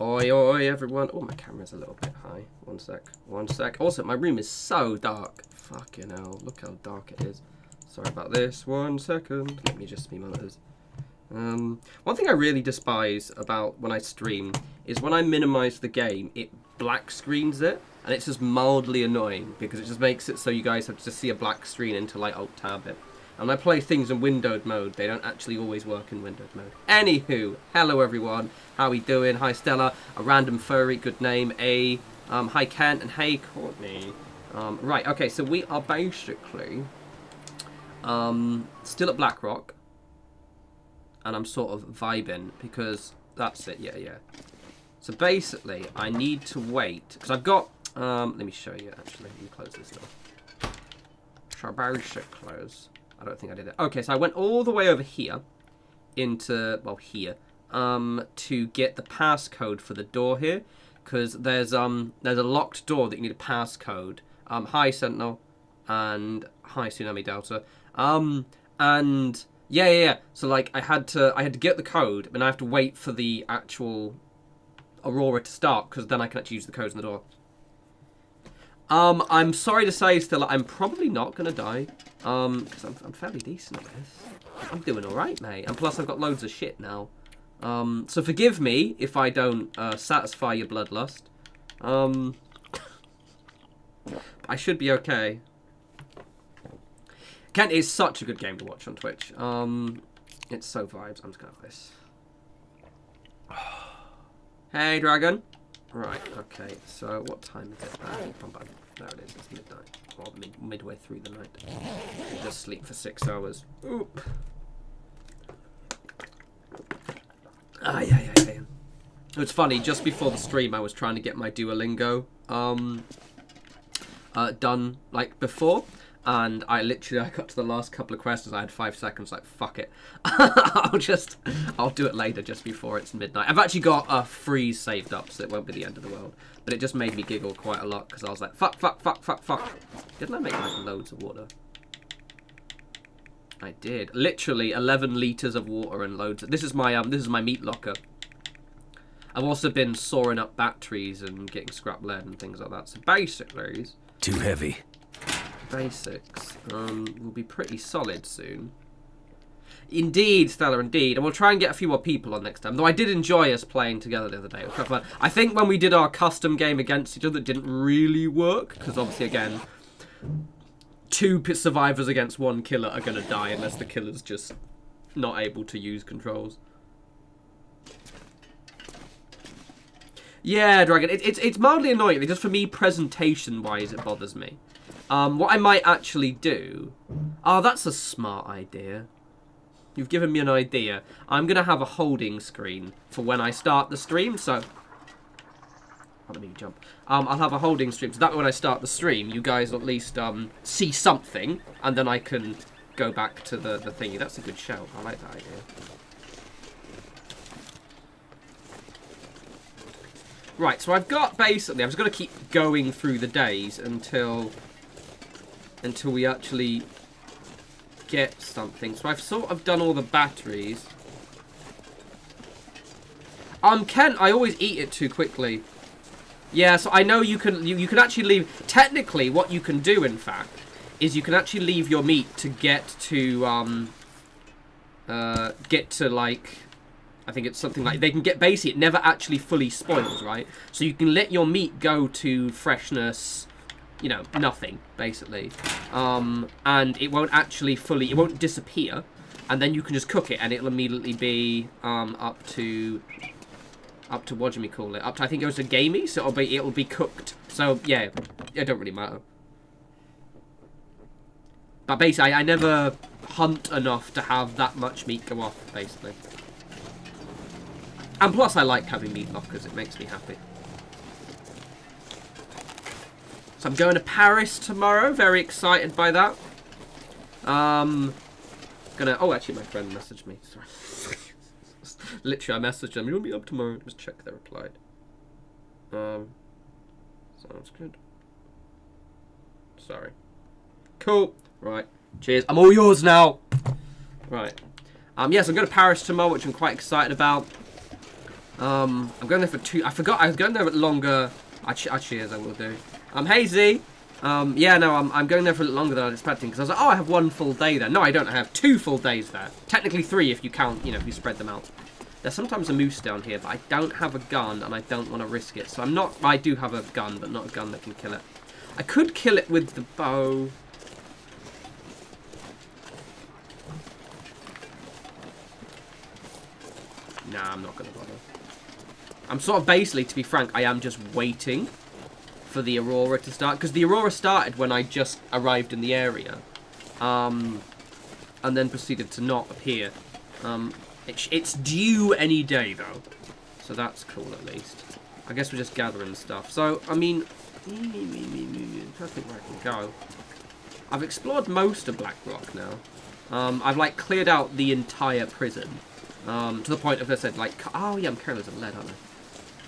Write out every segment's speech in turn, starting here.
Oi, oi, everyone. Oh, my camera's a little bit high. One sec. Also, my room is so dark. Fucking hell, look how dark it is. Sorry about this. 1 second. Let me adjust my monitors. One thing I really despise about when I stream is when I minimize the game, it black screens it, and it's just mildly annoying because it just makes it so you guys have to just see a black screen until I alt tab it. And when I play things in windowed mode, they don't actually always work in windowed mode. Anywho, hello everyone, how we doing? Hi Stella, a random furry, good name, hi Kent, and hey Courtney. Right, okay, so we are basically still at Blackrock. And I'm sort of vibing because that's it, yeah. So basically, I need to wait because I've got. Let me show you actually. Let me close this door. Sharbarish close. I don't think I did it. Okay, so I went all the way over here into here to get the passcode for the door here because there's a locked door that you need a passcode. Hi Sentinel and hi Tsunami Delta. And. Yeah. So like I had to get the code, and I have to wait for the actual aurora to start because then I can actually use the codes in the door. I'm sorry to say, still, I'm probably not gonna die. Because I'm fairly decent at this. I'm doing all right, mate. And plus, I've got loads of shit now. So forgive me if I don't satisfy your bloodlust. I should be okay. Kent is such a good game to watch on Twitch. It's so vibes. I'm just gonna have this. Hey, Dragon. Right, okay. So, what time is it? There it is. It's midnight. Or midway through the night. Just sleep for 6 hours. Oop. Yeah. It's funny. Just before the stream, I was trying to get my Duolingo done like before. And I got to the last couple of questions. I had 5 seconds. Like, fuck it. I'll do it later, just before it's midnight. I've actually got a freeze saved up, so it won't be the end of the world. But it just made me giggle quite a lot because I was like, fuck. Didn't I make like loads of water? I did. Literally 11 liters of water and loads. This is my meat locker. I've also been soaring up batteries and getting scrap lead and things like that. So basically, too heavy. Basics will be pretty solid soon. Indeed, Stella, indeed. And we'll try and get a few more people on next time. Though I did enjoy us playing together the other day. It was quite fun. I think when we did our custom game against each other, it didn't really work. Because obviously, again, 2 survivors against 1 killer are going to die unless the killer's just not able to use controls. Yeah, Dragon. It's mildly annoying. Just for me, presentation-wise, it bothers me. What I might actually do... Oh, that's a smart idea. You've given me an idea. I'm going to have a holding screen for when I start the stream, so... Oh, let me jump. I'll have a holding stream, so that way when I start the stream, you guys at least see something, and then I can go back to the thingy. That's a good shout. I like that idea. Right, so I've got basically... I'm just going to keep going through the days until we actually get something. So I've sort of done all the batteries. Ken, I always eat it too quickly. Yeah, so I know you can actually leave... Technically, what you can do, in fact, is you can actually leave your meat to get to, like... I think it's something like... They can get... Basically, it never actually fully spoils, right? So you can let your meat go to freshness... You know, nothing, basically. And it won't actually fully... It won't disappear. And then you can just cook it, and it'll immediately be up to what do we call it? Up to, I think it was a gamey, so it'll be cooked. So, yeah, it don't really matter. But basically, I never hunt enough to have that much meat go off, basically. And plus, I like having meat lockers. It makes me happy. So I'm going to Paris tomorrow. Very excited by that. Oh, actually, my friend messaged me. Sorry. Literally, I messaged them. You'll be up tomorrow. Just check they replied. Sounds good. Sorry. Cool. Right. Cheers. I'm all yours now. Right. Yes, I'm going to Paris tomorrow, which I'm quite excited about. I'm going there for 2. I forgot I was going there longer. Cheers, I will do. Hey Z. Yeah, no, I'm going there for a little longer than I was expecting because I was like, oh, I have 1 full day there. No, I don't. I have 2 full days there. Technically 3 if you count, if you spread them out. There's sometimes a moose down here, but I don't have a gun and I don't want to risk it. So I do have a gun, but not a gun that can kill it. I could kill it with the bow. Nah, I'm not going to bother. I'm sort of basically, to be frank, I am just waiting for the aurora to start. Because the aurora started when I just arrived in the area. And then proceeded to not appear. It's due any day, though. So that's cool, at least. I guess we're just gathering stuff. So, I mean... I think where I can go. I've explored most of Blackrock now. I've, like, cleared out the entire prison. To the point of, I said, like... Oh, yeah, I'm carrying loads of lead, aren't I?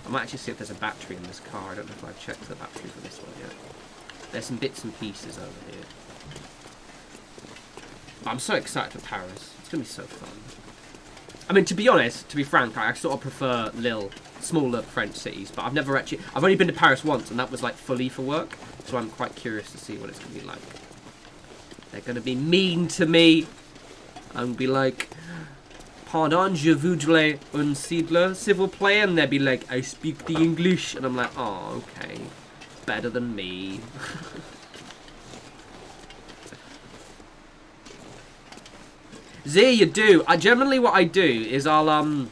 I might actually see if there's a battery in this car. I don't know if I've checked the battery for this one yet. There's some bits and pieces over here. But I'm so excited for Paris. It's going to be so fun. I mean, to be honest, to be frank, I sort of prefer smaller French cities. But I've only been to Paris once, and that was, like, fully for work. So I'm quite curious to see what it's going to be like. They're going to be mean to me. I'm going to be like... Pardon, je voudrais un cidre, s'il vous plaît, and they'd be like, I speak the English, and I'm like, oh, okay, better than me. Z, you do. Generally what I do is I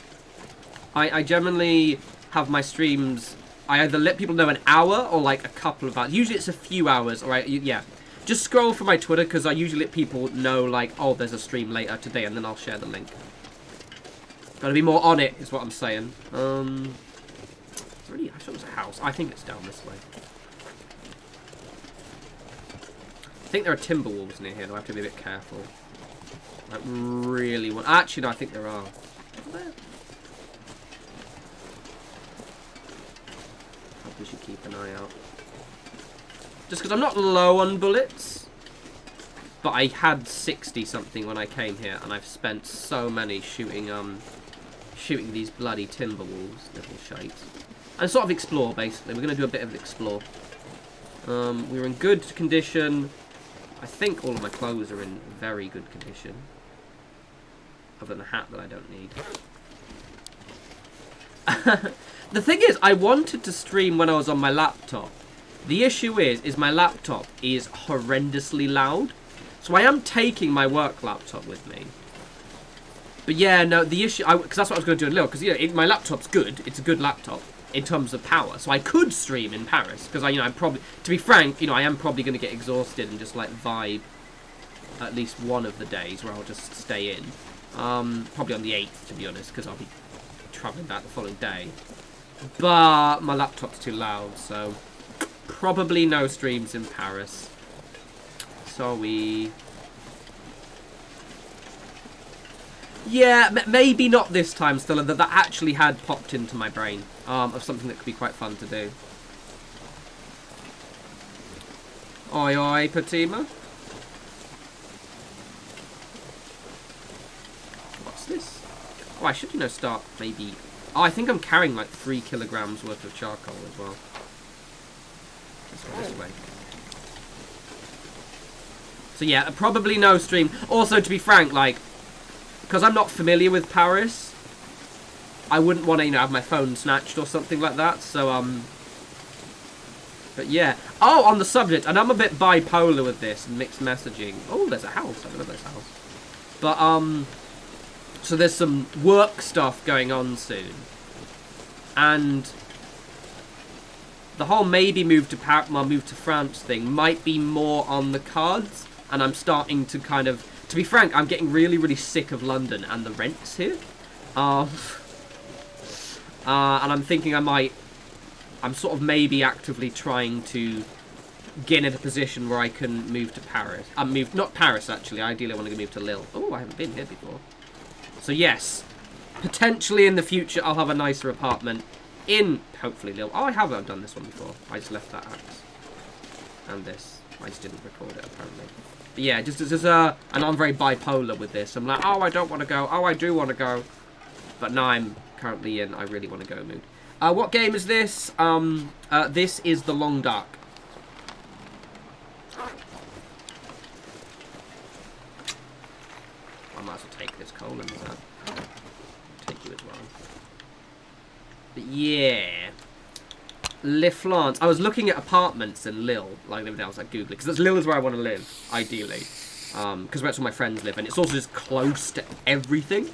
generally have my streams, I either let people know an hour or like a couple of hours. Usually it's a few hours, alright, yeah. Just scroll for my Twitter, because I usually let people know, like, oh, there's a stream later today, and then I'll share the link. Gotta be more on it, is what I'm saying. I thought it was a house. I think it's down this way. I think there are timber wolves near here, though I have to be a bit careful. I really want... Actually, no, I think there are. Probably should keep an eye out. Just because I'm not low on bullets. But I had 60 something when I came here, and I've spent so many shooting these bloody timber wolves, little shites. And sort of explore, basically. We're going to do a bit of explore. We're in good condition. I think all of my clothes are in very good condition. Other than the hat that I don't need. The thing is, I wanted to stream when I was on my laptop. The issue is my laptop is horrendously loud. So I am taking my work laptop with me. But yeah, no, the issue... Because that's what I was going to do in Lille. Because, my laptop's good. It's a good laptop in terms of power. So I could stream in Paris. Because, I'm probably... To be frank, I am probably going to get exhausted and just, like, vibe at least one of the days where I'll just stay in. Probably on the 8th, to be honest. Because I'll be travelling back the following day. But my laptop's too loud, so... Probably no streams in Paris. Sorry. Yeah, maybe not this time, Stella. That actually had popped into my brain of something that could be quite fun to do. Oi, oi, Patima. What's this? Oh, I should, start maybe... Oh, I think I'm carrying like 3 kilograms worth of charcoal as well. Let's go this way. So yeah, probably no stream. Also, to be frank, like... Because I'm not familiar with Paris, I wouldn't want to, have my phone snatched or something like that, so, But yeah. Oh, on the subject, and I'm a bit bipolar with this, and mixed messaging. Oh, there's a house. I don't know there's a house. But, so there's some work stuff going on soon. And the whole maybe move to France thing might be more on the cards, and I'm starting to kind of... To be frank, I'm getting really, really sick of London and the rents here. And I'm thinking I'm sort of maybe actively trying to get in a position where I can move to Paris. Not Paris, actually. Ideally, I want to move to Lille. Oh, I haven't been here before. So, yes. Potentially in the future, I'll have a nicer apartment in, hopefully, Lille. Oh, I haven't done this one before. I just left that axe. And this. I just didn't record it, apparently. But yeah, and I'm very bipolar with this. I'm like, oh, I don't want to go. Oh, I do want to go. But now I'm currently in I really want to go mood. What game is this? This is The Long Dark. I might as well take this coal and take you as well. But yeah. Le Flans. I was looking at apartments in Lille, like the other day. I was like Googling, because Lille is where I want to live, ideally, because that's where my friends live, and it's also just close to everything.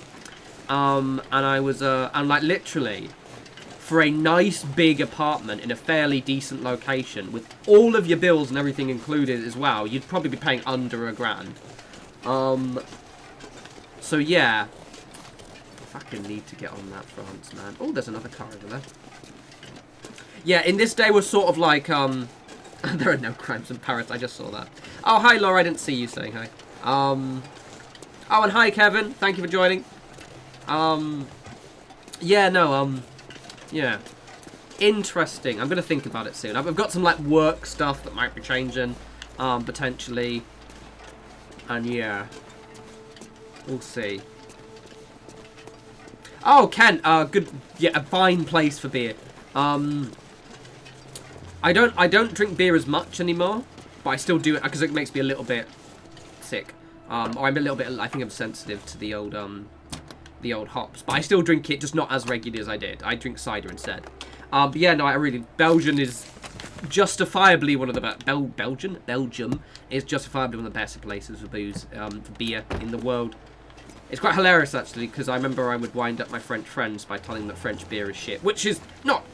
And I was, and like literally, for a nice big apartment in a fairly decent location with all of your bills and everything included as well, you'd probably be paying under £1,000. So yeah, I fucking need to get on that France, man. Oh, there's another car over there. Yeah, in this day we're sort of like, there are no crimes in Paris, I just saw that. Oh, hi Laura, I didn't see you saying hi. Oh, and hi Kevin, thank you for joining. Yeah, no, yeah. Interesting, I'm going to think about it soon. I've got some, like, work stuff that might be changing, potentially. And yeah, we'll see. Oh, Ken, good, yeah, a fine place for beer. I don't drink beer as much anymore, but I still do it because it makes me a little bit sick. Or I'm a little bit, I think I'm sensitive to the old hops, but I still drink it, just not as regularly as I did. I drink cider instead. But yeah, no, I really, Belgium is justifiably one of the best, Belgium is justifiably one of the best places for booze, for beer in the world. It's quite hilarious, actually, because I remember I would wind up my French friends by telling them that French beer is shit, which is not.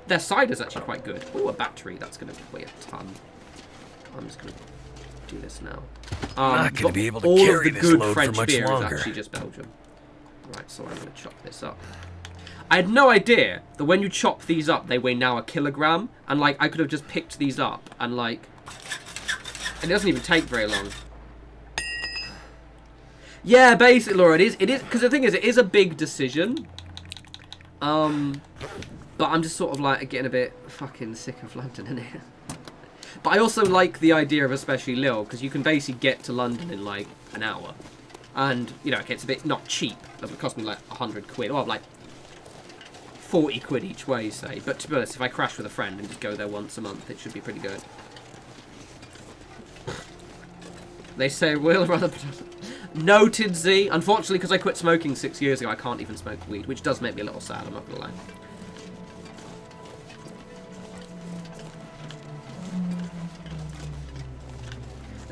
Their cider's actually quite good. Oh, a battery. That's going to weigh a ton. I'm just going to do this now. I'm not going to be able to all carry of the this good load French for much beer longer. is actually just Belgium. Right, so I'm going to chop this up. I had no idea that when you chop these up, they weigh now 1 kilogram. And, like, I could have just picked these up and, like, it doesn't even take very long. Yeah, basically, Laura, it is, because the thing is, it is a big decision. But I'm just sort of, like, getting a bit fucking sick of London, innit? But I also like the idea of especially Lille, because you can basically get to London in, like, an hour. And, you know, it's a bit, not cheap. It would cost me, like, 100 quid. Or, like, 40 quid each way, say. But to be honest, if I crash with a friend and just go there once a month, it should be pretty good. They say, we'll rather... Noted, Z. Unfortunately, because I quit smoking 6 years ago, I can't even smoke weed, which does make me a little sad, I'm not gonna lie.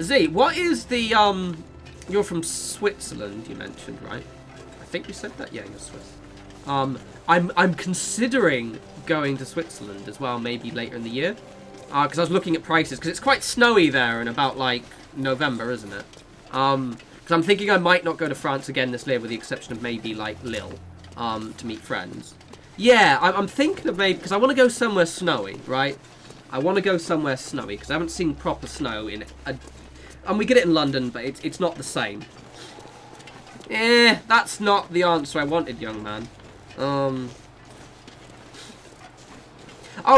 Z, what is the, you're from Switzerland, you mentioned, right? I think you said that? Yeah, you're Swiss. I'm considering going to Switzerland as well, maybe later in the year. Because I was looking at prices, because it's quite snowy there in about, like, November, isn't it? Because I'm thinking I might not go to France again this year, with the exception of maybe, like, Lille, to meet friends. Yeah, I'm thinking of maybe, because I want to go somewhere snowy, right? I want to go somewhere snowy, because I haven't seen proper snow in a... And we get it in London, but it's not the same. That's not the answer I wanted, young man. Oh,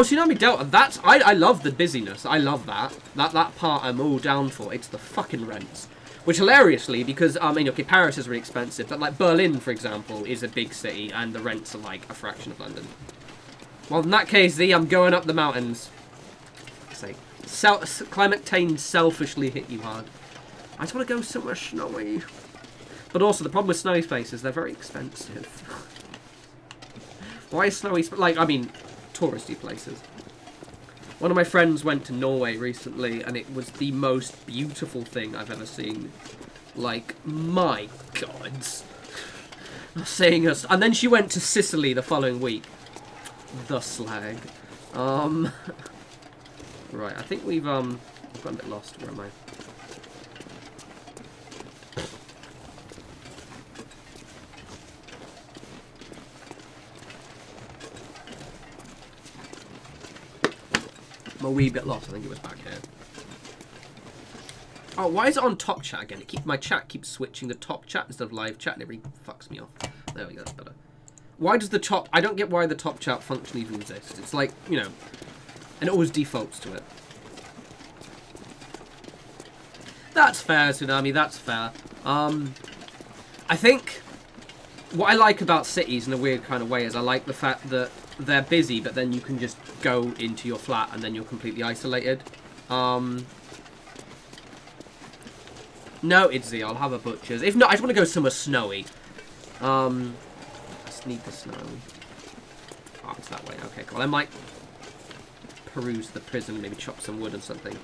Tsunami Delta, that's... I love the busyness. I love that. That part I'm all down for. It's the fucking rents. Which, hilariously, because, I mean, okay, Paris is really expensive, but, like, Berlin, for example, is a big city, and the rents are, like, a fraction of London. Well, in that case, Z, I'm going up the mountains. Climate change selfishly hit you hard. I just want to go somewhere snowy. But also, the problem with snowy places, they're very expensive. Why is snowy... Like, I mean, touristy places. One of my friends went to Norway recently, and it was the most beautiful thing I've ever seen. Like, my God. I'm saying us. And then she went to Sicily the following week. The slag. Right, I think we've got a bit lost. Where am I? I'm a wee bit lost. I think it was back here. Oh, why is it on top chat again? My chat keeps switching to top chat instead of live chat, and it really fucks me off. There we go, that's better. Why does the top... I don't get why the top chat function even exists. It's like, you know... And it always defaults to it. That's fair, Tsunami, that's fair. I think... what I like about cities in a weird kind of way is I like the fact that they're busy, but then you can just go into your flat and then you're completely isolated. No, Itzy, I'll have a butcher's. If not, I just want to go somewhere snowy. I just need the snow. Oh, it's that way. Okay, cool. I might peruse the prison and maybe chop some wood or something.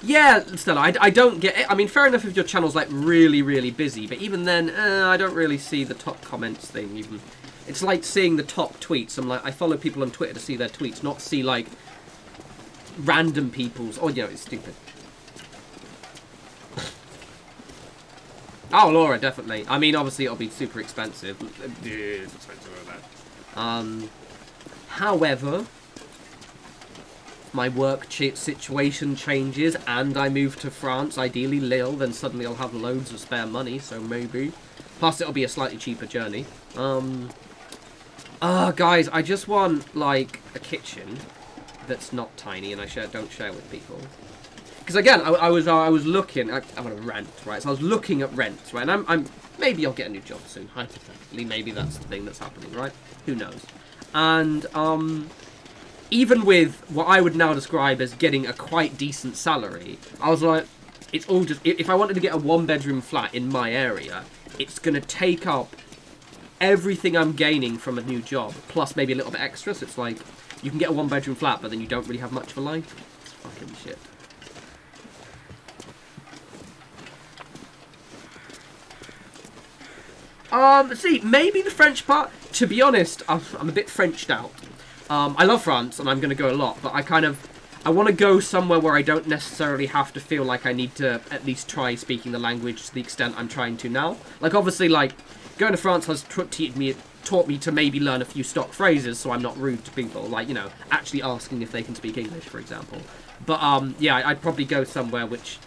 Yeah, Stella, I don't get it. I mean, fair enough if your channel's, like, really, really busy. But even then, I don't really see the top comments thing, even. It's like seeing the top tweets. I'm like, I follow people on Twitter to see their tweets, not see, like, random people's... Oh, yeah, it's stupid. Oh, Laura, definitely. I mean, obviously, it'll be super expensive. It's expensive over there. However... my work situation changes and I move to France, ideally Lille, then suddenly I'll have loads of spare money, so maybe. Plus, it'll be a slightly cheaper journey. Guys, I just want, like, a kitchen that's not tiny and I don't share with people. Because, again, I was looking... I'm going to rent, right? So I was looking at rents, right? And I'm maybe I'll get a new job soon, hypothetically. Maybe that's the thing that's happening, right? Who knows? And, even with what I would now describe as getting a quite decent salary, I was like, it's all just... If I wanted to get a one-bedroom flat in my area, it's going to take up everything I'm gaining from a new job, plus maybe a little bit extra. So it's like, you can get a one-bedroom flat, but then you don't really have much of a life. It's fucking shit. See, maybe the French part... To be honest, I'm a bit Frenched out. I love France, and I'm going to go a lot, but I want to go somewhere where I don't necessarily have to feel like I need to at least try speaking the language to the extent I'm trying to now. Like, obviously, like, going to France has taught me to maybe learn a few stock phrases so I'm not rude to people. Like, you know, actually asking if they can speak English, for example. But, yeah, I'd probably go somewhere which...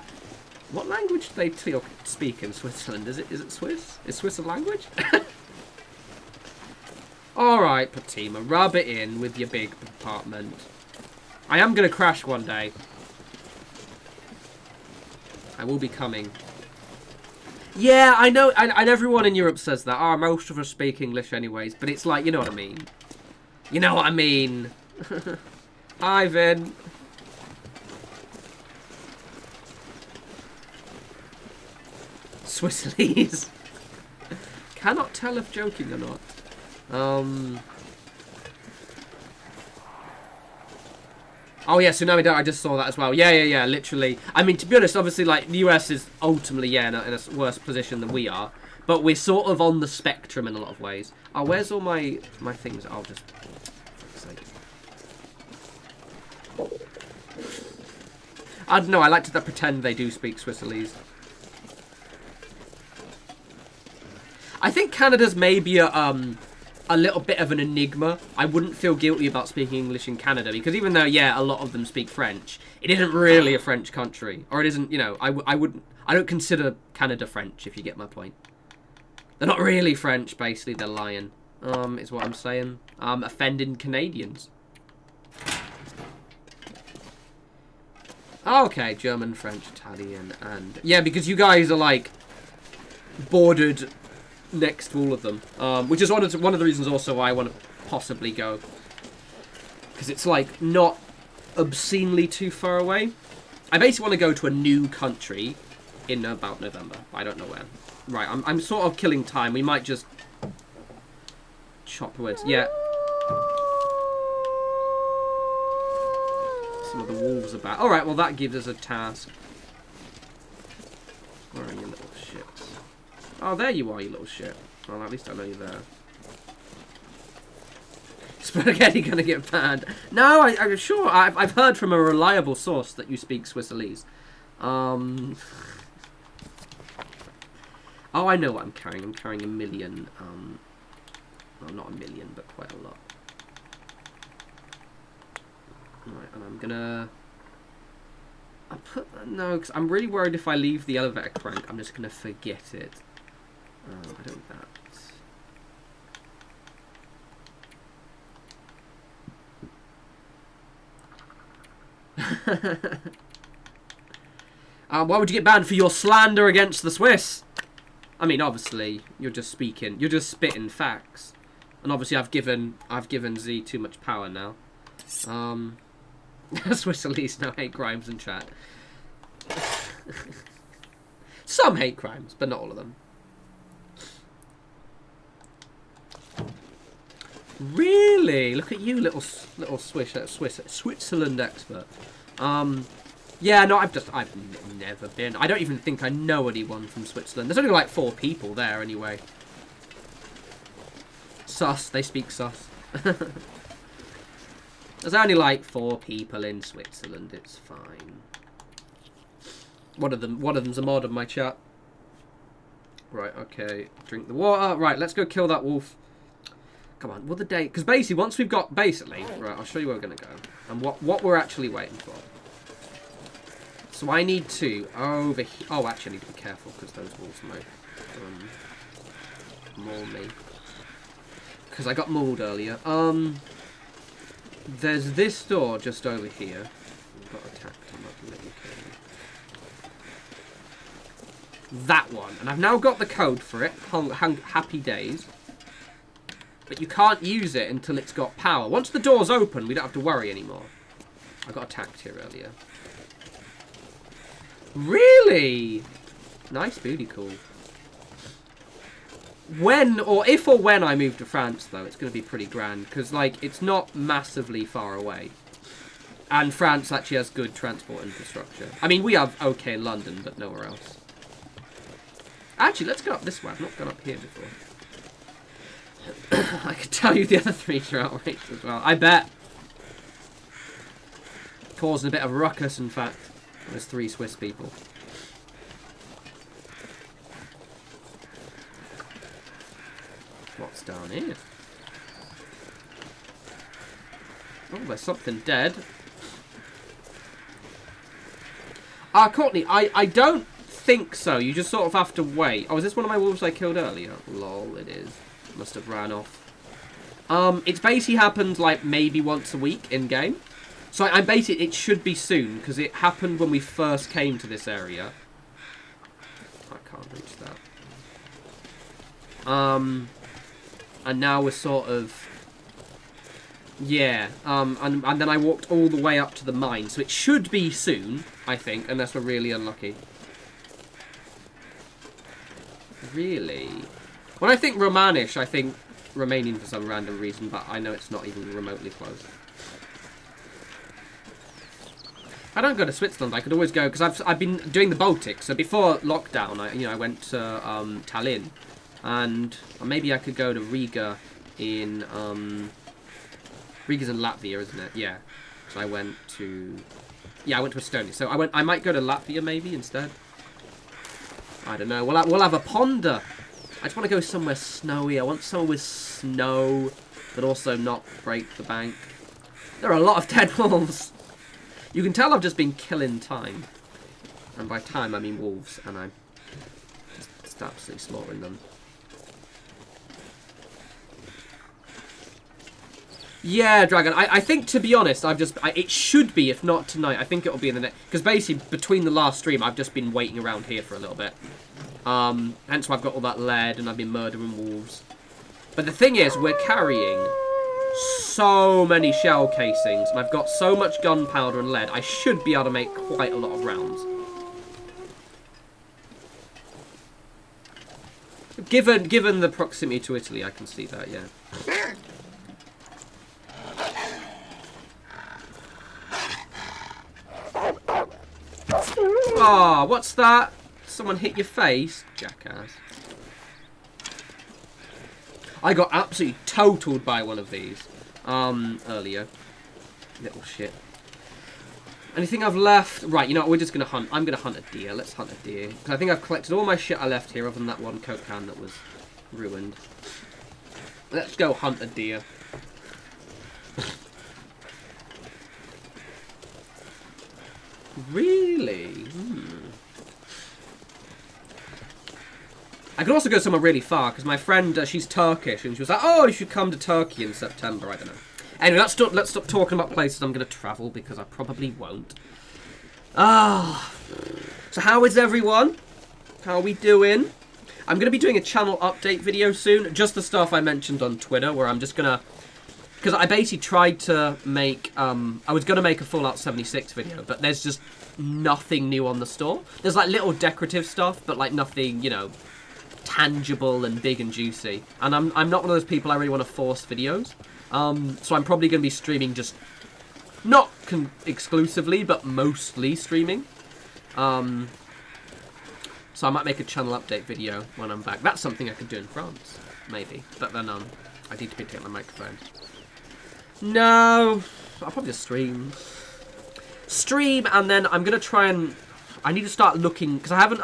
What language do they speak in Switzerland? Is it Swiss? Is Swiss a language? Alright, Patima, rub it in with your big apartment. I am going to crash one day. I will be coming. Yeah, I know, and everyone in Europe says that. Oh, most of us speak English anyways, but it's like, you know what I mean. You know what I mean. Ivan. Swisslese. Cannot tell if joking or not. Oh yeah, Tsunami Dart, I just saw that as well. Yeah, literally. I mean, to be honest, obviously, like, the US is ultimately, yeah, in a worse position than we are. But we're sort of on the spectrum in a lot of ways. Oh, where's all my things? I'll just... I don't know, I like to pretend they do speak Swissalese. I think Canada's maybe a little bit of an enigma. I wouldn't feel guilty about speaking English in Canada, because even though, yeah, a lot of them speak French, it isn't really a French country. Or it isn't, you know, I don't consider Canada French, if you get my point. They're not really French, basically, they're lying, is what I'm saying. Offending Canadians. Okay, German, French, Italian, and... Yeah, because you guys are, like, bordered... next to all of them, which is one of the reasons also why I want to possibly go, because it's like not obscenely too far away. I basically want to go to a new country in about November. I don't know when. Right, I'm sort of killing time. We might just chop wood. Yeah. Some of the wolves are back. All right, well that gives us a task. Where are you, little shits? Oh, there you are, you little shit. Well, at least I know you're there. Spaghetti gonna get banned. No, I'm sure. I've heard from a reliable source that you speak Swissalese. Oh, I know what I'm carrying. I'm carrying a million. Well, not a million, but quite a lot. Right, and I'm gonna... No, because I'm really worried if I leave the elevator crank, I'm just gonna forget it. I don't that. Why would you get banned? For your slander against the Swiss? I mean, obviously, you're just spitting facts. And obviously I've given Z too much power now. Swiss Elise now hate crimes in chat. Some hate crimes, but not all of them. Really? Look at you, little Switzerland expert. Yeah, no, I've never been. I don't even think I know anyone from Switzerland. There's only like 4 people there anyway. Sus, they speak sus. There's only like 4 people in Switzerland. It's fine. One of them's a mod of my chat. Right, okay. Drink the water. Right, let's go kill that wolf. Come on, will the day... Because basically, once we've got... Basically, right, I'll show you where we're going to go. And what we're actually waiting for. So I need to... Over here... Oh, actually, I need to be careful, because those wolves might... maul me. Because I got mauled earlier. There's this door just over here. I've got attacked. I'm not going to let you kill me. That one. And I've now got the code for it. Happy days. But you can't use it until it's got power. Once the door's open, we don't have to worry anymore. I got attacked here earlier. Really? Nice booty call. If or when I move to France, though, it's going to be pretty grand. Because, like, it's not massively far away. And France actually has good transport infrastructure. I mean, we have okay in London, but nowhere else. Actually, let's go up this way. I've not gone up here before. I can tell you the other 3 are outrageous as well. I bet. Causing a bit of ruckus, in fact. There's 3 Swiss people. What's down here? Oh, there's something dead. Courtney, I don't think so. You just sort of have to wait. Oh, is this one of my wolves I killed earlier? Lol, it is. Must have ran off. It's basically happened like maybe once a week in game. So I'm basically, it should be soon because it happened when we first came to this area. I can't reach that. And now we're sort of, yeah. And then I walked all the way up to the mine, so it should be soon, I think, unless we're really unlucky. Really? When I think Romanish, I think Romanian for some random reason, but I know it's not even remotely close. I don't go to Switzerland. I could always go because I've been doing the Baltic. So before lockdown, I went to Tallinn, and maybe I could go to Riga in Riga's in Latvia, isn't it? Yeah. So I went to Estonia. So I might go to Latvia maybe instead. I don't know. We'll have a ponder. I just want to go somewhere snowy. I want somewhere with snow, but also not break the bank. There are a lot of dead wolves. You can tell I've just been killing time. And by time, I mean wolves. And I'm just absolutely slaughtering them. Yeah, Dragon. I think, to be honest, it should be, if not tonight. I think it'll be in the next... Because basically, between the last stream, I've just been waiting around here for a little bit. Hence why I've got all that lead and I've been murdering wolves. But the thing is, we're carrying so many shell casings, and I've got so much gunpowder and lead, I should be able to make quite a lot of rounds. Given the proximity to Italy, I can see that, yeah. Ah, what's that? Someone hit your face? Jackass. I got absolutely totaled by one of these earlier. Little shit. Anything I've left? Right, you know what? We're just going to hunt. I'm going to hunt a deer. Let's hunt a deer. Because I think I've collected all my shit I left here other than that one Coke can that was ruined. Let's go hunt a deer. Really? I could also go somewhere really far, because my friend, she's Turkish, and she was like, oh, you should come to Turkey in September. I don't know. Anyway, let's stop talking about places I'm going to travel, because I probably won't. So how is everyone? How are we doing? I'm gonna be doing a channel update video soon. Just the stuff I mentioned on Twitter, where I'm just gonna, because I basically tried to make, I was gonna make a Fallout 76 video, but there's just nothing new on the store. There's like little decorative stuff, but like nothing, you know, tangible and big and juicy. And I'm not one of those people I really want to force videos. So I'm probably gonna be streaming just not exclusively, but mostly streaming. So I might make a channel update video when I'm back. That's something I could do in France, maybe. But then I need to get my microphone. No, I'll probably just stream. And then I'm gonna try and I need to start looking because I haven't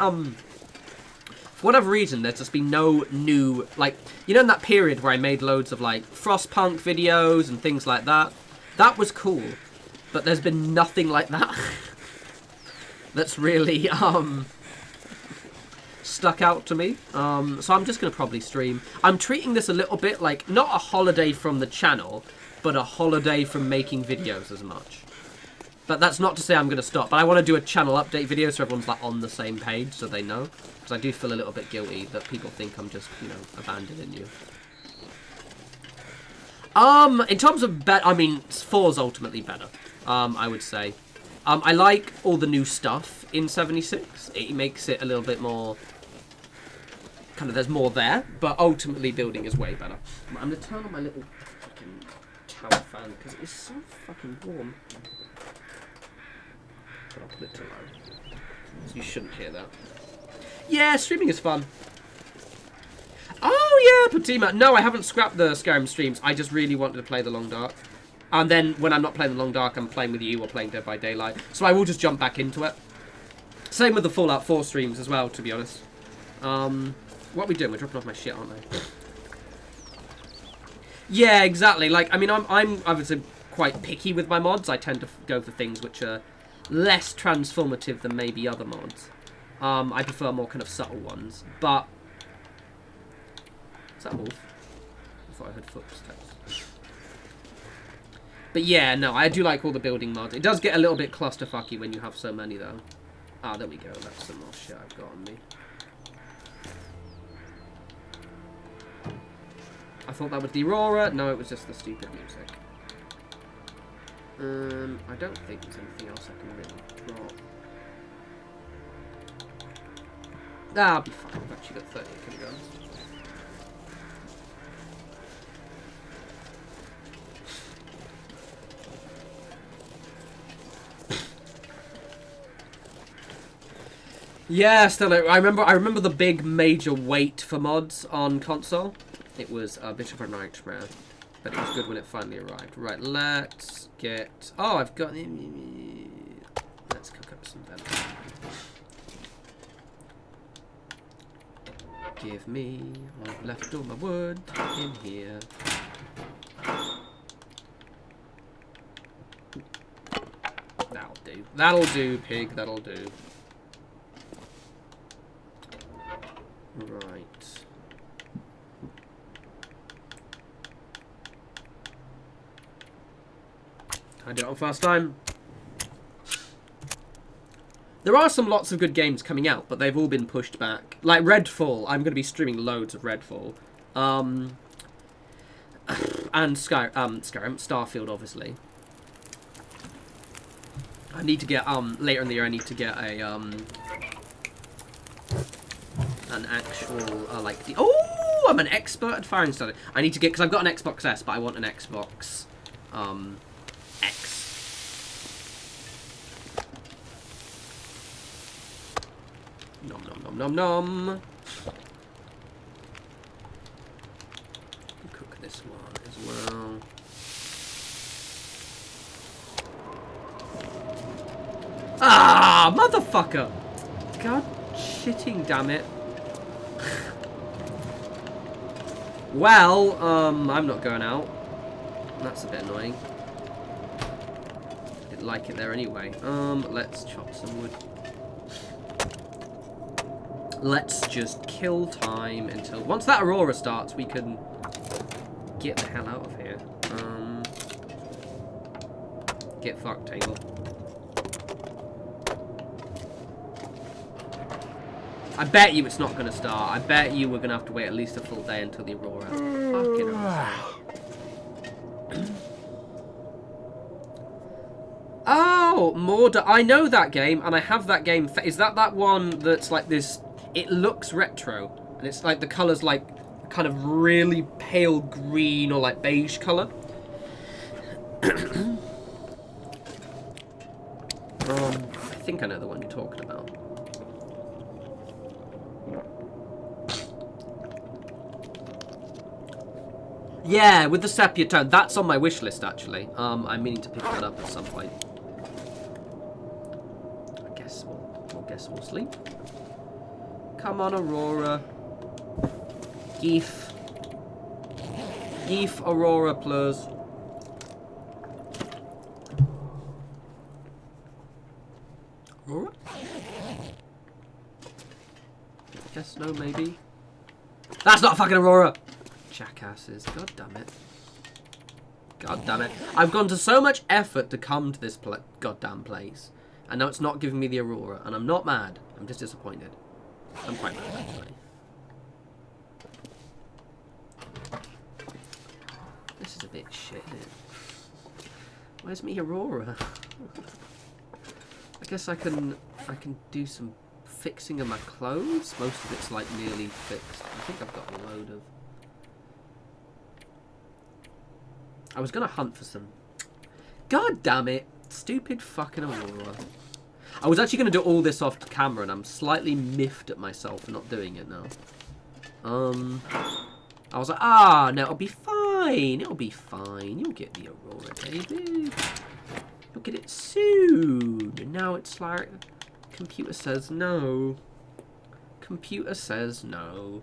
for whatever reason there's just been no new, like, you know, in that period where I made loads of like Frostpunk videos and things like that. That was cool, but there's been nothing like that that's really stuck out to me. So I'm just gonna probably stream. I'm treating this a little bit like not a holiday from the channel, but a holiday from making videos as much. But that's not to say I'm gonna stop. But I want to do a channel update video so everyone's like on the same page, so they know. Because I do feel a little bit guilty that people think I'm just, you know, abandoning you. In terms of I mean, 4's ultimately better. I would say. I like all the new stuff in 76. It makes it a little bit more kind of, there's more there, but ultimately building is way better. I'm gonna turn on my little fucking tower fan because it is so fucking warm. But I'll put it to low. So you shouldn't hear that. Yeah, streaming is fun. Oh yeah, Patima. No, I haven't scrapped the Skyrim streams. I just really wanted to play the Long Dark. And then when I'm not playing the Long Dark, I'm playing with you or playing Dead by Daylight. So I will just jump back into it. Same with the Fallout 4 streams as well, to be honest. What are we doing? We're dropping off my shit, aren't we? Yeah, exactly. Like, I mean, I'm obviously quite picky with my mods. I tend to go for things which are less transformative than maybe other mods. I prefer more kind of subtle ones. But is that a wolf? I thought I heard footsteps. But yeah, no, I do like all the building mods. It does get a little bit clusterfucky when you have so many, though. Ah, there we go. That's some more shit I've got on me. I thought that was the Aurora. No, it was just the stupid music. I don't think there's anything else I can really drop. I'll be fine. I've actually got 30 kilograms. Yeah, still, I remember the big major wait for mods on console. It was a bit of a nightmare, but it was good when it finally arrived. Right, let's get. Oh, I've got. Let's cook up some veg. Give me. I've left all my wood in here. That'll do. That'll do, pig. That'll do. Right. I did it on first time. There are lots of good games coming out, but they've all been pushed back. Like Redfall, I'm going to be streaming loads of Redfall. And Skyrim, Starfield, obviously. I need to get, later in the year, I need to get a, an actual, oh, I'm an expert at firing stuff. I need to get, because I've got an Xbox S, but I want an Xbox, X. Nom nom nom nom nom. Cook this one as well. Ah, motherfucker! God shitting damn it. Well, I'm not going out. That's a bit annoying. Didn't like it there anyway. Let's chop some wood. Let's just kill time until once that aurora starts, we can get the hell out of here. Get fucked, Tangle. I bet you it's not going to start. I bet you we're going to have to wait at least a full day until the aurora. Fucking awesome. Oh, Morda. I know that game, and I have that game. Is that one that's like this? It looks retro, and it's like the colours like kind of really pale green or like beige colour. I think I know the one you're talking about. Yeah, with the sepia tone. That's on my wish list, actually. I'm meaning to pick that up at some point. I guess we'll sleep. Come on, Aurora. Geef. Geef, Aurora, plus. Aurora? Yes, no, maybe. That's not fucking Aurora! Jackasses. God damn it. God damn it. I've gone to so much effort to come to this goddamn place. And now it's not giving me the Aurora. And I'm not mad. I'm just disappointed. I'm quite mad, actually. This is a bit shit, isn't it? Where's me Aurora? I guess I can do some fixing of my clothes. Most of it's like nearly fixed. I think I've got a load of... I was going to hunt for some... God damn it. Stupid fucking Aurora. I was actually going to do all this off camera, and I'm slightly miffed at myself for not doing it now. I was like, no, it'll be fine. It'll be fine. You'll get the Aurora, baby. You'll get it soon. And now it's like... Computer says no. Computer says no.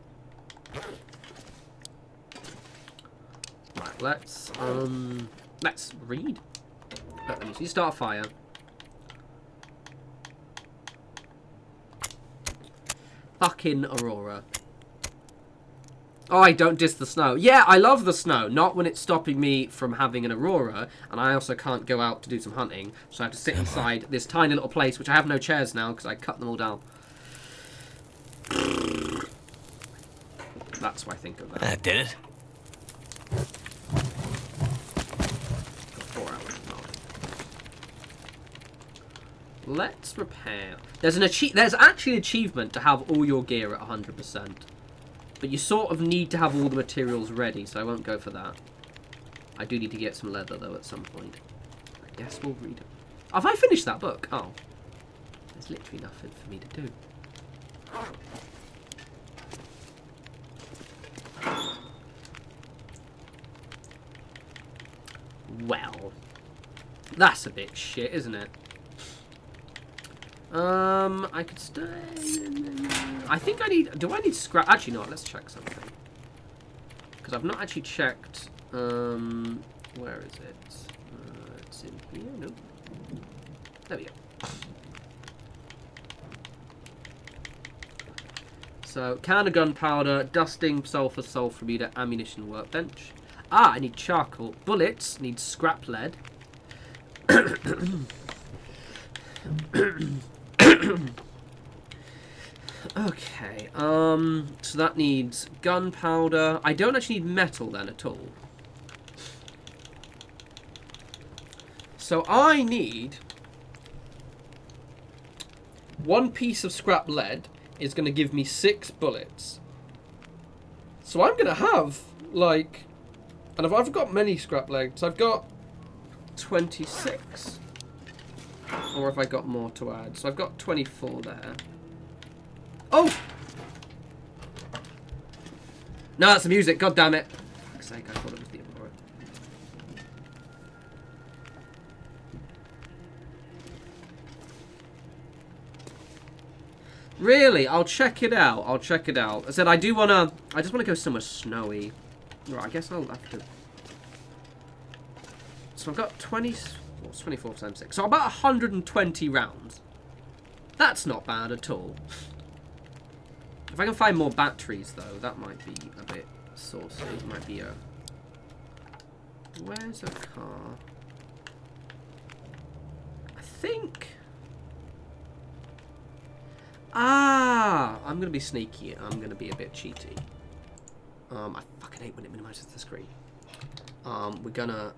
Right, let's read. Let me see. Start a fire. Fucking Aurora. Oh, I don't diss the snow. Yeah, I love the snow. Not when it's stopping me from having an Aurora. And I also can't go out to do some hunting. So I have to sit inside this tiny little place, which I have no chairs now because I cut them all down. That's what I think of that. That did it. Got 4 hours now. Let's repair. There's actually an achievement to have all your gear at 100%. But you sort of need to have all the materials ready, so I won't go for that. I do need to get some leather, though, at some point. I guess we'll read it. Have I finished that book? Oh. There's literally nothing for me to do. Well. That's a bit shit, isn't it? I could stay. I think I need... Do I need scrap? Actually, no. Let's check something. Because I've not actually checked... Where is it? It's in here. Nope. There we go. So, can of gunpowder, dusting, sulfur meter, ammunition workbench. I need charcoal. Bullets. Need scrap lead. Okay, so that needs gunpowder. I don't actually need metal then at all. So I need 1 piece of scrap lead is going to give me 6 bullets. So I'm going to have, like... And I've got many scrap leads. I've got 26. Or have I got more to add? So I've got 24 there. Oh! No, that's the music. God damn it. For fuck's sake, I thought it was the Aurora. Really? I'll check it out. I'll check it out. I said I do wanna... I just want to go somewhere snowy. Right, I guess I'll have to... So I've got 20... What's 24 times 6? So about 120 rounds. That's not bad at all. If I can find more batteries, though, that might be a bit saucy. It might be a... Where's a car? I think... I'm going to be sneaky. I'm going to be a bit cheaty. I fucking hate when it minimises the screen. We're going to...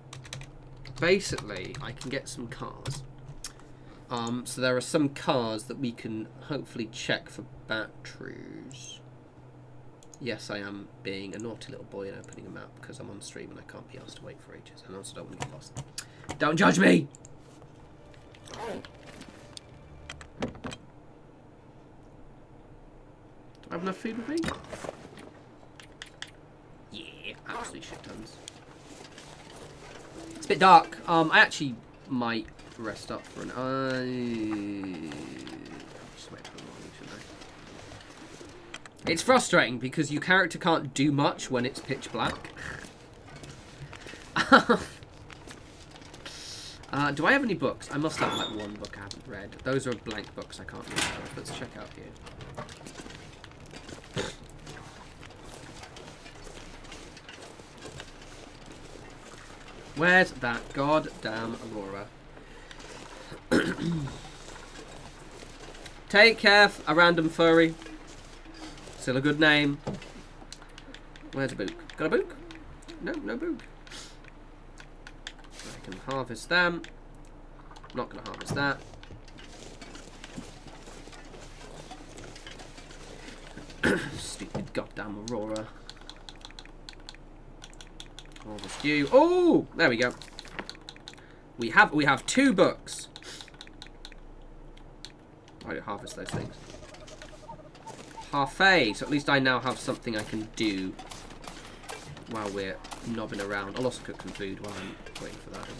Basically, I can get some cars. So there are some cars that we can hopefully check for batteries. Yes, I am being a naughty little boy and opening a map because I'm on stream and I can't be asked to wait for ages. And I also don't want to get lost. Don't judge me! Do I have enough food with me? Yeah, absolutely shit tons. It's a bit dark. I actually might rest up for an... just wait for the morning, shouldn't I? It's frustrating because your character can't do much when it's pitch black. Do I have any books? I must have like one book I haven't read. Those are blank books I can't read. Let's check out here. Where's that goddamn aurora? Take care, a random furry. Still a good name. Where's a book? Got a book? No, no book. I can harvest them. Not gonna harvest that. Stupid goddamn aurora. Harvest you. Oh, there we go. We have 2 books. I don't harvest those things. Parfait. So at least I now have something I can do while we're knobbing around. I'll also cook some food while I'm waiting for that as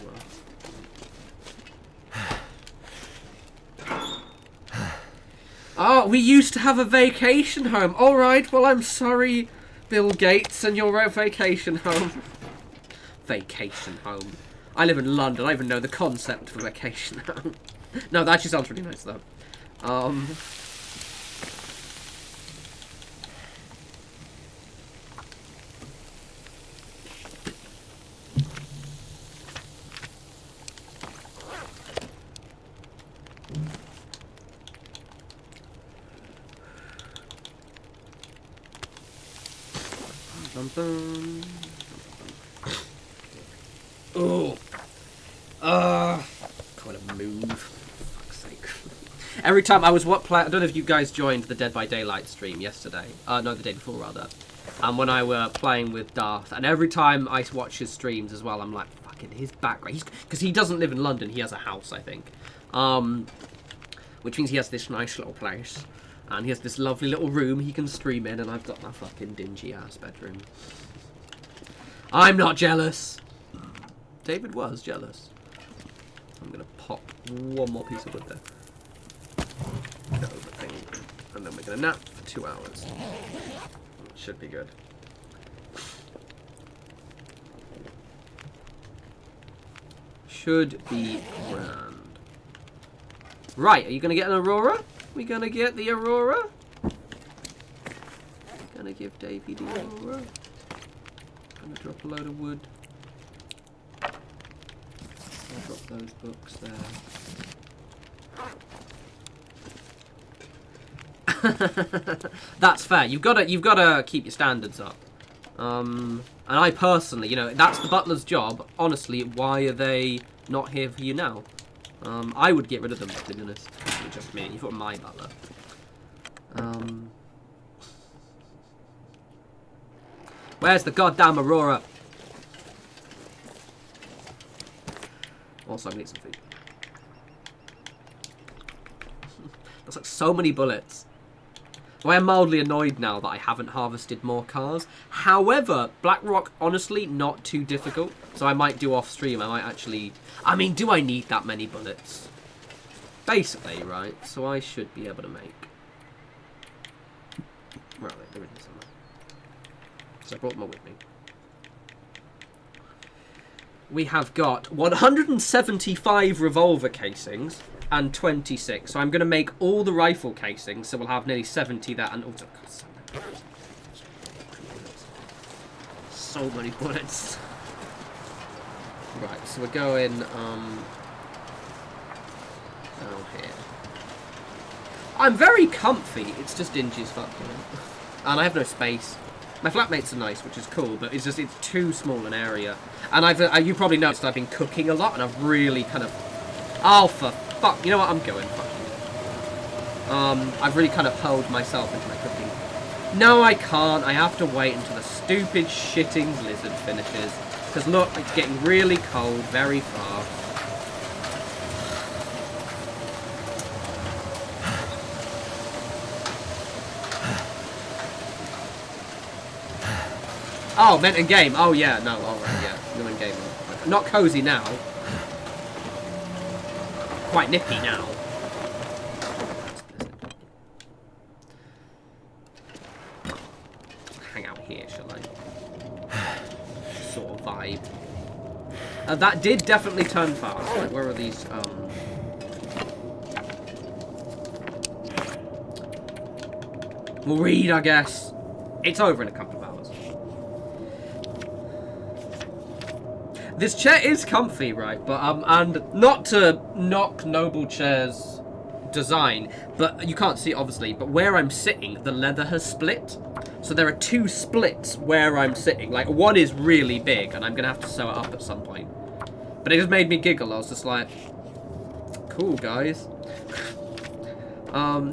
well. Oh, we used to have a vacation home. All right. Well, I'm sorry, Bill Gates, and your vacation home. Vacation home. I live in London. I even know the concept of a vacation home. No, that actually sounds really nice, though. Bum, bum. Oh. Can't move. For fuck's sake. Every time I was I don't know if you guys joined the Dead by Daylight stream yesterday. No, the day before rather. When I were playing with Darth, and every time I watch his streams as well, I'm like, fucking his background. Because he doesn't live in London. He has a house, I think. Which means he has this nice little place. And he has this lovely little room he can stream in, and I've got my fucking dingy ass bedroom. I'm not jealous. David was jealous. I'm gonna pop one more piece of wood there. Get over the thing, and then we're gonna nap for 2 hours. Should be good. Should be grand. Right, are you gonna get an aurora? We gonna get the aurora? Gonna give Davey the aurora. Gonna drop a load of wood. I'll drop those books there. That's fair. You've gotta keep your standards up. And I personally, you know, that's the butler's job. Honestly, why are they not here for you now? I would get rid of them, to be honest. Just me. You've got my butler. Where's the goddamn aurora? Also, I'm gonna eat some food. That's like so many bullets. So I am mildly annoyed now that I haven't harvested more cars. However, Blackrock, honestly, not too difficult. So I might do off stream. I might actually... I mean, do I need that many bullets? Basically, right? So I should be able to make... Right, there it is somewhere. So I brought them all with me. We have got 175 revolver casings and 26. So I'm going to make all the rifle casings. So we'll have nearly 70 there. And also, God, so many bullets. Right, so we're going down here. I'm very comfy. It's just dingy as fuck, you know? And I have no space. My flatmates are nice, which is cool, but it's too small an area. And you probably noticed I've been cooking a lot, and I've really kind of... Oh, for fuck. You know what? I'm going. Fuck you. I've really kind of hurled myself into my cooking. No, I can't. I have to wait until the stupid shitting blizzard finishes. Because look, it's getting really cold very fast. Oh, meant in game. Oh, yeah. No, alright, yeah. No in game. Not cozy now. Quite nippy now. Hang out here, shall I? Sort of vibe. That did definitely turn fast. Like, where are these, We'll read, I guess. It's over in a couple of hours. This chair is comfy, right? But and not to knock Noble Chair's design, but you can't see it obviously. But where I'm sitting, the leather has split, so there are two splits where I'm sitting. Like one is really big, and I'm gonna have to sew it up at some point. But it just made me giggle. I was just like, "Cool, guys."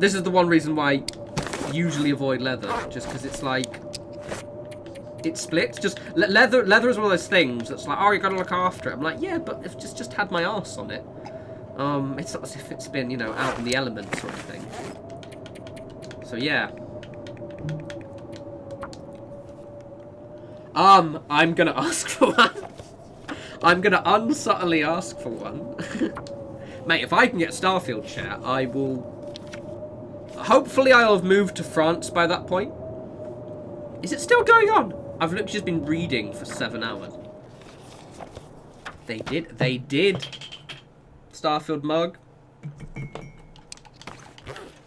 This is the one reason why I usually avoid leather, just because it's like. It splits. Just leather is one of those things that's like, oh, you gotta look after it. I'm like, yeah, but it's just had my arse on it. It's not as if it's been, you know, out in the elements or anything. So yeah. I'm gonna ask for one. I'm gonna unsubtly ask for one. Mate, if I can get a Starfield chair, I will. Hopefully, I'll have moved to France by that point. Is it still going on? I've literally just been reading for 7 hours. They did. Starfield mug.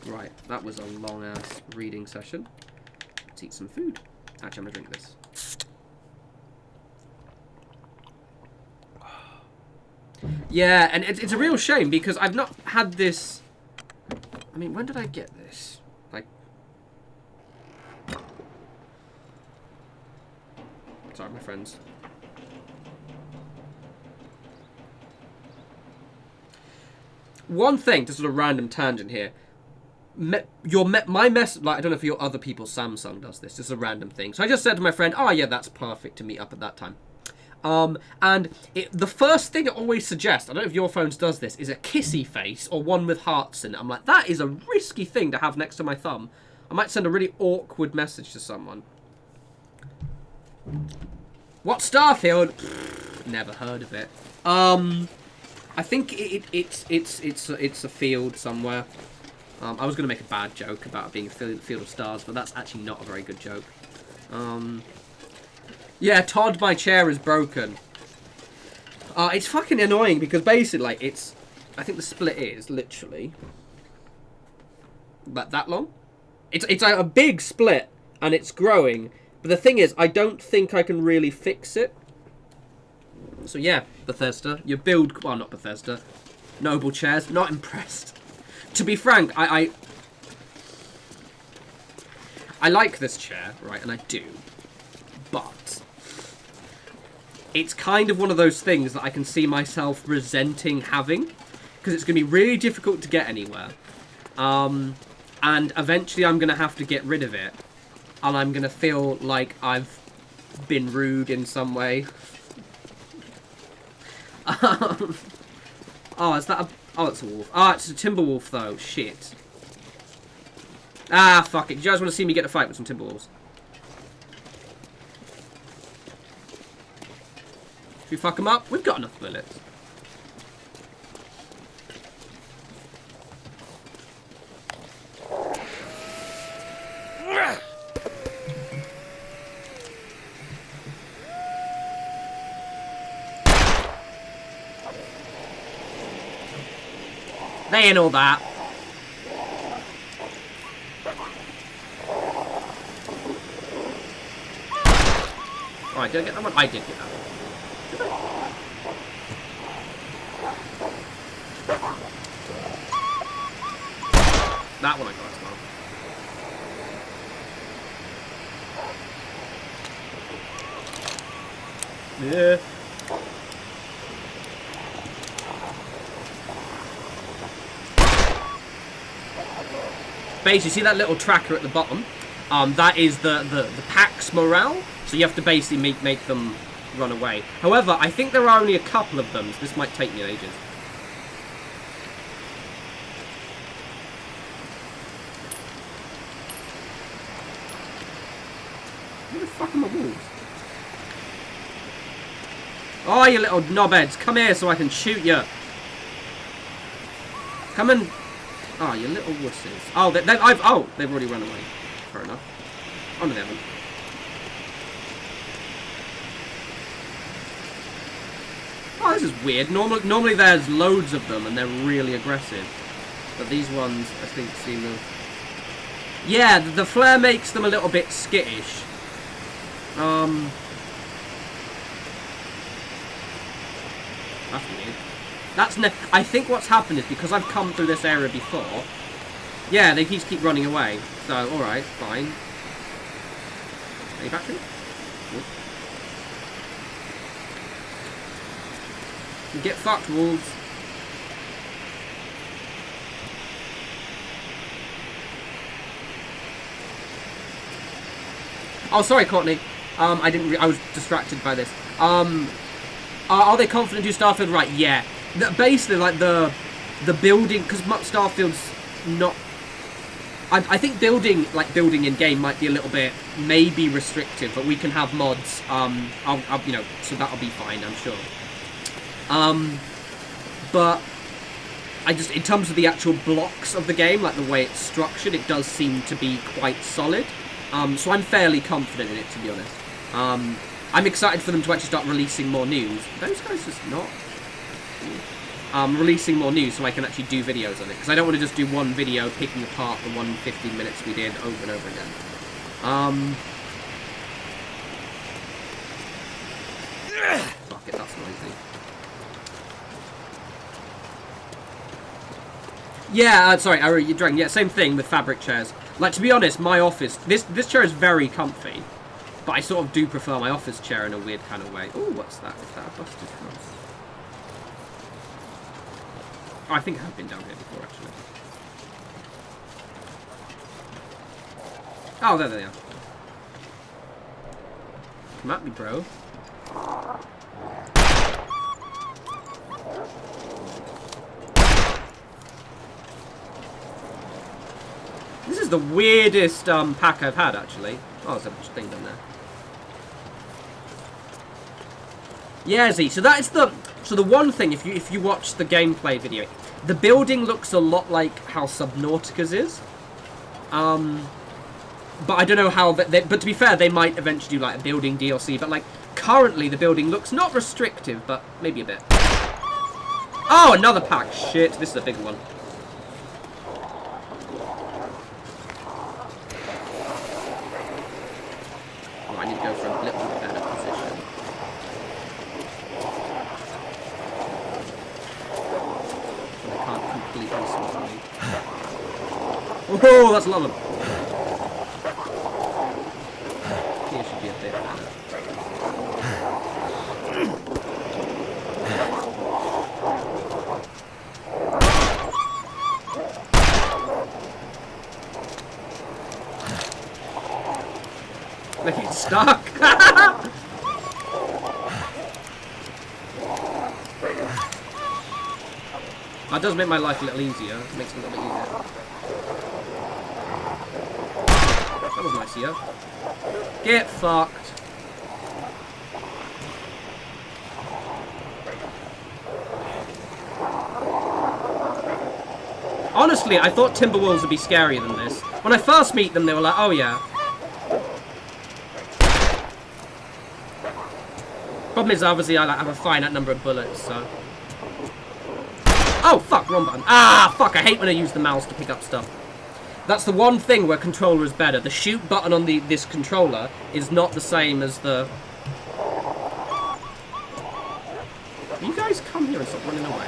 Right, that was a long-ass reading session. Let's eat some food. Actually, I'm gonna drink this. Yeah, and it's a real shame because I've not had this... I mean, when did I get this? Like... Sorry, my friends. One thing, just a random tangent here. My mess, like I don't know if your other people's Samsung does this. Just a random thing. So I just said to my friend, "Oh yeah, that's perfect to meet up at that time." And the first thing it always suggests, I don't know if your phones does this, is a kissy face or one with hearts in it. I'm like, that is a risky thing to have next to my thumb. I might send a really awkward message to someone. What Starfield? Never heard of it. I think it's a field somewhere. I was going to make a bad joke about it being a field of stars, but that's actually not a very good joke. Yeah, Todd, my chair is broken. It's fucking annoying because basically, like, I think the split is literally about that long. It's a big split and it's growing. But the thing is, I don't think I can really fix it. So yeah, Bethesda, your build... Well, not Bethesda. Noble Chairs, not impressed. To be frank, I like this chair, right, and I do. But it's kind of one of those things that I can see myself resenting having. Because it's going to be really difficult to get anywhere. And eventually I'm going to have to get rid of it. And I'm going to feel like I've been rude in some way. Oh, is that a... Oh, it's a wolf. Oh, it's a timber wolf, though. Shit. Ah, fuck it. Do you guys want to see me get a fight with some timber wolves? Should we fuck them up? We've got enough bullets. They ain't all that. Alright, did I get that one? I did get that one. That one I got as well. Yeah. Basically, see that little tracker at the bottom? That is the pack's morale. So you have to basically make them run away. However, I think there are only a couple of them, so this might take me ages. Where the fuck are my wolves? Oh, you little knobheads. Come here so I can shoot you. Come and... Oh, you little wusses. Oh, they've already run away. Fair enough. Oh, no, they haven't. Oh, this is weird. Normally there's loads of them and they're really aggressive. But these ones, I think, seem to... Yeah, the flare makes them a little bit skittish. That's weird. I think what's happened is because I've come through this area before. Yeah, they just keep running away. So, alright, fine. Any battery? Cool. Get fucked, wolves. Oh, sorry, Courtney. I was distracted by this. Are they confident to do Starfield? Right, yeah. Basically, like, the building... Because Starfield's not... I think building in-game might be a little bit, maybe restrictive, but we can have mods. You know, so that'll be fine, I'm sure. But... in terms of the actual blocks of the game, like the way it's structured, it does seem to be quite solid. So I'm fairly confident in it, to be honest. I'm excited for them to actually start releasing more news. Those guys just not. Releasing more news so I can actually do videos on it. Because I don't want to just do one video picking apart the 15 minutes we did over and over again. Fuck it, that's noisy. Yeah, sorry, you're dragging. Yeah, same thing with fabric chairs. Like, to be honest, my office... This chair is very comfy. But I sort of do prefer my office chair in a weird kind of way. Ooh, what's that? Is that a busted house? Oh, I think I have been down here before, actually. Oh, there they are. Come at me, bro. This is the weirdest pack I've had, actually. Oh, there's a thing down there. Yeah, Z. So that is the... So the one thing, if you watch the gameplay video, the building looks a lot like how Subnautica's is. But I don't know how... But to be fair, they might eventually do, like, a building DLC. But, like, currently the building looks not restrictive, but maybe a bit. Oh, another pack. Shit, this is a big one. Oh, I need to go for a little bit better position. They can't completely spot me. Oh, that's a lot of them. Here should be a bit better. Like he's stuck. That does make my life a little easier. It makes it a little bit easier. That was nice, yeah. Get fucked. Honestly, I thought Timberwolves would be scarier than this. When I first meet them, they were like, oh yeah. Problem is, obviously, I have a finite number of bullets, so... Oh, fuck, wrong button. Ah, fuck, I hate when I use the mouse to pick up stuff. That's the one thing where controller is better. The shoot button on this controller is not the same as the... You guys come here and stop running away.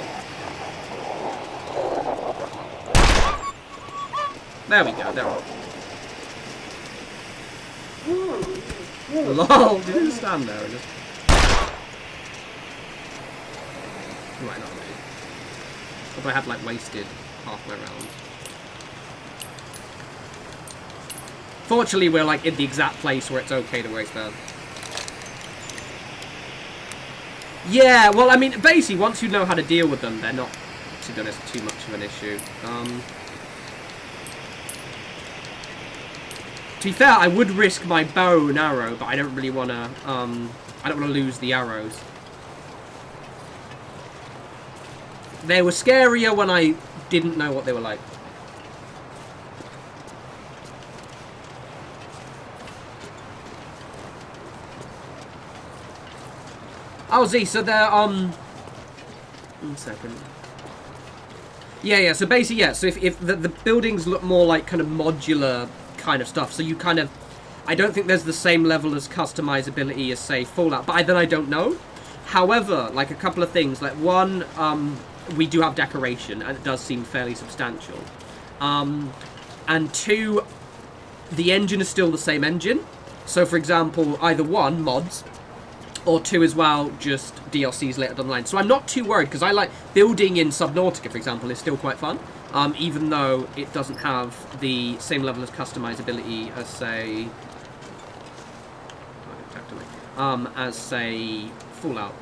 There we go, they're off. Lol, did you stand there and just... Right, not me. If I had, like, wasted half my round. Fortunately, we're, like, in the exact place where it's okay to waste them. Yeah, well, I mean, basically, once you know how to deal with them, they're not, to be honest, too much of an issue. To be fair, I would risk my bow and arrow, but I don't really want to, I don't want to lose the arrows. They were scarier when I didn't know what they were like. Oh, Z, so they're, 1 second. Yeah, so basically, yeah, so if the buildings look more like kind of modular kind of stuff, so you kind of, I don't think there's the same level as customizability as, say, Fallout, but then I don't know. However, like, a couple of things, like, one, we do have decoration, and it does seem fairly substantial. And two, the engine is still the same engine. So, for example, either one, mods, or two as well, just DLCs later down the line. So I'm not too worried, because I like building in Subnautica, for example, is still quite fun. Even though it doesn't have the same level of customizability as, say... Fallout.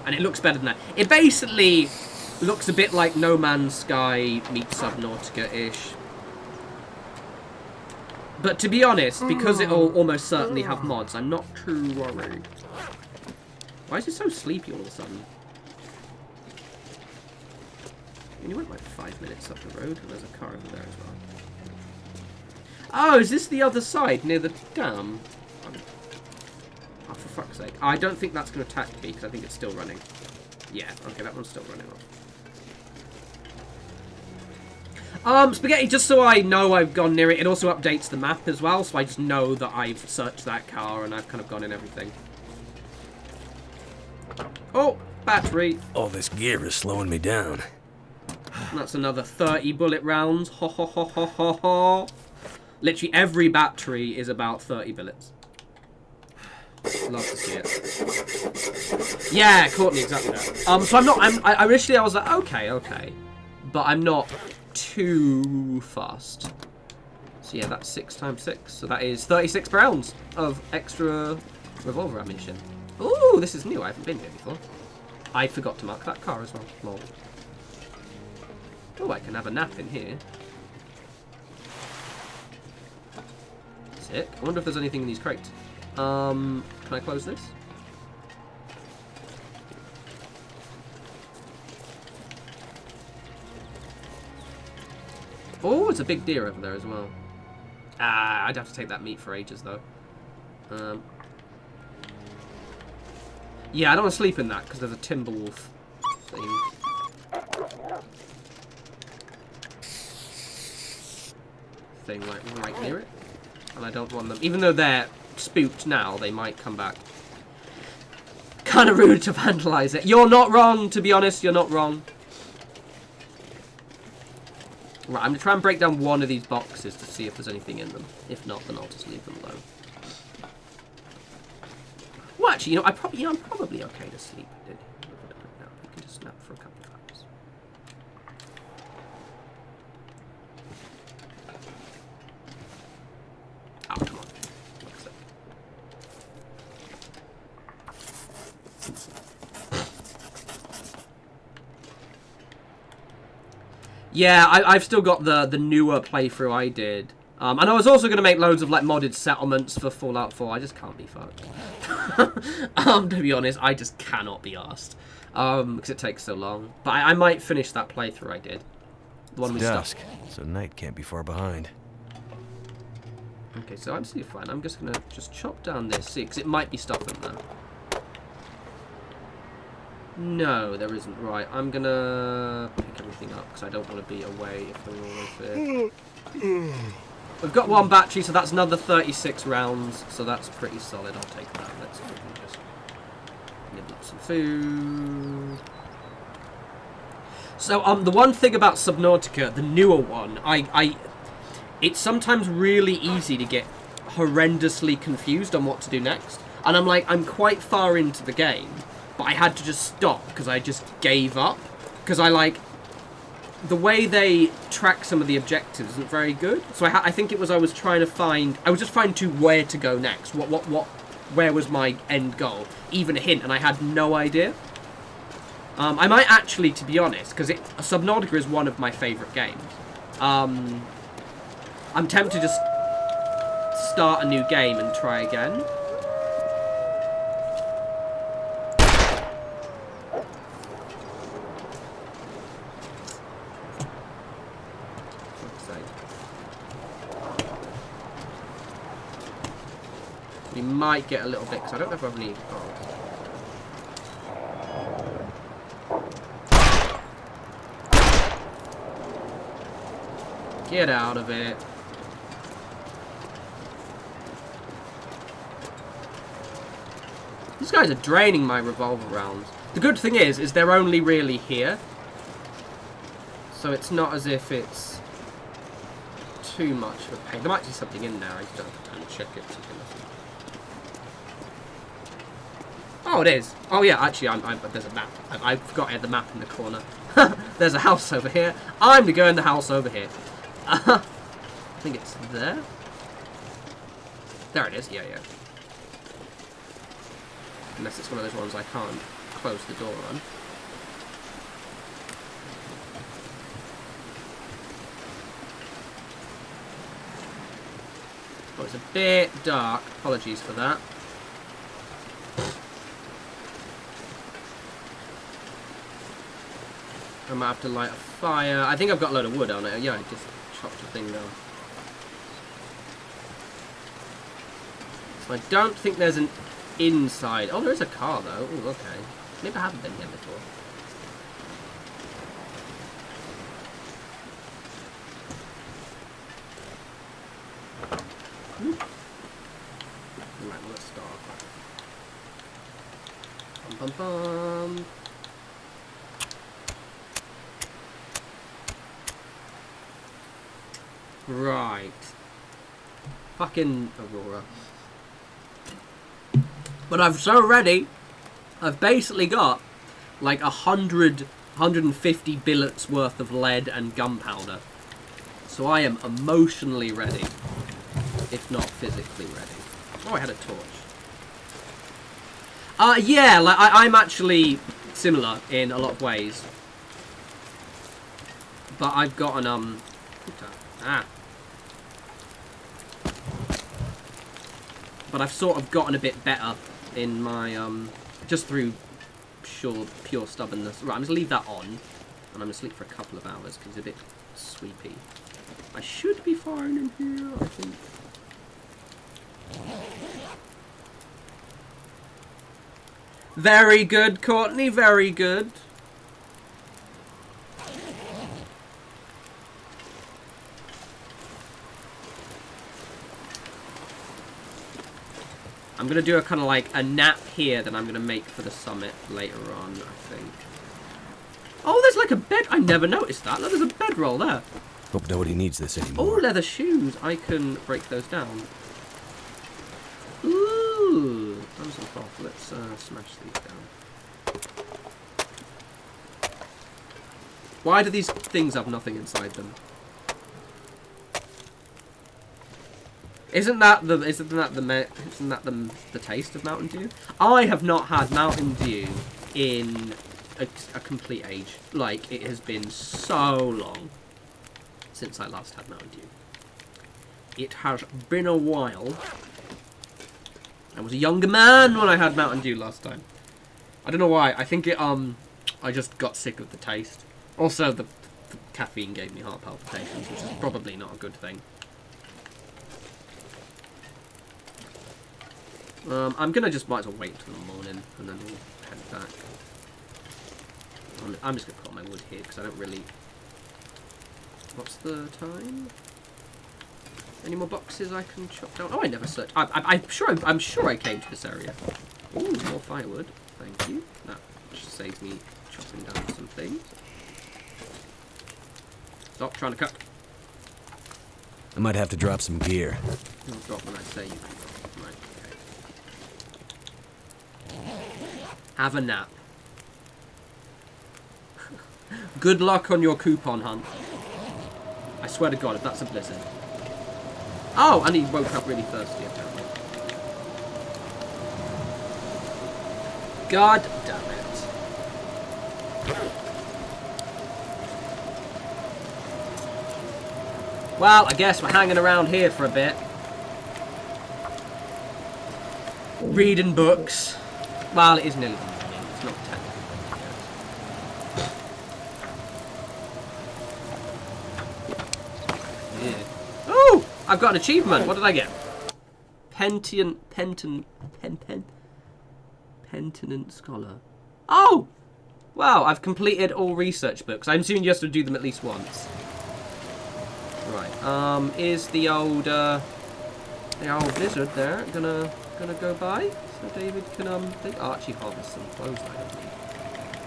And it looks better than that. It basically looks a bit like No Man's Sky meets Subnautica-ish. But to be honest, because it'll almost certainly have mods, I'm not too worried. Why is it so sleepy all of a sudden? You went like 5 minutes up the road, and there's a car over there as well. Oh, is this the other side, near the dam? Oh, for fuck's sake. I don't think that's going to attack me, because I think it's still running. Yeah, okay, that one's still running off. Spaghetti, just so I know I've gone near it, it also updates the map as well, so I just know that I've searched that car and I've kind of gone in everything. Oh, battery. All this gear is slowing me down. And that's another 30 bullet rounds. Ho ho ho ho ho ho. Literally every battery is about 30 bullets. Love to see it. Yeah, Courtney, exactly that. So I initially I was like, okay. But I'm not too fast. So yeah, that's 6 times 6. So that is 36 rounds of extra revolver ammunition. Ooh, this is new. I haven't been here before. I forgot to mark that car as well. Lol. Oh, I can have a nap in here. Sick. I wonder if there's anything in these crates. Can I close this? Oh, it's a big deer over there as well. Ah, I'd have to take that meat for ages, though. Yeah, I don't want to sleep in that, because there's a timber wolf thing. Like, right near it. And I don't want them... Even though they're spooked now, they might come back. Kind of rude to vandalize it. You're not wrong, to be honest. You're not wrong. Right, I'm going to try and break down one of these boxes to see if there's anything in them. If not, then I'll just leave them alone. Well, actually, I'm probably okay to sleep. You can just nap for a couple of hours. Oh, come on. Fuck's sake. Yeah, I've still got the newer playthrough I did. And I was also going to make loads of, like, modded settlements for Fallout 4. I just can't be fucked. To be honest, I just cannot be arsed. Because it takes so long. But I might finish that playthrough I did. The one we dusk, so night can't be far behind. Okay, so I'm still fine. I'm just going to just chop down this, see, because it might be stuff in there. No, there isn't. Right, I'm going to pick everything up, because I don't want to be away if they're always here. We've got one battery, so that's another 36 rounds, so that's pretty solid. I'll take that. Let's quickly just nibble up some food. So the one thing about Subnautica, the newer one, it's sometimes really easy to get horrendously confused on what to do next. And I'm quite far into the game, but I had to just stop because I just gave up. Because the way they track some of the objectives isn't very good. So I think it was I was just finding where to go next. Where was my end goal? Even a hint, and I had no idea. I might actually, to be honest, because Subnautica is one of my favourite games. I'm tempted to just start a new game and try again. We might get a little bit, because I don't know if I have any... Get out of it. These guys are draining my revolver rounds. The good thing is they're only really here. So it's not as if it's too much of a pain. There might be something in there. I just don't have time to check it. Oh, it is. Oh, yeah, actually, there's a map. I forgot I had the map in the corner. There's a house over here. I'm to go in the house over here. I think it's there. There it is. Yeah, yeah. Unless it's one of those ones I can't close the door on. Oh, it's a bit dark. Apologies for that. I might have to light a fire. I think I've got a load of wood on it. Yeah, I just chopped the thing down. So I don't think there's an inside. Oh, there is a car though. Oh, okay. Maybe I haven't been here before. Right, let's start. Bum bum bum. Right. Fucking Aurora. But I'm so ready. I've basically got like 150 billets worth of lead and gunpowder. So I am emotionally ready. If not physically ready. Oh, I had a torch. Yeah, like I'm actually similar in a lot of ways. But I've got an, But I've sort of gotten a bit better in my, just through pure stubbornness. Right, I'm going to leave that on. And I'm going to sleep for a couple of hours because it's a bit sleepy. I should be fine in here, I think. Very good, Courtney, very good. I'm going to do a kind of like a nap here that I'm going to make for the summit later on, I think. Oh, there's like a bed. I never noticed that. Look, there's a bedroll there. Hope nobody needs this anymore. Oh, leather shoes. I can break those down. Ooh. Thumbs off. Let's smash these down. Why do these things have nothing inside them? Isn't that the taste of Mountain Dew? I have not had Mountain Dew in a complete age. Like, it has been so long since I last had Mountain Dew. It has been a while. I was a younger man when I had Mountain Dew last time. I don't know why. I think I just got sick of the taste. Also, the caffeine gave me heart palpitations, which is probably not a good thing. I'm gonna just might as well wait till the morning and then we'll head back. I'm just gonna put my wood here because I don't really. What's the time? Any more boxes I can chop down? Oh, I never searched. I'm sure I came to this area. Ooh, more firewood. Thank you. That just saves me chopping down some things. Stop trying to cook. I might have to drop some gear. You'll drop when I say you can drop. Right, okay. Have a nap. Good luck on your coupon hunt. I swear to God, if that's a blizzard. Oh, and he woke up really thirsty, apparently. God damn it. Well, I guess we're hanging around here for a bit. Reading books. Well, it is nearly the morning. It's not technically. Yeah. Oh! I've got an achievement. What did I get? Pentinent Scholar. Oh! Wow, I've completed all research books. I'm assuming you have to do them at least once. Right, is the old blizzard there gonna go by? So David can, Archie harvest some clothes, I don't need.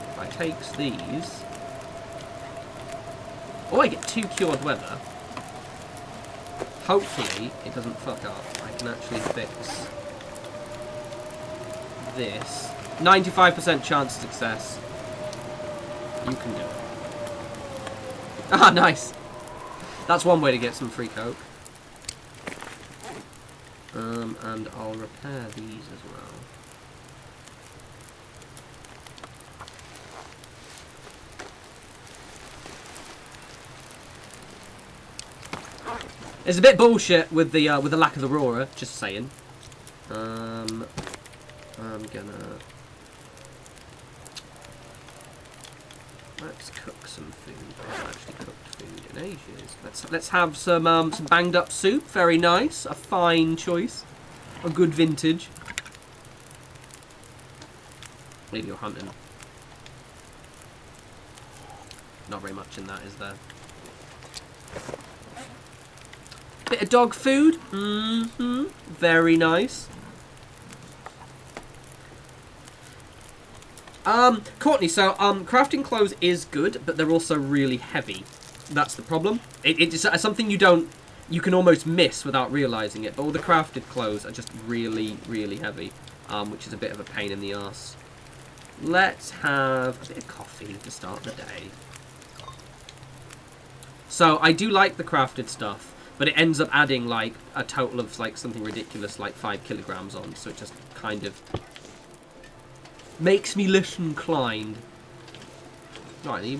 If I takes these... Oh, I get 2 cured weather. Hopefully, it doesn't fuck up. I can actually fix this. 95% chance of success. You can do it. Ah, nice! That's one way to get some free coke. And I'll repair these as well. It's a bit bullshit with the lack of aurora. Just saying. I'm gonna. Let's cook some food. I haven't actually cooked food in ages. Let's have some banged up soup. Very nice. A fine choice. A good vintage. Maybe you're hunting. Not very much in that, is there? Bit of dog food. Mm-hmm. Very nice. Courtney, so, crafting clothes is good, but they're also really heavy. That's the problem. It's something you can almost miss without realising it, but all the crafted clothes are just really, really heavy, which is a bit of a pain in the arse. Let's have a bit of coffee to start the day. So, I do like the crafted stuff, but it ends up adding, like, a total of, like, something ridiculous, like 5 kilograms on, so it just kind of... makes me less inclined. Right, I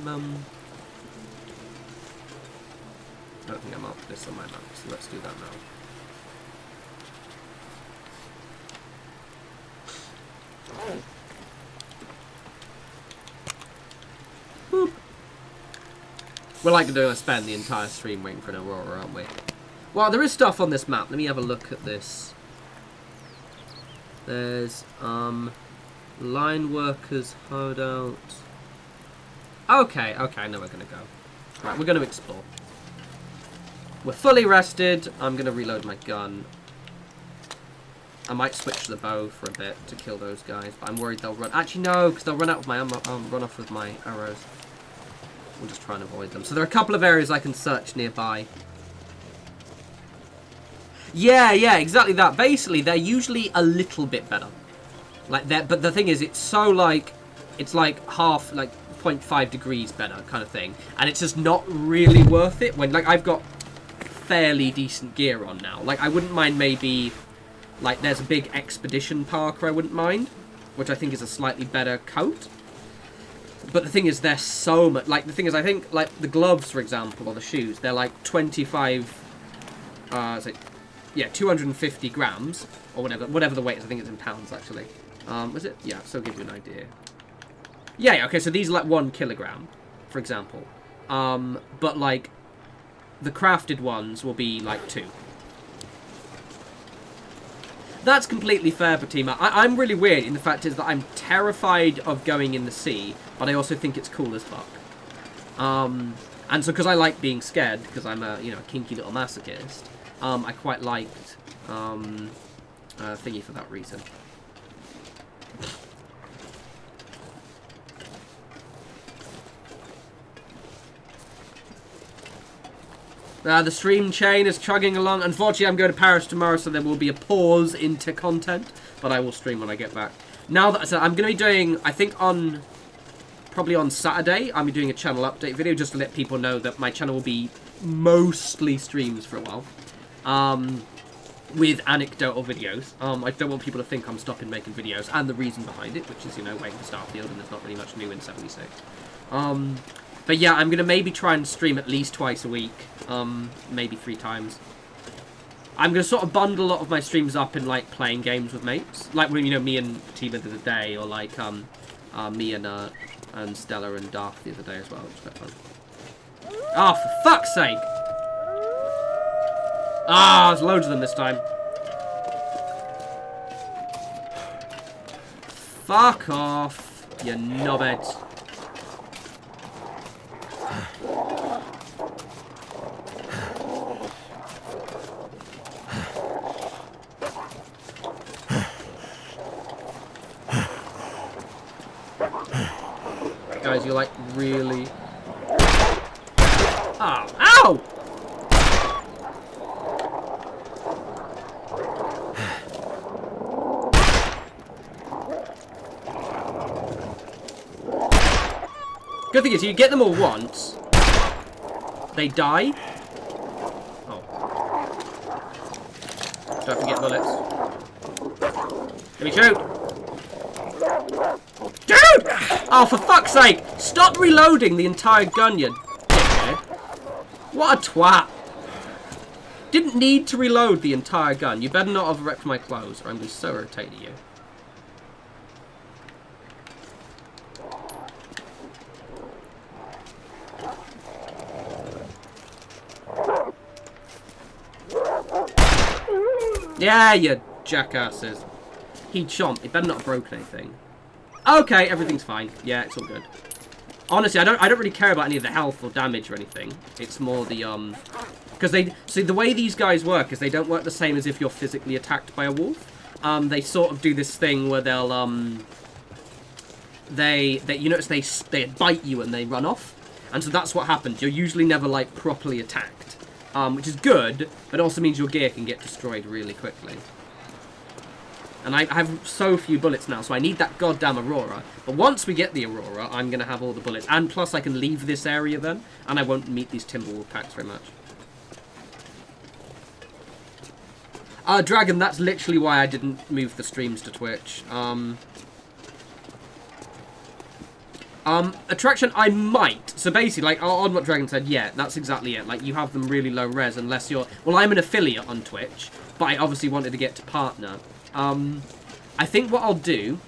don't think I marked this on my map, so let's do that now. Boop. We're like going to spend the entire stream waiting for an aurora, aren't we? Well, there is stuff on this map. Let me have a look at this. There's, line workers, hideout. Okay, I know we're going to go. Right, we're going to explore. We're fully rested. I'm going to reload my gun. I might switch to the bow for a bit to kill those guys, but I'm worried they'll run. Actually, no, because they'll run out of my ammo. Run off with my arrows. We'll just try and avoid them. So there are a couple of areas I can search nearby. Yeah, exactly that. Basically, they're usually a little bit better. Like that, but the thing is, it's so like, it's like half, like 0.5 degrees better kind of thing, and it's just not really worth it when, like, I've got fairly decent gear on now. Like, I wouldn't mind maybe, like, there's a big expedition parka I wouldn't mind, which I think is a slightly better coat. But the thing is, they're so much, like, the thing is, I think, like, the gloves, for example, or the shoes, they're like 25, yeah, 250 grams, or whatever the weight is. I think it's in pounds, actually. Was it? Yeah, so I'll give you an idea. Yeah, okay, so these are like 1 kilogram, for example. But, like, the crafted ones will be, like, 2. That's completely fair, Fatima. I'm really weird in the fact is that I'm terrified of going in the sea, but I also think it's cool as fuck. And so, because I like being scared, because I'm a, a kinky little masochist, I quite liked Thingy for that reason. The stream chain is chugging along. Unfortunately, I'm going to Paris tomorrow, so there will be a pause into content. But I will stream when I get back. Now that so I'm going to be doing, I think probably on Saturday, I'll be doing a channel update video just to let people know that my channel will be mostly streams for a while. With anecdotal videos. I don't want people to think I'm stopping making videos, and the reason behind it, which is, you know, waiting for Starfield, and there's not really much new in 76. But yeah, I'm going to maybe try and stream at least twice a week, maybe 3 times. I'm going to sort of bundle a lot of my streams up in, like, playing games with mates. Like, when, you know, me and Fatima the other day, or, like, me and Stella and Darth the other day as well, which is quite fun. Oh, for fuck's sake! Ah, there's loads of them this time. Fuck off, you knobheads. Guys, you're like really... Ow! Ow! Good thing is, you get them all once, they die. Oh. Don't forget bullets. Let me shoot! Dude! Oh, for fuck's sake! Stop reloading the entire gun, you dickhead. What a twat. Didn't need to reload the entire gun. You better not have wrecked my clothes, or I'm going to be so irritated at you. Yeah, you jackasses. He chomped. It better not have broken anything. Okay, everything's fine. Yeah, it's all good. Honestly, I don't really care about any of the health or damage or anything. It's more the because they see the way these guys work is they don't work the same as if you're physically attacked by a wolf. They sort of do this thing where they'll they you notice they bite you and they run off, and so that's what happens. You're usually never like properly attacked. Which is good, but also means your gear can get destroyed really quickly. And I have so few bullets now, so I need that goddamn aurora. But once we get the aurora, I'm going to have all the bullets. And plus I can leave this area then, and I won't meet these timberwolf packs very much. Dragon, that's literally why I didn't move the streams to Twitch. Attraction, I might. So basically, like, on what Dragon said, yeah, that's exactly it. Like, you have them really low res unless you're... Well, I'm an affiliate on Twitch, but I obviously wanted to get to partner. I think what I'll do,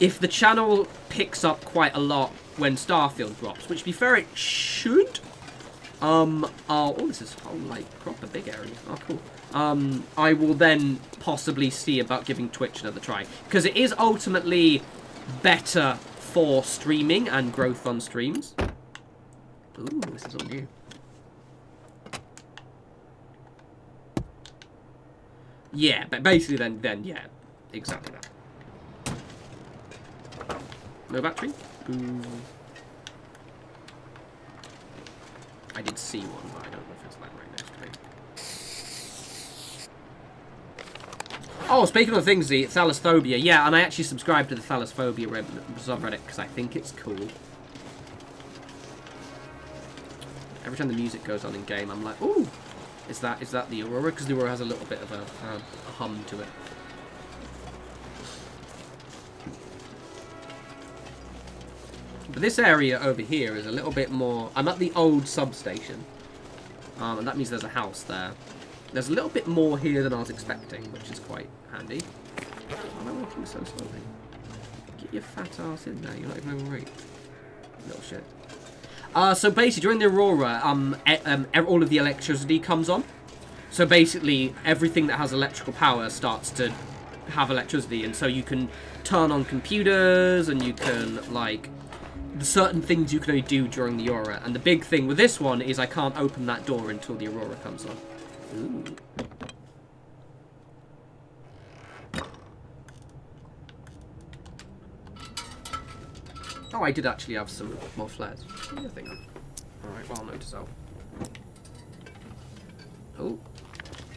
if the channel picks up quite a lot when Starfield drops, which, to be fair, it should. Oh, this is whole, like, proper big area. Oh, cool. I will then possibly see about giving Twitch another try. Because it is ultimately better for streaming and growth on streams. Ooh, this is all new. Yeah, but basically then yeah, exactly that. No battery? Ooh. I did see one, but I don't know if it's like right next to me. Oh, speaking of things, the Thalasphobia. Yeah, and I actually subscribed to the Thalasphobia subreddit because I think it's cool. Every time the music goes on in game, I'm like, ooh, is that the Aurora? Because the Aurora has a little bit of a hum to it. But this area over here is a little bit more... I'm at the old substation. And that means there's a house there. There's a little bit more here than I was expecting, which is quite handy. Why am I walking so slowly? Get your fat ass in there. You're not even overweight. Little shit. So basically, during the Aurora, all of the electricity comes on. So basically, everything that has electrical power starts to have electricity. And so you can turn on computers, and you can, like... certain things you can only do during the Aurora. And the big thing with this one is I can't open that door until the Aurora comes on. Ooh. Oh, I did actually have some more flares. Alright, well noted so. Oh,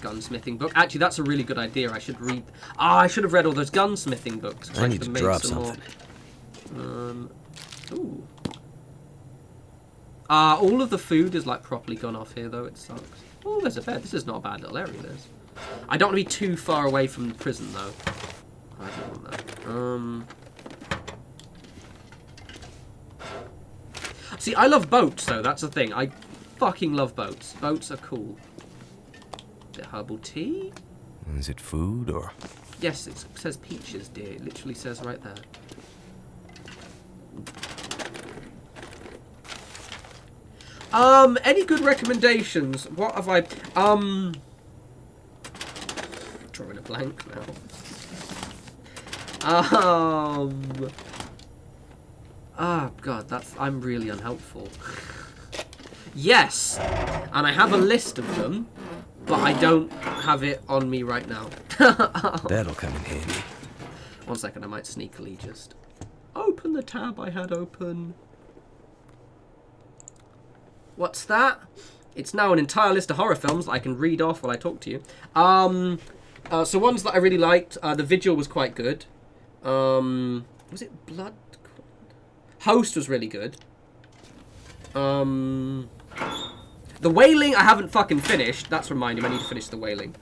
gunsmithing book. Actually, that's a really good idea. I should read. Ah, I should have read all those gunsmithing books. I need to drop something. Ooh. All of the food is like properly gone off here, though. It sucks. Oh, there's a bed. This is not a bad little area, this. I don't want to be too far away from the prison, though. I don't want that. See, I love boats, though. That's the thing. I fucking love boats. Boats are cool. Is it herbal tea? Is it food or? Yes, it says peaches, dear. It literally says right there. Any good recommendations? What have I... Drawing a blank now. Oh, God, I'm really unhelpful. Yes! And I have a list of them, but I don't have it on me right now. That'll come in handy. 1 second, I might sneakily just open the tab I had open. What's that? It's now an entire list of horror films that I can read off while I talk to you. So ones that I really liked. The Vigil was quite good. Was it Blood? Host was really good. The Wailing I haven't fucking finished. That's reminding me I need to finish The Wailing.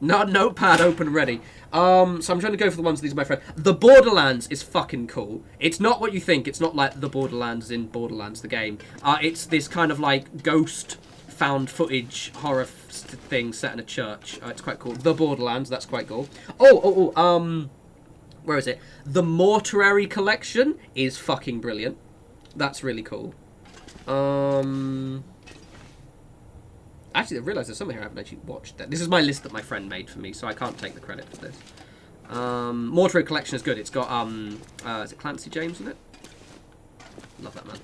Notepad open and ready. So I'm trying to go for the ones these are my friend. The Borderlands is fucking cool. It's not what you think. It's not like the Borderlands in Borderlands, the game. It's this kind of like ghost found footage horror thing set in a church. It's quite cool. The Borderlands, that's quite cool. Where is it? The Mortuary Collection is fucking brilliant. That's really cool. Actually, I realised there's something here I haven't actually watched. This is my list that my friend made for me, so I can't take the credit for this. Mortuary Collection is good. It's got, is it Clancy James in it? Love that man.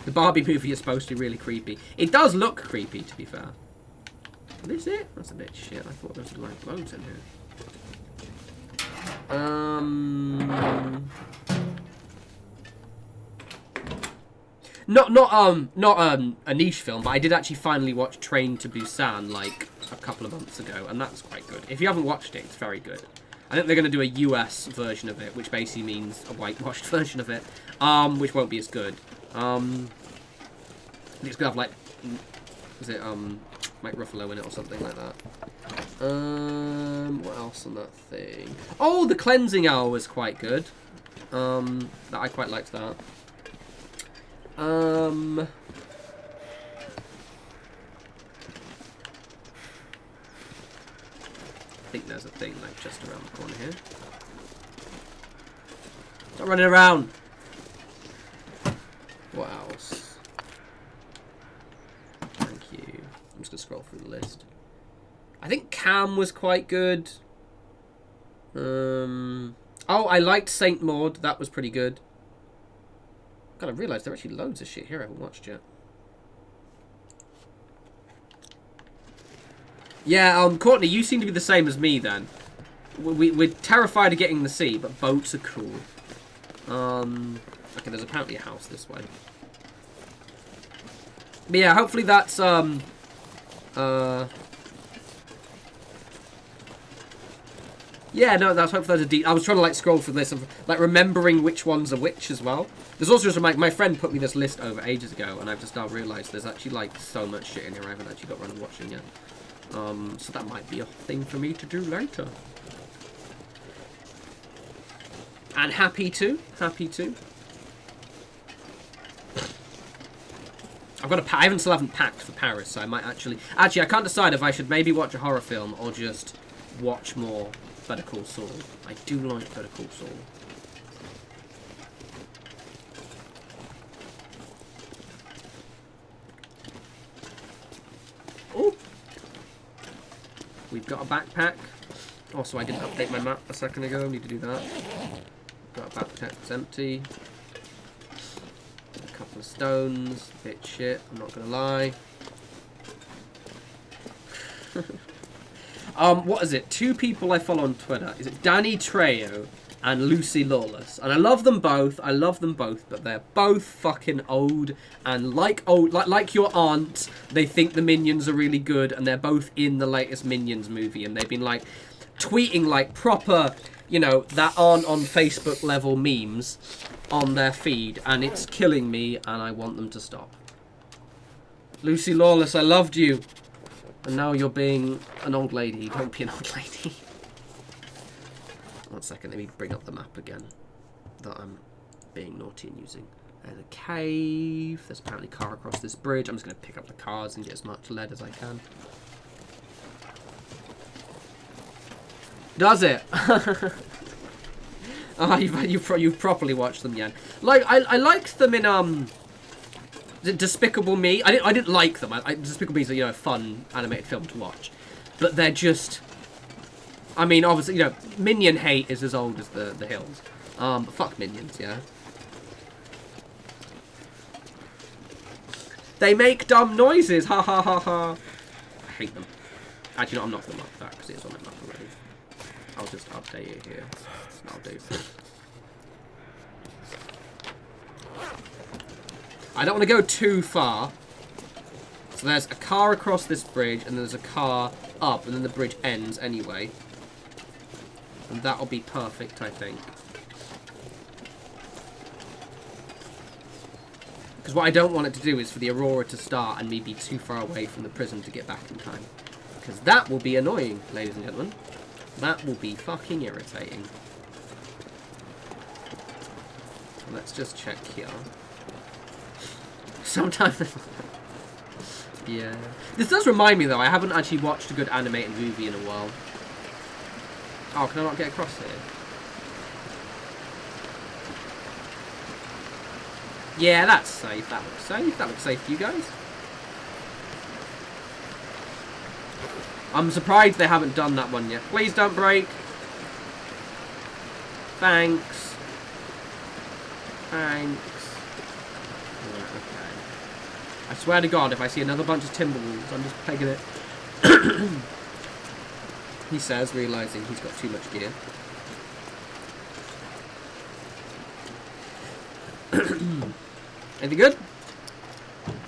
The Barbie movie is supposed to be really creepy. It does look creepy, to be fair. Is this it? That's a bit shit. I thought there was like loads in here. Not a niche film, but I did actually finally watch Train to Busan like a couple of months ago, and that's quite good. If you haven't watched it, it's very good. I think they're going to do a US version of it, which basically means a whitewashed version of it, which won't be as good. I think it's going to have like, is it Mike Ruffalo in it or something like that. What else on that thing? Oh, The Cleansing Hour was quite good. I quite liked that. I think there's a thing like just around the corner here. Stop running around! What else? Thank you. I'm just gonna scroll through the list. I think Cam was quite good. Oh, I liked Saint Maud. That was pretty good. God, I realised there are actually loads of shit here I haven't watched yet. Yeah, Courtney, you seem to be the same as me then. We're terrified of getting the sea, but boats are cool. Okay, there's apparently a house this way. But yeah, hopefully that's, yeah, no, that's hopefully there's a deep. I was trying to like scroll through this of like remembering which ones are which as well. There's also just my friend put me this list over ages ago, and I've just now realised there's actually like so much shit in here I haven't actually got around to watching yet. So that might be a thing for me to do later. And happy to. I still haven't packed for Paris, so I might actually I can't decide if I should maybe watch a horror film or just watch more Better Call Saul. I do like Better Call Saul. Oh, we've got a backpack. Also, I didn't update my map a second ago. Need to do that. Got a backpack that's empty. A couple of stones. Bit shit. I'm not gonna lie. What is it? 2 people I follow on Twitter. Is it Danny Trejo and Lucy Lawless. And I love them both. But they're both fucking old. And like your aunt, they think the Minions are really good. And they're both in the latest Minions movie. And they've been like tweeting like proper, you know, that aren't on Facebook level memes on their feed. And it's killing me. And I want them to stop. Lucy Lawless, I loved you. And now you're being an old lady. Don't be an old lady. 1 second, let me bring up the map again that I'm being naughty and using. There's a cave. There's apparently a car across this bridge. I'm just going to pick up the cars and get as much lead as I can. Does it? Oh, you've properly watched them, yeah. Like, I liked them in, Despicable Me. I didn't like them. Despicable Me is a, you know, fun animated film to watch. But they're just... I mean, obviously, you know, Minion hate is as old as the hills. But fuck Minions, yeah. They make dumb noises, ha ha ha ha. I hate them. Actually, no, I'm not going to mark that because it's on the map already. I'll just update it here. I'll do. I don't want to go too far. So there's a car across this bridge, and there's a car up, and then the bridge ends anyway. And that'll be perfect, I think. Because what I don't want it to do is for the aurora to start and me be too far away from the prison to get back in time. Because that will be annoying, ladies and gentlemen. That will be fucking irritating. Let's just check here. Sometimes... yeah. This does remind me, though, I haven't actually watched a good animated movie in a while. Oh, can I not get across here? Yeah, that's safe. That looks safe. That looks safe to you guys. I'm surprised they haven't done that one yet. Please don't break. Thanks. Thanks. Right, okay. I swear to God, if I see another bunch of timber wolves, I'm just pegging it. He says, realising he's got too much gear. Anything good?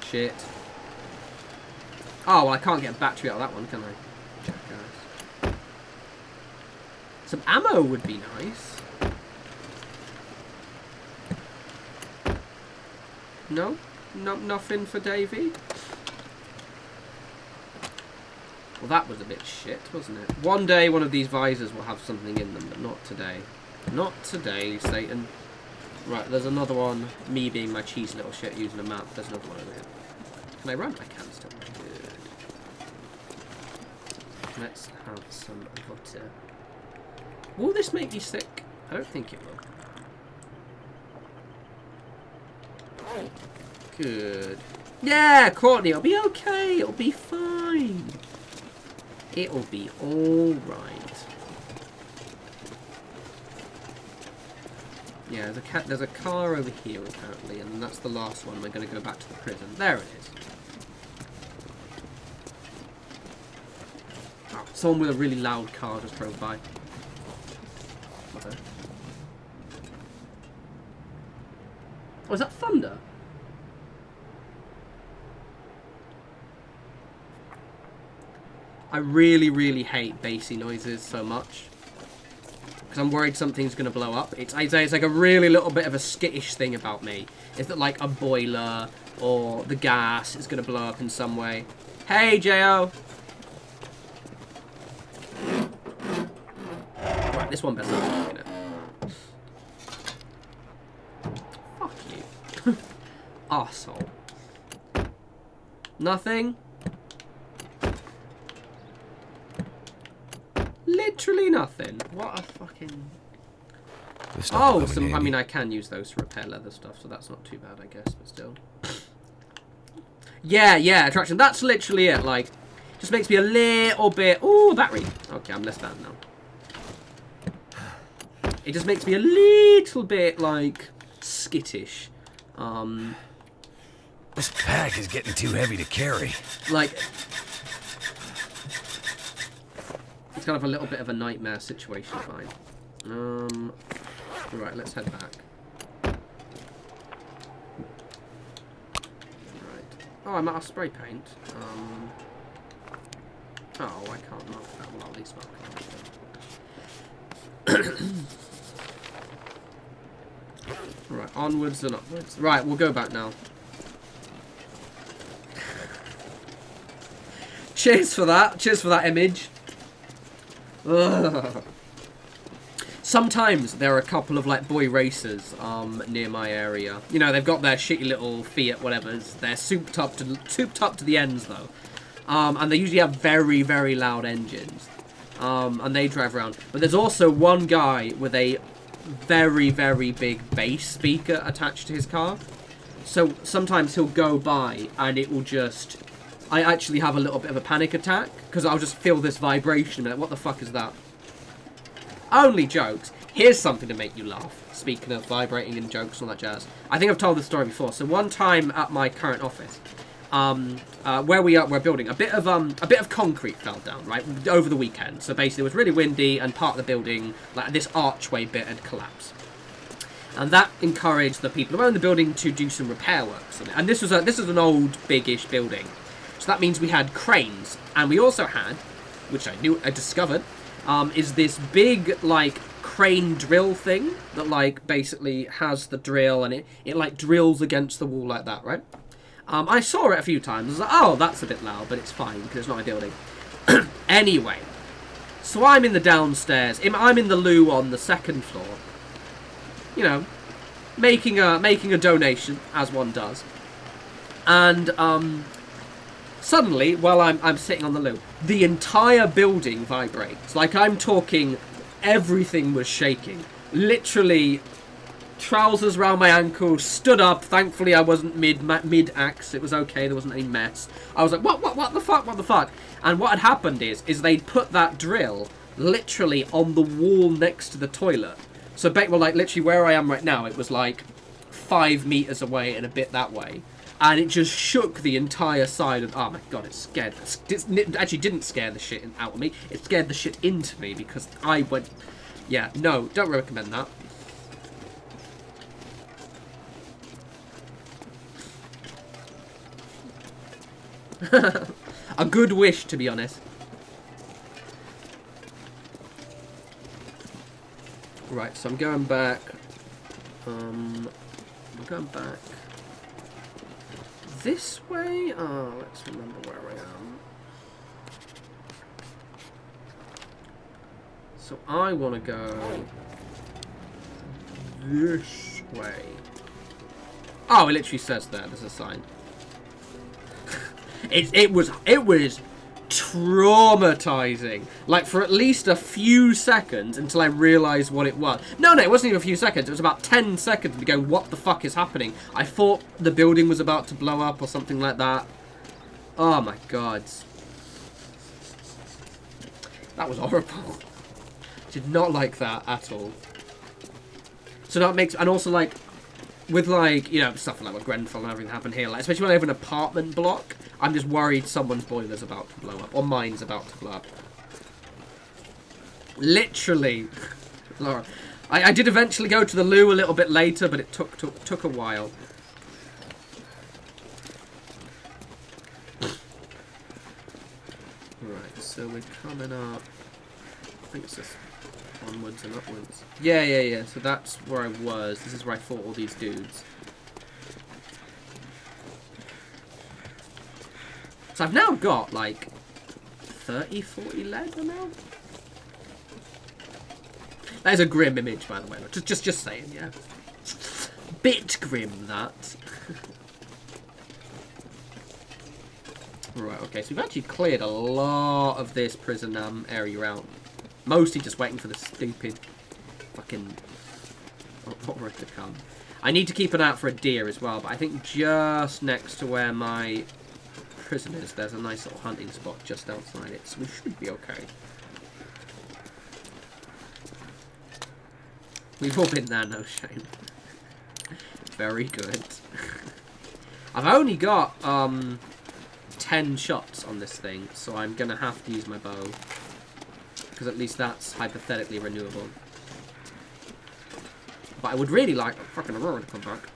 Shit. Oh, well, I can't get a battery out of that one, can I? Jackass. Some ammo would be nice. No? No, nothing for Davey? Well, that was a bit shit, wasn't it? One day, one of these visors will have something in them, but not today. Not today, Satan. Right, there's another one. Me being my cheesy little shit using a map. There's another one over here. Can I run? I can still. Good. Let's have some water. Will this make me sick? I don't think it will. Good. Yeah, Courtney, it'll be okay. It'll be fine. It'll be alright. Yeah, there's a car over here apparently, and that's the last one. We're going to go back to the prison. There it is. Oh, someone with a really loud car just drove by. Okay. Oh, is that thunder? I really, really hate bassy noises so much. Because I'm worried something's going to blow up. It's like a really little bit of a skittish thing about me. Is that like a boiler or the gas is going to blow up in some way. Hey, J.O. Right, this one better not be in it. Fuck you. Arsehole. Nothing? Literally nothing. What a fucking... Oh, some, I mean, I can use those to repair leather stuff, so that's not too bad, I guess, but still. Yeah, attraction. That's literally it. Like, just makes me a little bit... Ooh, battery. Okay, I'm less bad now. It just makes me a little bit, like, skittish. This pack is getting too heavy to carry. Like... It's kind of a little bit of a nightmare situation, fine. Right, let's head back. Right. Oh, I'm out of spray paint. Oh, I can't mark that. Well, at least mark that. Right, onwards and upwards. Right, we'll go back now. Cheers for that. Cheers for that image. Ugh. Sometimes there are a couple of like boy racers near my area. You know, they've got their shitty little Fiat whatevers. They're souped up to the ends though. And they usually have very, very loud engines. And they drive around. But there's also one guy with a very, very big bass speaker attached to his car. So sometimes he'll go by and it will just... I actually have a little bit of a panic attack because I'll just feel this vibration. Like, what the fuck is that? Only jokes. Here's something to make you laugh. Speaking of vibrating and jokes and all that jazz. I think I've told this story before. So one time at my current office, where we're building, a bit of concrete fell down, right, over the weekend. So basically it was really windy and part of the building, like this archway bit, had collapsed. And that encouraged the people around the building to do some repair works on it. And this was an old, big-ish building. So that means we had cranes. And we also had, which I discovered, is this big, like, crane drill thing that, like, basically has the drill and it like, drills against the wall like that, right? I saw it a few times. I was like, oh, that's a bit loud, but it's fine because it's not a building. Anyway, so I'm in the downstairs. I'm in the loo on the second floor. You know, making a donation, as one does. And, suddenly, while I'm sitting on the loo, the entire building vibrates. Like, I'm talking, everything was shaking. Literally, trousers around my ankles, stood up. Thankfully, I wasn't mid-axe. It was okay. There wasn't any mess. I was like, what the fuck, what the fuck? And what had happened is they'd put that drill literally on the wall next to the toilet. So, well, like, literally where I am right now, it was like 5 meters away and a bit that way. And it just shook the entire side of... Oh, my God, it scared... It actually didn't scare the shit out of me. It scared the shit into me because I went... Yeah, no, don't recommend that. A good wish, to be honest. Right, so I'm going back. I'm going back... this way? Oh, let's remember where I am. So I want to go this way. Oh, it literally says there. There's a sign. It was traumatizing. Like, for at least a few seconds until I realised what it was. No, it wasn't even a few seconds. It was about 10 seconds to go, what the fuck is happening? I thought the building was about to blow up or something like that. Oh my God. That was horrible. Did not like that at all. So that makes... And also, like, with, like, you know, stuff like what Grenfell and everything happened here, like, especially when I have an apartment block, I'm just worried someone's boiler's about to blow up. Or mine's about to blow up. Literally. Laura. I did eventually go to the loo a little bit later, but it took a while. Right, so we're coming up. I think it's just onwards and upwards. Yeah. So that's where I was. This is where I fought all these dudes. So I've now got, like, 30, 40 lead now. That is a grim image, by the way. Just saying, yeah. Bit grim, that. Right, okay, so we've actually cleared a lot of this prison area out. Mostly just waiting for the stupid fucking aurora to come. I need to keep an eye out for a deer as well, but I think just next to where my prison is, there's a nice little hunting spot just outside it, so we should be okay. We've all been there, no shame. Very good. I've only got 10 shots on this thing, so I'm gonna have to use my bow. Because at least that's hypothetically renewable. But I would really like fucking Aurora to come back.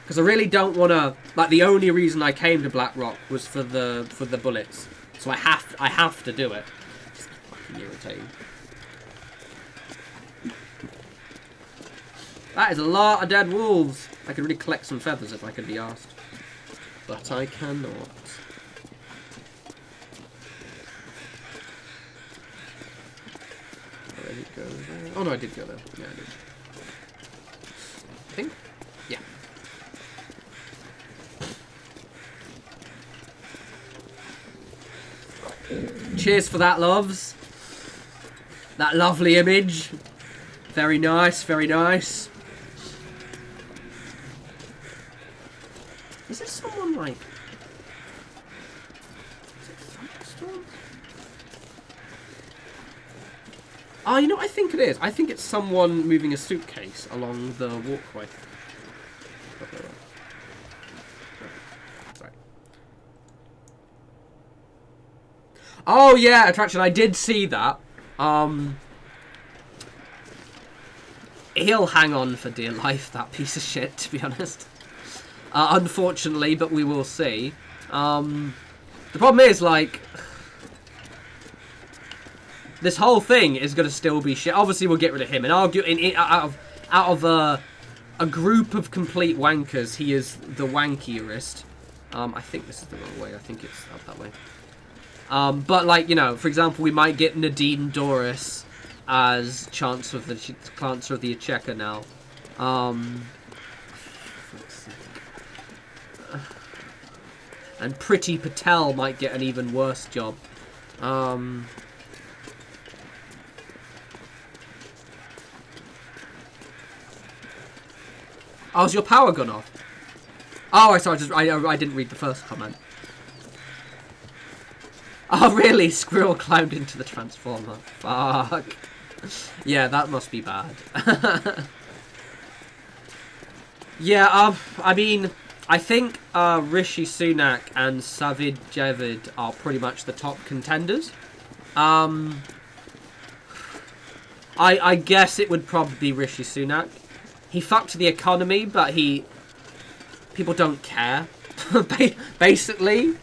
Because I really don't want to... Like, the only reason I came to Blackrock was for the bullets. So I have to do it. It's fucking irritating. That is a lot of dead wolves. I could really collect some feathers if I could be asked. But I cannot. Where did it go there? Oh no, I did go there. Yeah, I did. I think? Yeah. Cheers for that, loves. That lovely image. Very nice, very nice. Is it someone like... Is it thunderstorms? Oh, you know what I think it is? I think it's someone moving a suitcase along the walkway. Sorry. Oh yeah, attraction. I did see that. He'll hang on for dear life, that piece of shit, to be honest. Unfortunately, but we will see. The problem is, like, this whole thing is going to still be shit. Obviously, we'll get rid of him. And argue out of a group of complete wankers, he is the wankiest. I think this is the wrong way. I think it's up that way. But, like, you know, for example, we might get Nadine Doris as Chancellor of the Exchequer now. And Priti Patel might get an even worse job. Oh, has your power gone off? Oh, I didn't read the first comment. Oh, really? Squirrel climbed into the transformer. Fuck. Yeah, that must be bad. Yeah, I mean, I think Rishi Sunak and Sajid Javid are pretty much the top contenders. I guess it would probably be Rishi Sunak. He fucked the economy, but people don't care. Basically,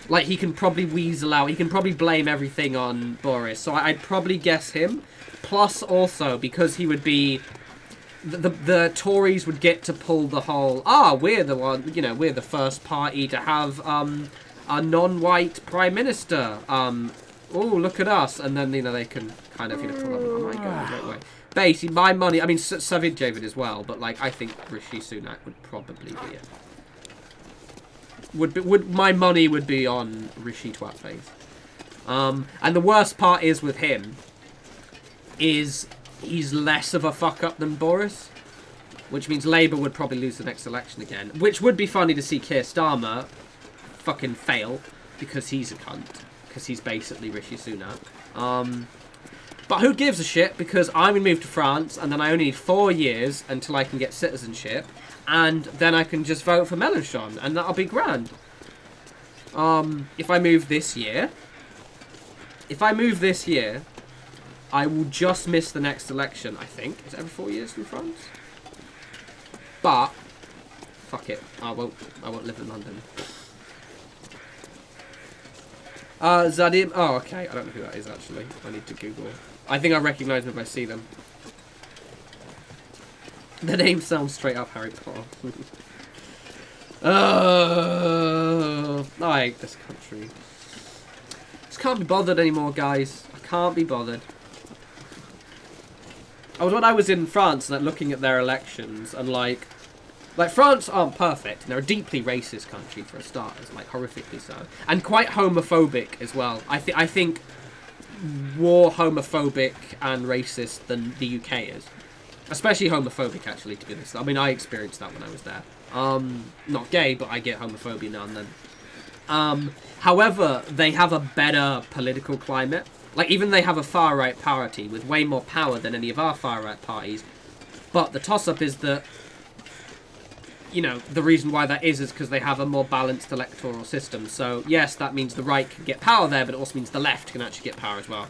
like, he can probably weasel out. He can probably blame everything on Boris. So I'd probably guess him. Plus, also, because he would be... The Tories would get to pull the whole... we're the one... You know, we're the first party to have a non-white prime minister. Oh, look at us. And then, you know, they can kind of, you know, pull up... Oh, my God, right way. Basically, my money... I mean, Sajid Javid as well. But, like, I think Rishi Sunak would probably be it. My money would be on Rishi Twatface. And the worst part is with him is he's less of a fuck up than Boris, which means Labour would probably lose the next election again, which would be funny to see Keir Starmer fucking fail because he's a cunt, because he's basically Rishi Sunak. But who gives a shit, because I'm going to move to France and then I only need 4 years until I can get citizenship. And then I can just vote for Mélenchon, and that'll be grand. If I move this year, I will just miss the next election, I think. Is it every 4 years in France? But, fuck it. I won't live in London. Zadim. Oh, okay. I don't know who that is, actually. I need to Google. I think I recognise them if I see them. The name sounds straight up Harry Potter. I hate this country. Just can't be bothered anymore, guys. I can't be bothered. When I was in France, like, looking at their elections, and like France aren't perfect. They're a deeply racist country for a start, like horrifically so, and quite homophobic as well. I think more homophobic and racist than the UK is. Especially homophobic, actually, to be honest. I mean, I experienced that when I was there. Not gay, but I get homophobia now and then. However, they have a better political climate. Like, even they have a far-right party with way more power than any of our far-right parties. But the toss-up is that, you know, the reason why that is because they have a more balanced electoral system. So, yes, that means the right can get power there, but it also means the left can actually get power as well.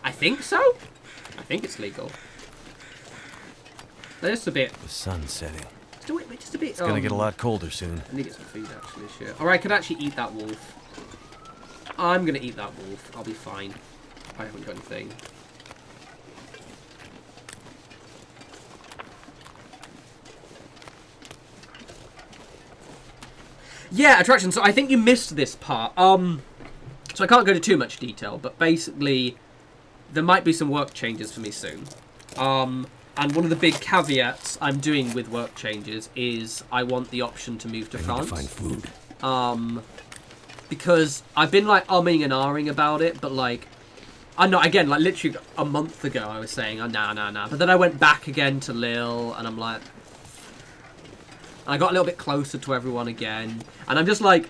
I think so. I think it's legal. They're just a bit... The sun's setting. Just a bit... It's gonna get a lot colder soon. I need to get some food, actually. Shit. Or I could actually eat that wolf. I'm gonna eat that wolf. I'll be fine. I haven't got anything. Yeah, attraction. So I think you missed this part. So I can't go into too much detail, but basically, there might be some work changes for me soon. And one of the big caveats I'm doing with work changes is I want the option to move to France. I need to find food. Because I've been like umming and ahhing about it, but like, I know, again, like literally a month ago I was saying, oh, nah. But then I went back again to Lille, and I'm like, I got a little bit closer to everyone again. And I'm just like,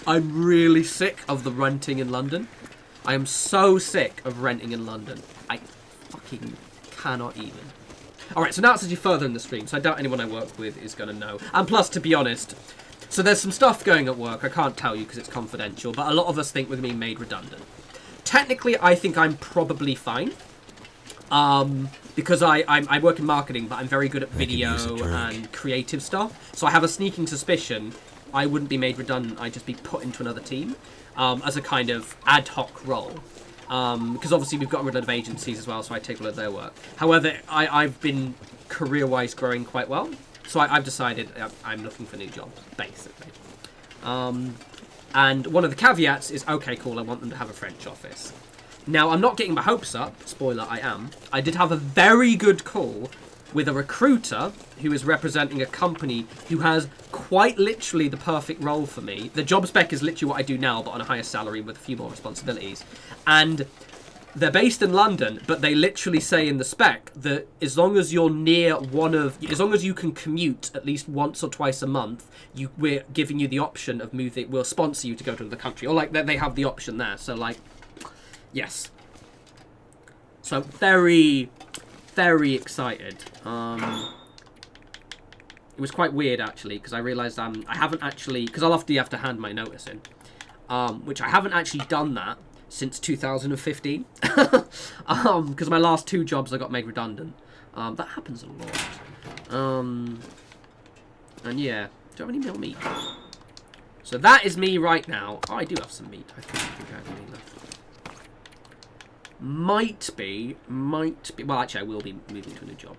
I'm really sick of the renting in London. I am so sick of renting in London. I fucking cannot even. Alright, so now it's actually further in the stream, so I doubt anyone I work with is going to know. And plus, to be honest, so there's some stuff going at work. I can't tell you because it's confidential, but a lot of us think we're being made redundant. Technically, I think I'm probably fine. Because I work in marketing, but I'm very good at video and creative stuff. So I have a sneaking suspicion I wouldn't be made redundant. I'd just be put into another team as a kind of ad hoc role. Because obviously we've got rid of agencies as well, so I take a lot of their work. However, I've been career-wise growing quite well. So I've decided I'm looking for new jobs, basically. And one of the caveats is, okay, cool, I want them to have a French office. Now, I'm not getting my hopes up. Spoiler, I am. I did have a very good call with a recruiter who is representing a company who has quite literally the perfect role for me. The job spec is literally what I do now, but on a higher salary with a few more responsibilities. And they're based in London, but they literally say in the spec that as long as you're near as long as you can commute at least once or twice a month, we're giving you the option of moving. We'll sponsor you to go to the country, or like they have the option there. So like, yes. So very, very excited. It was quite weird actually because I realised I haven't actually, because I'll have to hand my notice in, which I haven't actually done that since 2015. Because my last 2 jobs I got made redundant. That happens a lot. And yeah, do I have any more meat? So that is me right now. Oh, I do have some meat. I think I have any left. Might be. Well, actually, I will be moving to a new job.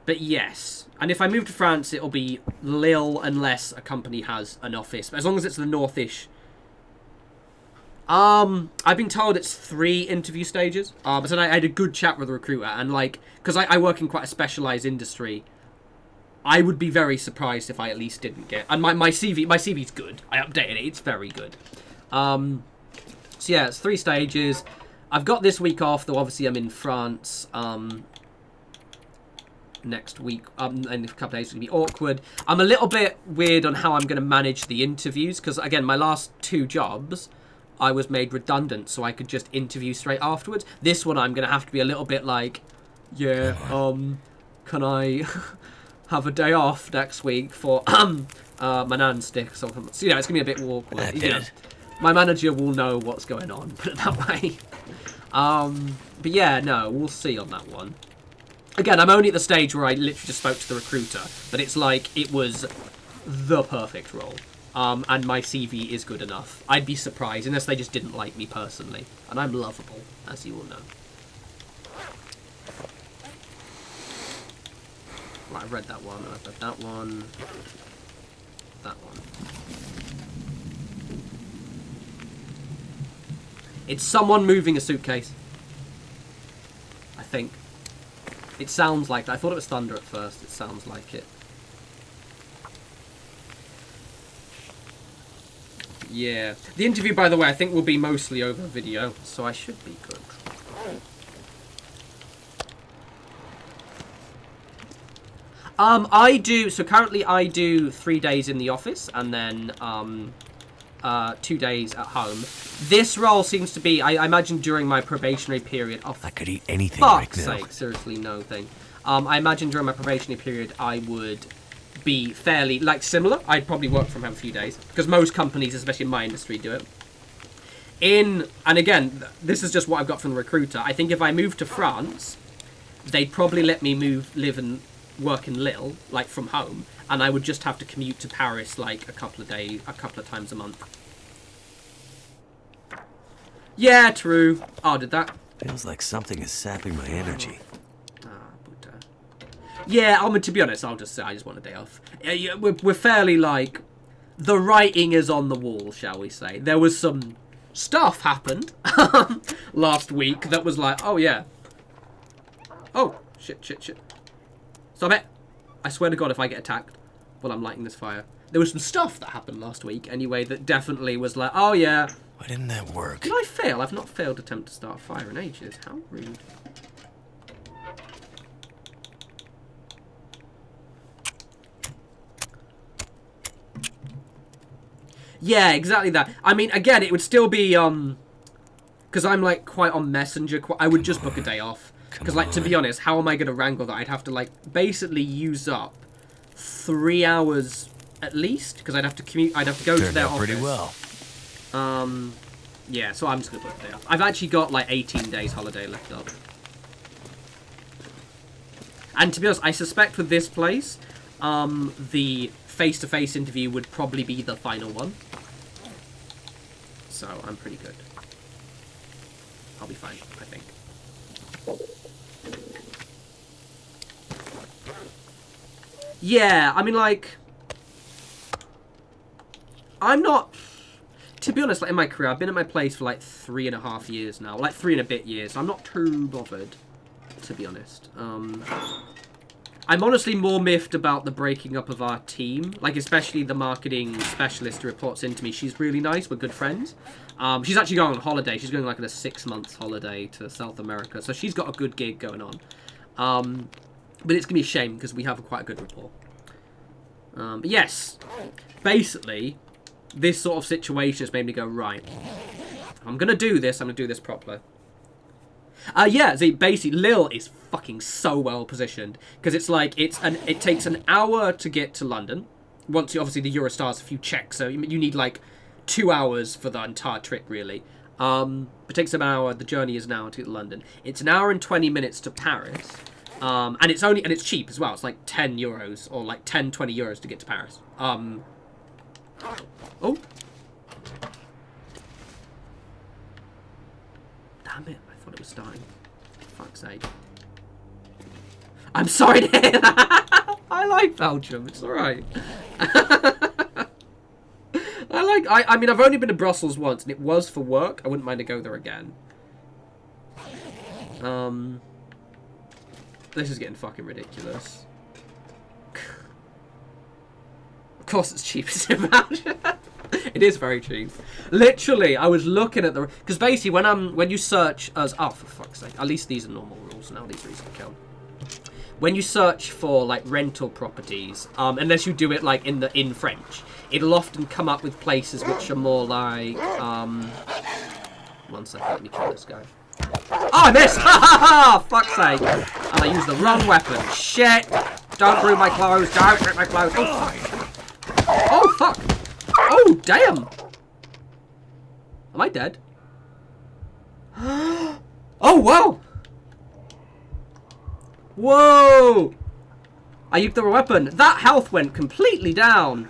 But yes. And if I move to France, it'll be Lille unless a company has an office. But as long as it's the north-ish. I've been told it's 3 interview stages. But then I had a good chat with the recruiter. And like, because I work in quite a specialised industry, I would be very surprised if I at least didn't get... And my CV's good. I updated it. It's very good. So yeah, it's 3 stages. I've got this week off, though obviously I'm in France next week. In a couple of days it's going to be awkward. I'm a little bit weird on how I'm going to manage the interviews, because again, my last 2 jobs, I was made redundant, so I could just interview straight afterwards. This one I'm going to have to be a little bit like, yeah, can I have a day off next week for my nan's stick or something. So, you know, it's going to be a bit awkward. You know, my manager will know what's going on, put it that way. But yeah, no, we'll see on that one. Again, I'm only at the stage where I literally just spoke to the recruiter, but it's like it was the perfect role. And my CV is good enough. I'd be surprised, unless they just didn't like me personally. And I'm lovable, as you all know. Right, I've read that one, I've read that one. That one. It's someone moving a suitcase. I think. It sounds like that. I thought it was thunder at first. It sounds like it. Yeah. The interview, by the way, I think will be mostly over video, so I should be good. So currently I do 3 days in the office and then 2 days at home. This role seems to be, I imagine during my probationary period. Oh, I could eat anything right now. Fuck's sake, seriously, no thing. I imagine during my probationary period I would be fairly, like, similar. I'd probably work from home a few days, because most companies, especially in my industry, do it. and again, this is just what I've got from the recruiter. I think if I moved to France, they'd probably let me live and work in Lille, like from home, and I would just have to commute to Paris like a couple of times a month. Yeah, true. Oh, did that? Feels like something is sapping my energy. Yeah, I mean, to be honest, I'll just say I just want a day off. We're fairly like, the writing is on the wall, shall we say. There was some stuff happened last week that was like, oh yeah. Oh, shit. Stop it. I swear to God, if I get attacked while I'm lighting this fire. There was some stuff that happened last week, anyway, that definitely was like, oh yeah. Why didn't that work? Did I fail? I've not failed attempt to start a fire in ages. How rude. Yeah, exactly that. I mean, again, it would still be, because I'm, like, quite on Messenger. I would just book a day off. Because, like, to be honest, how am I going to wrangle that? I'd have to, like, basically use up 3 hours at least. Because I'd have to commute. I'd have to go to their office. Pretty well. Yeah, so I'm just going to book a day off. I've actually got, like, 18 days holiday left up. And to be honest, I suspect with this place, the face-to-face interview would probably be the final one. So, I'm pretty good. I'll be fine, I think. Yeah, I mean, like, I'm not, to be honest, like, in my career, I've been at my place for, like, 3.5 years now. Like, 3 and a bit years. I'm not too bothered, to be honest. I'm honestly more miffed about the breaking up of our team. Like, especially the marketing specialist who reports into me. She's really nice. We're good friends. She's actually going on holiday. She's going, like, on a 6-month holiday to South America. So she's got a good gig going on. But it's going to be a shame because we have quite a good rapport. But yes, basically, this sort of situation has made me go, right, I'm going to do this. I'm going to do this properly. Yeah, so basically, Lille is fucking so well positioned because it's like it takes an hour to get to London. Once obviously the Eurostar's a few checks, so you need like 2 hours for the entire trip really. It takes an hour. The journey is an hour to get to London. It's an hour and 20 minutes to Paris, and it's cheap as well. It's like €10 or like 20 euros to get to Paris. Oh. Damn it. It was starting. For fuck's sake. I'm sorry to hear that. I like Belgium. It's alright. I mean, I've only been to Brussels once, and it was for work. I wouldn't mind to go there again. This is getting fucking ridiculous. Of course it's cheap as in Belgium. It is very cheap. Literally, I was looking at the... Because basically, when you search as... Oh, for fuck's sake. At least these are normal rules. Now these are easy to kill. When you search for, like, rental properties, unless you do it, like, in French, it'll often come up with places which are more like... 1 second, let me kill this guy. Oh, I missed! Ha ha ha! Fuck's sake. And I used the wrong weapon. Shit! Don't ruin my clothes. Don't rip my clothes. Oh, fuck. Oh, fuck. Oh, damn! Am I dead? Oh, whoa! Whoa! I used the weapon. That health went completely down.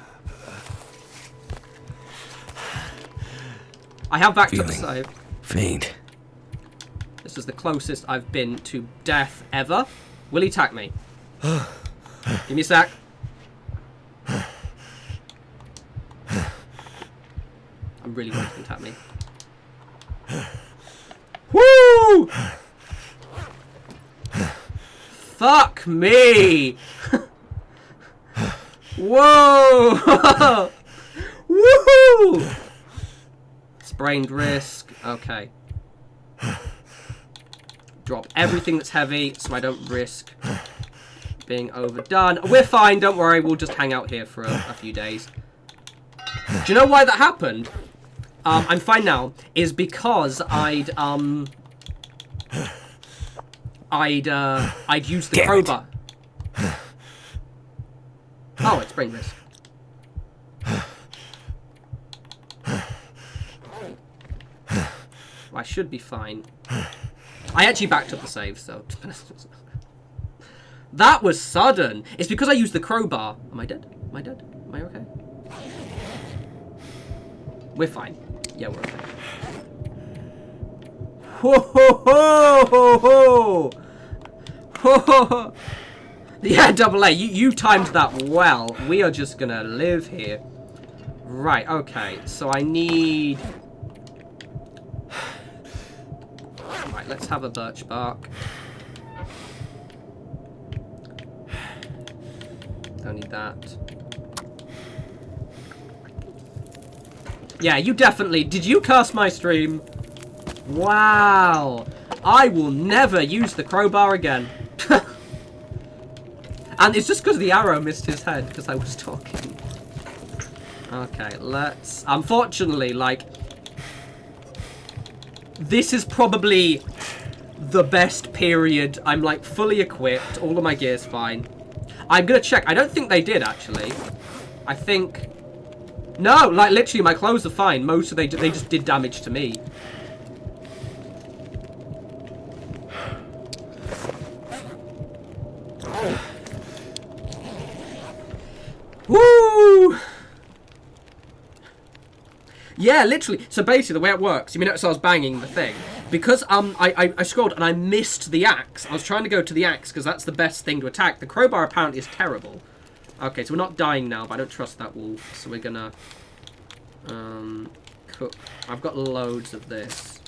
I have back to the save. Faint. This is the closest I've been to death ever. Will he attack me? Give me a sec. I'm really worried he can attack me. Woo! Fuck me! Whoa! Woo! Sprained wrist. Okay. Drop everything that's heavy so I don't risk being overdone. We're fine, don't worry. We'll just hang out here for a few days. Do you know why that happened? I'm fine now. Is because I'd used the crowbar. Oh, it's brain risk. I should be fine. I actually backed up the save, so... That was sudden! It's because I used the crowbar. Am I dead? Am I dead? Am I okay? We're fine. Yeah, we're okay. Ho ho ho ho ho! Ho ho ho! Yeah, double A, you timed that well. We are just gonna live here. Right, okay, so I need... Right, let's have a birch bark. Don't need that. Yeah, you definitely... Did you curse my stream? Wow. I will never use the crowbar again. And it's just because the arrow missed his head because I was talking. Okay, let's... Unfortunately, like... This is probably the best period. I'm, like, fully equipped. All of my gear's fine. I'm gonna check. I don't think they did, actually. I think... No, like, literally, my clothes are fine. Most of they just did damage to me. Woo! Yeah, literally. So basically, the way it works, you mean notice I was banging the thing because I scrolled and I missed the axe. I was trying to go to the axe because that's the best thing to attack. The crowbar apparently is terrible. Okay, so we're not dying now, but I don't trust that wolf. So we're gonna cook. I've got loads of this.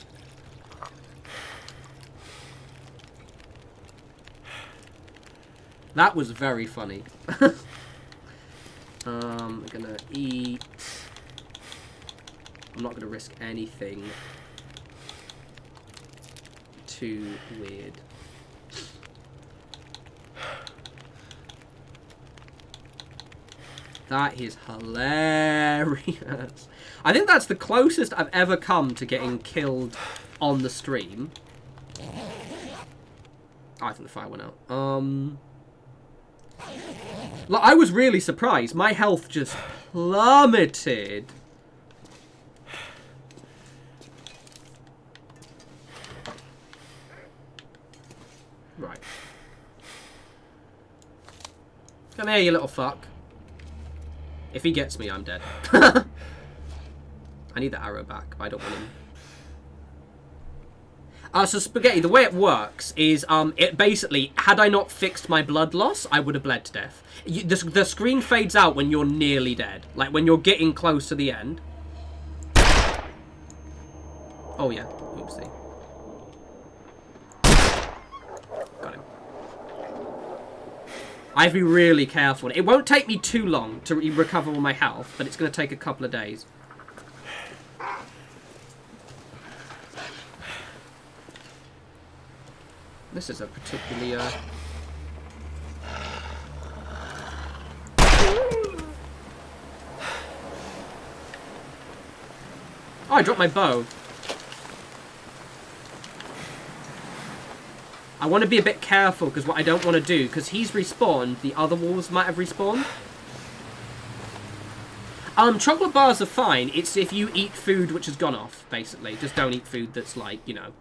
That was very funny. We're gonna eat. I'm not gonna risk anything too weird. That is hilarious. I think that's the closest I've ever come to getting killed on the stream. Oh, I think the fire went out. Like, I was really surprised. My health just plummeted. Right. Come here, you little fuck. If he gets me, I'm dead. I need the arrow back, but I don't want him. So Spaghetti, the way it works is, it basically, had I not fixed my blood loss, I would have bled to death. The screen fades out when you're nearly dead. Like, when you're getting close to the end. Oh, yeah. Oopsie. Got him. I have to be really careful. It won't take me too long to recover all my health, but it's going to take a couple of days. This is a particularly, Oh, I dropped my bow. I want to be a bit careful, because what I don't want to do, because he's respawned, the other wolves might have respawned. Chocolate bars are fine. It's if you eat food which has gone off, basically. Just don't eat food that's, like, you know,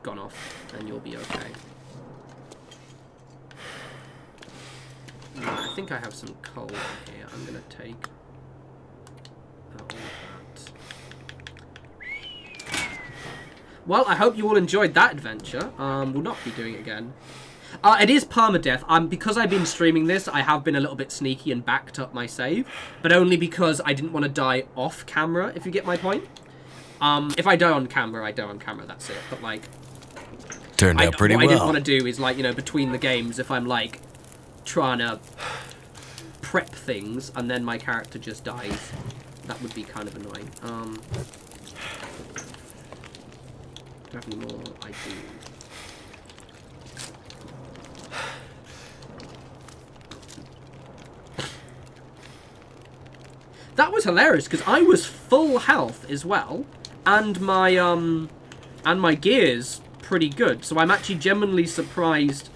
gone off, and you'll be okay. I think I have some coal in here. I'm going to take all of that. Well, I hope you all enjoyed that adventure. We'll not be doing it again. It is permadeath. Because I've been streaming this, I have been a little bit sneaky and backed up my save. But only because I didn't want to die off camera, if you get my point. If I die on camera, I die on camera, that's it. But, like... Turned out pretty well. What I didn't want to do is, like, you know, between the games, if I'm, like, trying to prep things, and then my character just dies, that would be kind of annoying. Do I have any more? I do. That was hilarious, because I was full health as well, and my gear's pretty good, so I'm actually genuinely surprised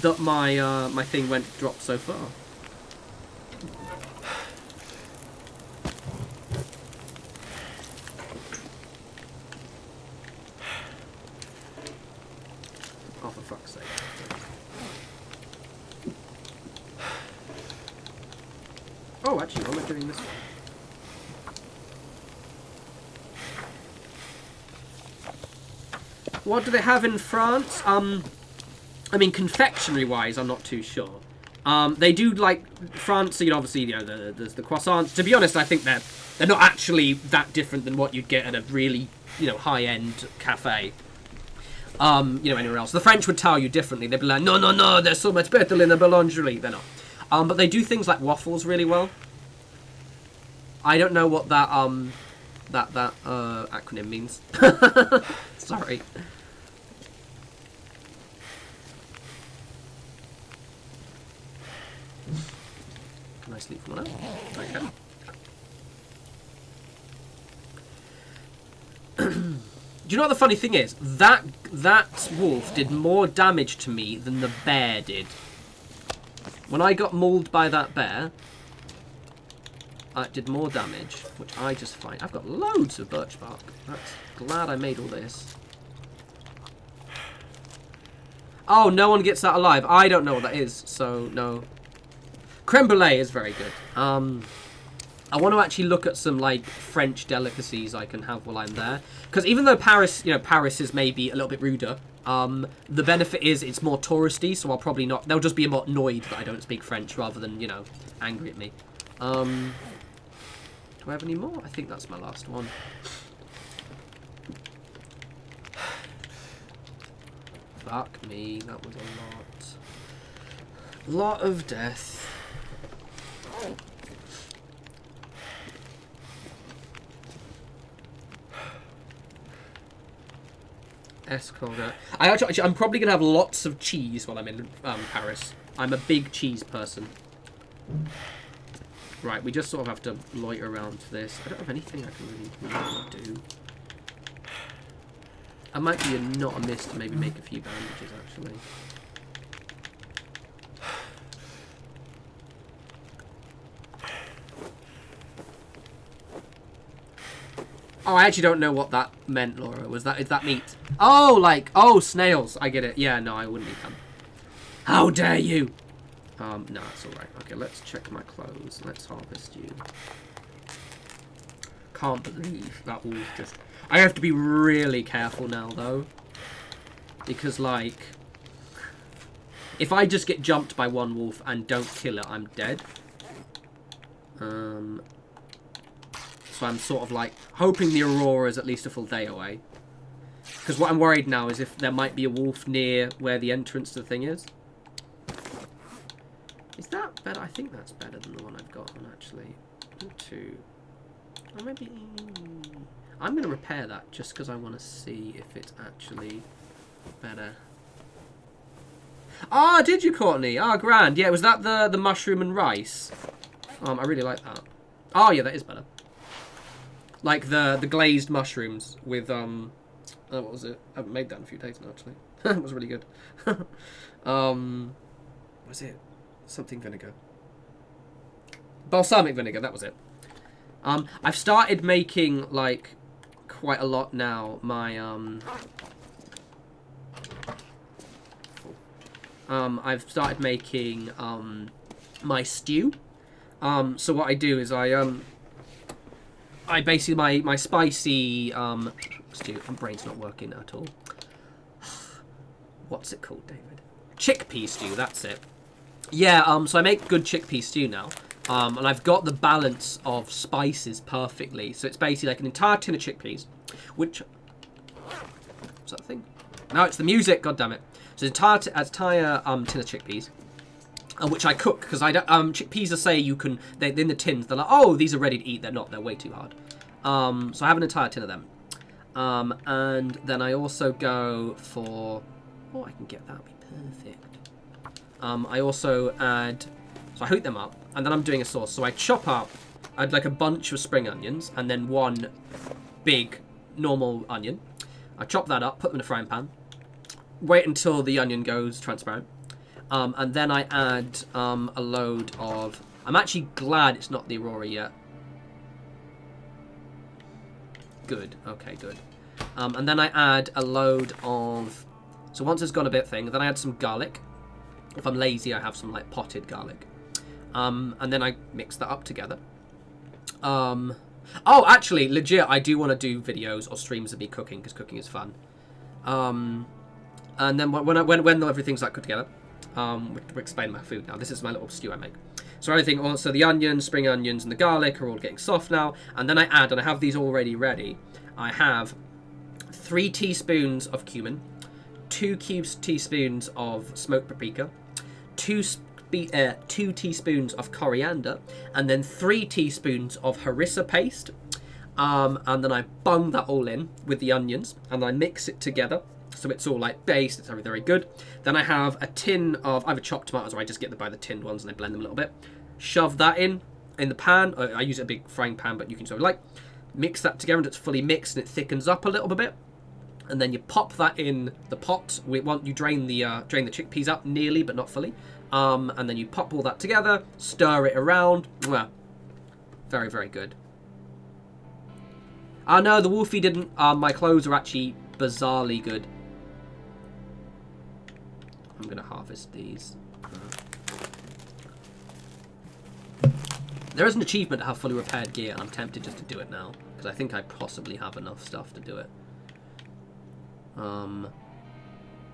that my my thing dropped so far. Oh, for fuck's sake. Oh, actually, why am I doing this one? What do they have in France? I mean, confectionery-wise, I'm not too sure. They do, like, France, you know, obviously, you know, there's the croissants. To be honest, I think they're not actually that different than what you'd get at a really, you know, high-end cafe. You know, anywhere else. The French would tell you differently. They'd be like, no, no, no, they're so much better than the boulangerie. They're not. But they do things like waffles really well. I don't know what that acronym means. Sorry. Can I sleep for 1 hour? Okay. Do you know what the funny thing is? That wolf did more damage to me than the bear did. When I got mauled by that bear, it did more damage, which I just find... I've got loads of birch bark. That's glad I made all this. Oh, no one gets that alive. I don't know what that is, so no. Creme brulee is very good. I want to actually look at some, like, French delicacies I can have while I'm there. Because even though Paris, you know, Paris is maybe a little bit ruder, the benefit is it's more touristy, so I'll probably not... They'll just be more annoyed that I don't speak French rather than, you know, angry at me. Do I have any more? I think that's my last one. Fuck me, that was a lot. Lot of death. Escargot. I'm probably going to have lots of cheese while I'm in Paris. I'm a big cheese person. Right, we just sort of have to loiter around for this. I don't have anything I can really do. I might be not amiss to maybe make a few bandages, actually. Oh, I actually don't know what that meant, Laura. Is that meat? Oh, like, oh, snails. I get it. Yeah, no, I wouldn't eat them. How dare you? No, it's alright. Okay, let's check my clothes. Let's harvest you. Can't believe that wolf just... I have to be really careful now, though. Because, like... If I just get jumped by one wolf and don't kill it, I'm dead. So I'm sort of, like, hoping the aurora is at least a full day away. Because what I'm worried now is if there might be a wolf near where the entrance to the thing is. Is that better? I think that's better than the one I've got on, actually. 2. Or maybe... I'm going to repair that just because I want to see if it's actually better. Ah, did you, Courtney? Ah, grand. Yeah, was that the mushroom and rice? I really like that. Oh, yeah, that is better. Like the glazed mushrooms with, what was it? I haven't made that in a few days now, actually. It was really good. Was it? Something vinegar. Balsamic vinegar, that was it. I've started making, like, quite a lot now. My, I've started making, my stew. So what I do is I basically, my spicy, stew, my brain's not working at all. What's it called, David? Chickpea stew, that's it. Yeah, so I make good chickpea stew now. And I've got the balance of spices perfectly. So it's basically like an entire tin of chickpeas, which... What's that thing? No, it's the music, god damn it. So it's an entire tin of chickpeas, which I cook, because I don't... chickpeas, say you can... They're in the tins, they're like, oh, these are ready to eat. They're not, they're way too hard. So I have an entire tin of them. And then I also go for... Oh, I can get that, would be perfect. I also add... So I heat them up, and then I'm doing a sauce. So I chop up, I add like a bunch of spring onions, and then one big normal onion. I chop that up, put them in a frying pan. Wait until the onion goes transparent. And then I add a load of... I'm actually glad it's not the aurora yet. Good. Okay, good. And then I add a load of So once it's gone a bit thing, then I add some garlic. If I'm lazy, I have some like potted garlic. And then I mix that up together. Oh, actually, legit, I do want to do videos or streams of me cooking, because cooking is fun. And then when everything's like cooked together, we're explaining my food now. This is my little stew I make. So everything, also the onions, spring onions, and the garlic are all getting soft now. And then I add, and I have these already ready, I have 3 teaspoons of cumin, 2 teaspoons of smoked paprika, 2 teaspoons of coriander, and then 3 teaspoons of harissa paste. And then I bung that all in with the onions, and I mix it together so it's all like based. It's very, very good. Then I have a tin of either chopped tomatoes, or I just get them by the tinned ones and I blend them a little bit. Shove that in the pan. I use a big frying pan, but you can sort of like mix that together, and it's fully mixed and it thickens up a little bit. And then you pop that in the pot. You drain the chickpeas out nearly, but not fully. And then you pop all that together, stir it around. Mwah. Very, very good. No, the Wolfie didn't. My clothes are actually bizarrely good. I'm going to harvest these. There is an achievement to have fully repaired gear. I'm tempted just to do it now, because I think I possibly have enough stuff to do it.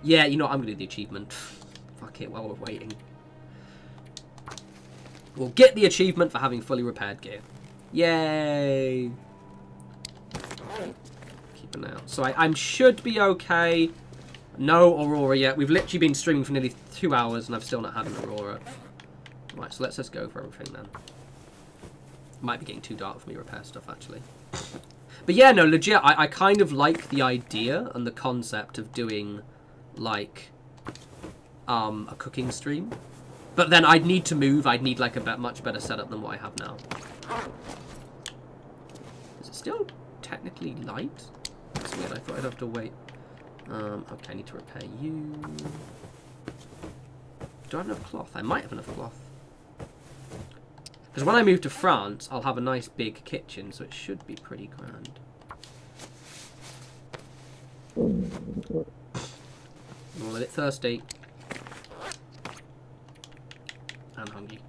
Yeah, you know what? I'm going to do the achievement. Fuck it, while we're waiting. We'll get the achievement for having fully repaired gear. Yay! Keep an eye out. So I should be okay. No aurora yet. We've literally been streaming for nearly 2 hours and I've still not had an aurora. Right, so let's just go for everything then. Might be getting too dark for me to repair stuff, actually. But yeah, no, legit, I kind of like the idea and the concept of doing, like, a cooking stream. But then I'd need to move. I'd need, like, a much better setup than what I have now. Is it still technically light? That's weird. I thought I'd have to wait. Okay, I need to repair you. Do I have enough cloth? I might have enough cloth. Because when I move to France, I'll have a nice big kitchen, so it should be pretty grand. I'm a bit thirsty. And hungry.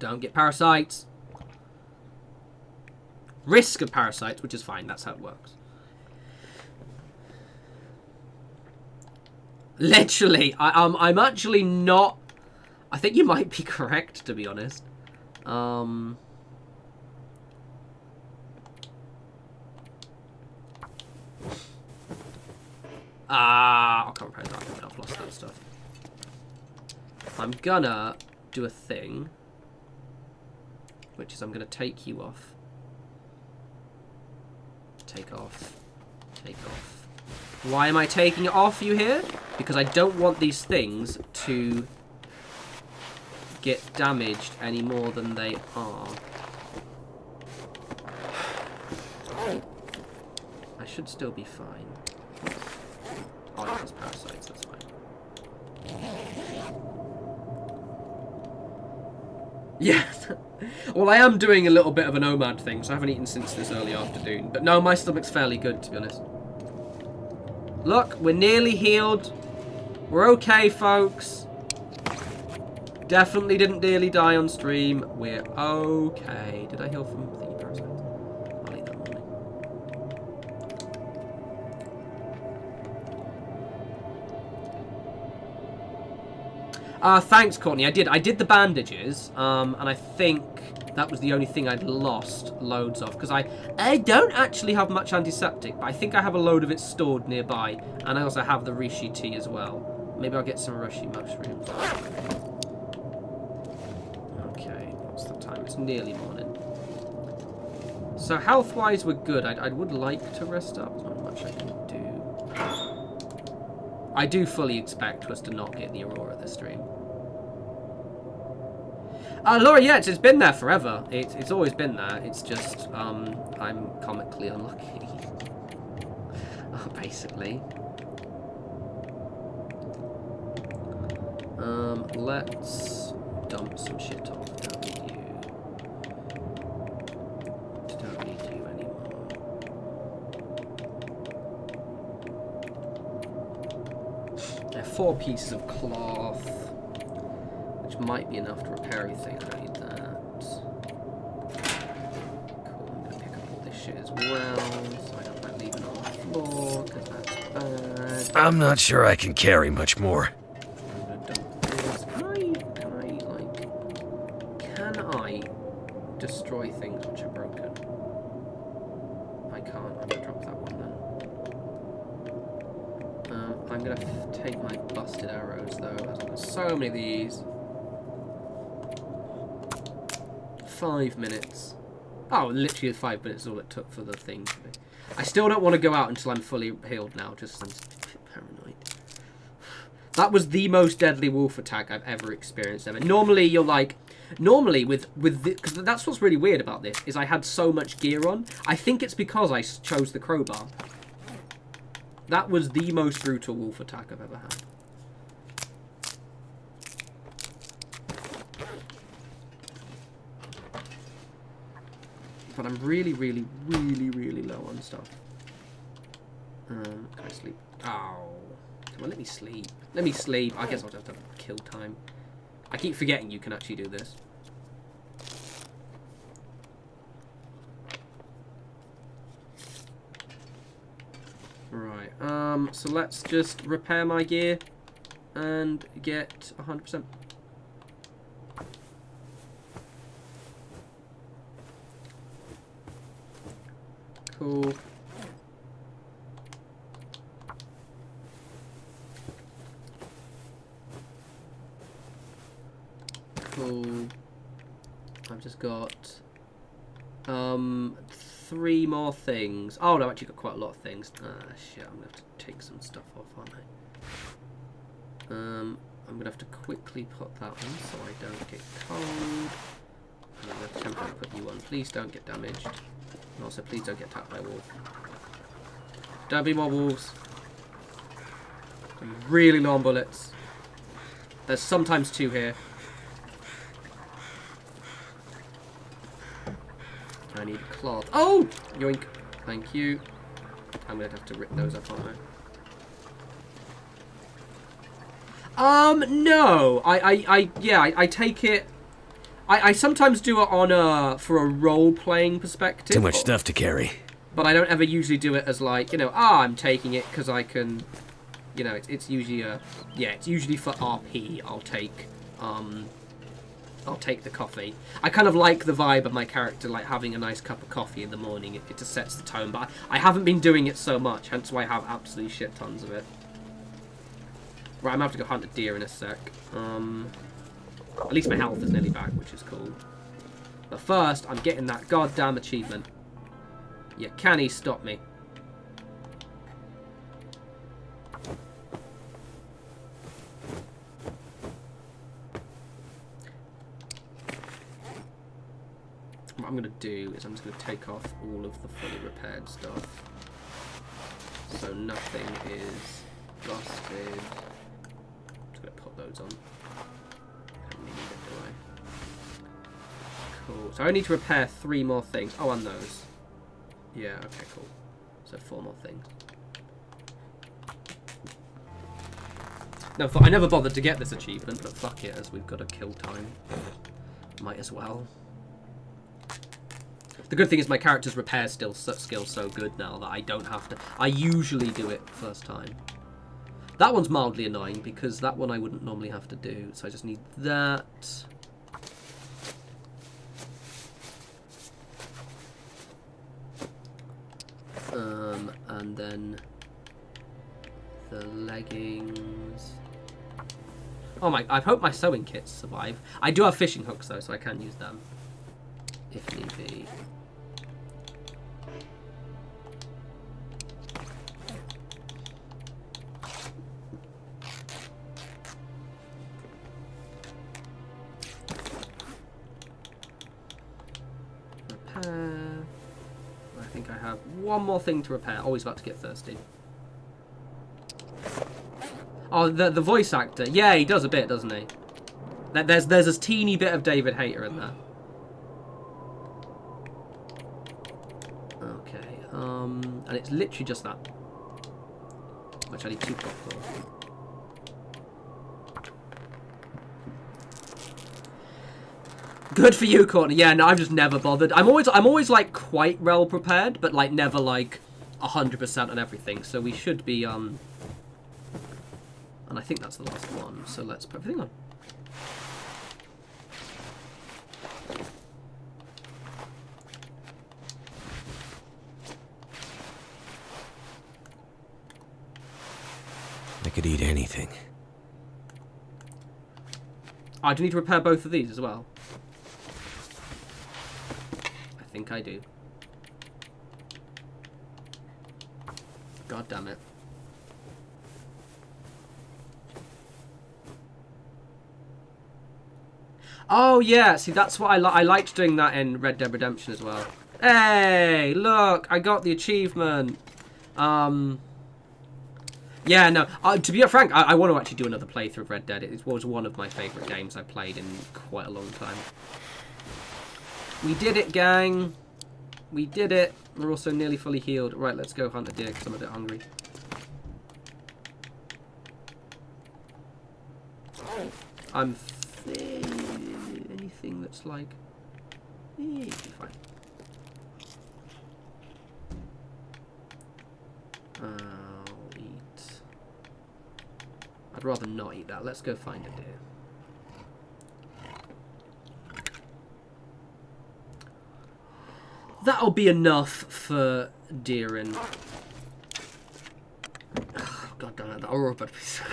Don't get parasites. Risk of parasites, which is fine. That's how it works. Literally, I'm actually not... I think you might be correct, to be honest. I can't repair that. I've lost that stuff. I'm gonna do a thing, which is I'm gonna take you off. Take off. Take off. Why am I taking it off, you hear? Because I don't want these things to get damaged any more than they are. I should still be fine. Oh, it has parasites, that's fine. Yeah. Well, I am doing a little bit of a nomad thing, so I haven't eaten since this early afternoon. But no, my stomach's fairly good, to be honest. Look, we're nearly healed. We're okay, folks. Definitely didn't nearly die on stream. We're okay. Did I heal from thingy parasites? I'll eat that one. Thanks, Courtney. I did the bandages, and I think that was the only thing I'd lost loads of, because I don't actually have much antiseptic, but I think I have a load of it stored nearby, and I also have the reishi tea as well. Maybe I'll get some reishi mushrooms. Okay, what's the time? It's nearly morning. So health-wise, we're good. I would like to rest up. There's not much I can do. I do fully expect us to not get the aurora this stream. Laura, yeah, it's been there forever. It's always been there. It's just, I'm comically unlucky. Basically. Let's dump some shit off. Don't need you. Don't need you anymore. have 4 pieces of cloth, which might be enough to repair everything. I don't need that. Cool, I'm going to pick up all this shit as well, so I don't mind leaving it on the floor, because that's bad. I'm not sure I can carry much more. I'm going to dump this. Can I destroy things which are broken? I can't. I'm going to drop that one then. I'm going to take my busted arrows though. I've got so many of these. 5 minutes. Oh, literally 5 minutes is all it took for the thing. I still don't want to go out until I'm fully healed now, just I'm paranoid. That was the most deadly wolf attack I've ever experienced ever. Normally you're like, with because that's what's really weird about this, is I had so much gear on. I think it's because I chose the crowbar. That was the most brutal wolf attack I've ever had. But I'm really, really, really, really low on stuff. Can I sleep? Oh. Come on, let me sleep. Let me sleep. I guess I'll have to kill time. I keep forgetting you can actually do this. Right. So let's just repair my gear and get 100%. Cool. Cool. I've just got 3 more things. Oh no, I've actually got quite a lot of things. Ah shit, I'm gonna have to take some stuff off, aren't I? I'm gonna have to quickly put that on so I don't get cold. And I'm gonna temporarily put you on. Please don't get damaged. And also please don't get attacked by a wolf. Don't be more wolves. I'm really low on bullets. There's sometimes 2 here. I need cloth. Oh! Yoink. Thank you. I'm going to have to rip those up, aren't I? No. I take it. I sometimes do it on for a role-playing perspective. Too much stuff to carry. But I don't ever usually do it as like, you know, I'm taking it because I can, you know, it's usually it's usually for RP. I'll take the coffee. I kind of like the vibe of my character, like having a nice cup of coffee in the morning. It just sets the tone, but I haven't been doing it so much, hence why I have absolutely shit tons of it. Right, I'm going to have to go hunt a deer in a sec. At least my health is nearly back, which is cool. But first, I'm getting that goddamn achievement. Yeah, can he stop me? What I'm going to do is I'm just going to take off all of the fully repaired stuff. So nothing is busted. I'm just going to put those on. I don't need it, do I? Cool. So I need to repair 3 more things. Oh, and those. Yeah, okay, cool. So 4 more things. No, I never bothered to get this achievement, but fuck it, as we've got to kill time. Might as well. The good thing is my character's repair skill's so good now that I don't have to. I usually do it first time. That one's mildly annoying because that one I wouldn't normally have to do. So I just need that. And then the leggings. Oh my! I hope my sewing kits survive. I do have fishing hooks though, so I can use them if need be. Repair. I think I have one more thing to repair. Always about to get thirsty. Oh, the voice actor. Yeah, he does a bit, doesn't he? There's a teeny bit of David Hayter in there. Okay, and it's literally just that. Which I need 2 cloth for. Good for you, Courtney. Yeah, no, I've just never bothered. I'm always like quite well prepared, but like never like 100% on everything. So we should be and I think that's the last one. So let's put everything on. I could eat anything. I do need to repair both of these as well. I think I do. God damn it. Oh yeah, see that's what I liked doing that in Red Dead Redemption as well. Hey, look, I got the achievement. Yeah, no, to be frank, I want to actually do another playthrough of Red Dead. It was one of my favourite games I played in quite a long time. We did it, gang. We did it. We're also nearly fully healed. Right, let's go hunt a deer because I'm a bit hungry. I'm anything that's like... Yeah, fine. I'll eat... I'd rather not eat that. Let's go find a deer. That'll be enough for deering. Oh, God damn it, that aurora would be so...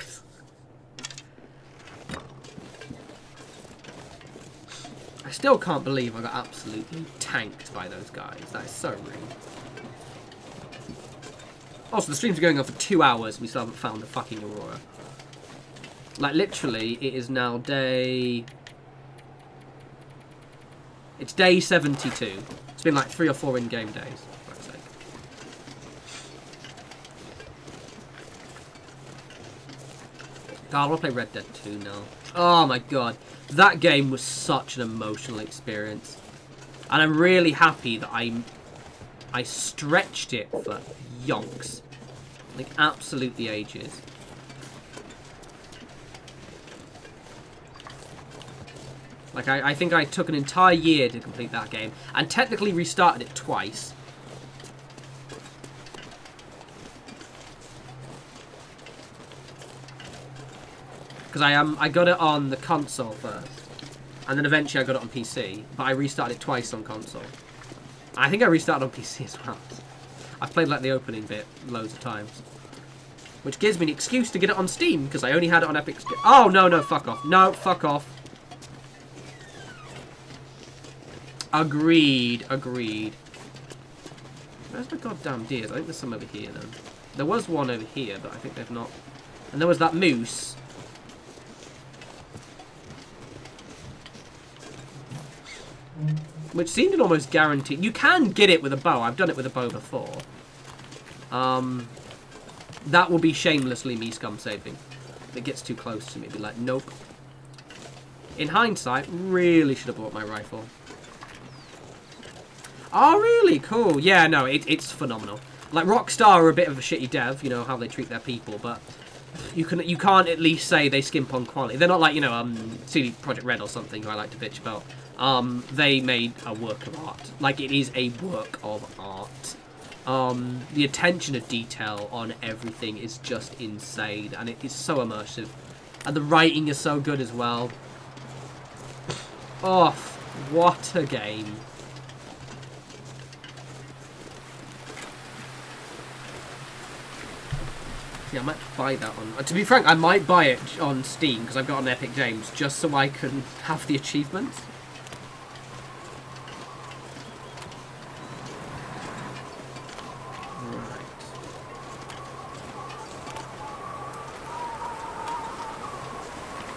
I still can't believe I got absolutely tanked by those guys. That is so rude. Also, the streams are going on for 2 hours and we still haven't found the fucking aurora. Like, literally, it is now day... It's day 72. It's been like 3 or 4 in-game days, for fuck's sake. God, I want to play Red Dead 2 now. Oh my god. That game was such an emotional experience. And I'm really happy that I stretched it for yonks. Like, absolutely ages. Like, I think I took an entire year to complete that game. And technically restarted it twice. Because I got it on the console first. And then eventually I got it on PC. But I restarted it twice on console. I think I restarted on PC as well. I've played like the opening bit loads of times. Which gives me an excuse to get it on Steam. Because I only had it on Epic. Oh, no, no, fuck off. No, fuck off. Agreed, agreed. Where's the goddamn deers? I think there's some over here then. There was one over here, but I think they've not. And there was that moose. Which seemed an almost guaranteed. You can get it with a bow. I've done it with a bow before. That will be shamelessly me scum saving. If it gets too close to me, it'd be like, nope. In hindsight, really should have bought my rifle. Oh, really? Cool. Yeah, no, it's phenomenal. Like, Rockstar are a bit of a shitty dev, you know, how they treat their people, but you can't at least say they skimp on quality. They're not like, you know, CD Projekt Red or something who I like to bitch about. They made a work of art. Like, it is a work of art. The attention to detail on everything is just insane, and it is so immersive. And the writing is so good as well. Oh, what a game. Yeah, I might buy that on... to be frank, I might buy it on Steam, because I've got an Epic Games, just so I can have the achievements. Right.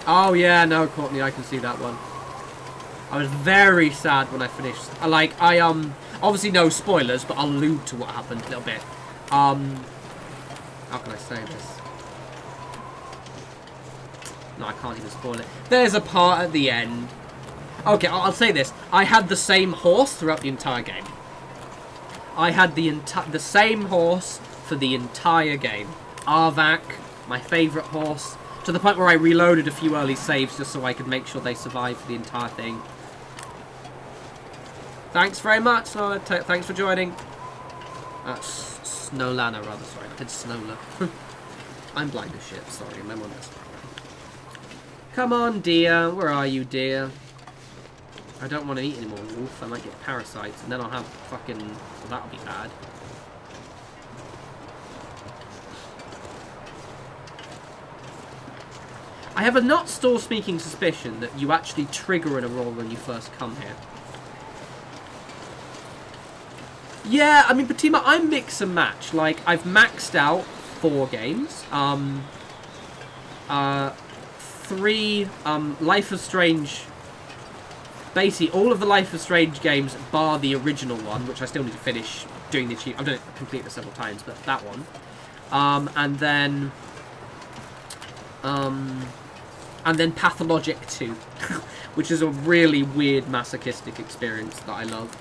Oh, yeah, no, Courtney, I can see that one. I was very sad when I finished... obviously no spoilers, but I'll allude to what happened a little bit. How can I say this? No, I can't even spoil it. There's a part at the end. Okay, I'll say this. I had the same horse throughout the entire game. I had the same horse for the entire game. Arvak, my favourite horse. To the point where I reloaded a few early saves just so I could make sure they survived for the entire thing. Thanks very much, Snola. Thanks for joining. Snowlana, rather. Sorry, I did Snola. I'm blind as shit. Sorry, my mom is. Come on, dear. Where are you, dear? I don't want to eat anymore, wolf. I might get parasites, and then I'll have fucking... Well, that'll be bad. I have a not store-speaking suspicion that you actually trigger an aurora when you first come here. Yeah, I mean, Patima, I mix and match. Like, I've maxed out 4 games. 3 Life is Strange... Basically, all of the Life is Strange games, bar the original one, which I still need to finish doing the achievement. I've done it completely several times, but that one. And then Pathologic 2, which is a really weird masochistic experience that I love.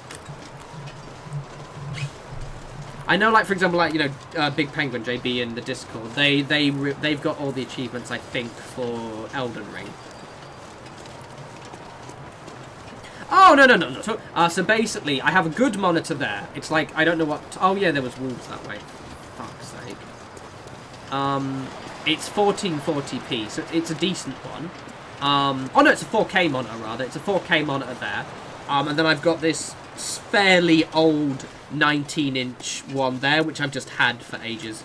I know, like, for example, like, you know, Big Penguin, JB in the Discord, they've got all the achievements, I think, for Elden Ring. Oh, no. So basically, I have a good monitor there. It's like, I don't know what... Oh, yeah, there was wolves that way. Fuck's sake. It's 1440p, so it's a decent one. Oh, no, it's a 4K monitor, rather. It's a 4K monitor there. And then I've got this fairly old 19-inch one there, which I've just had for ages.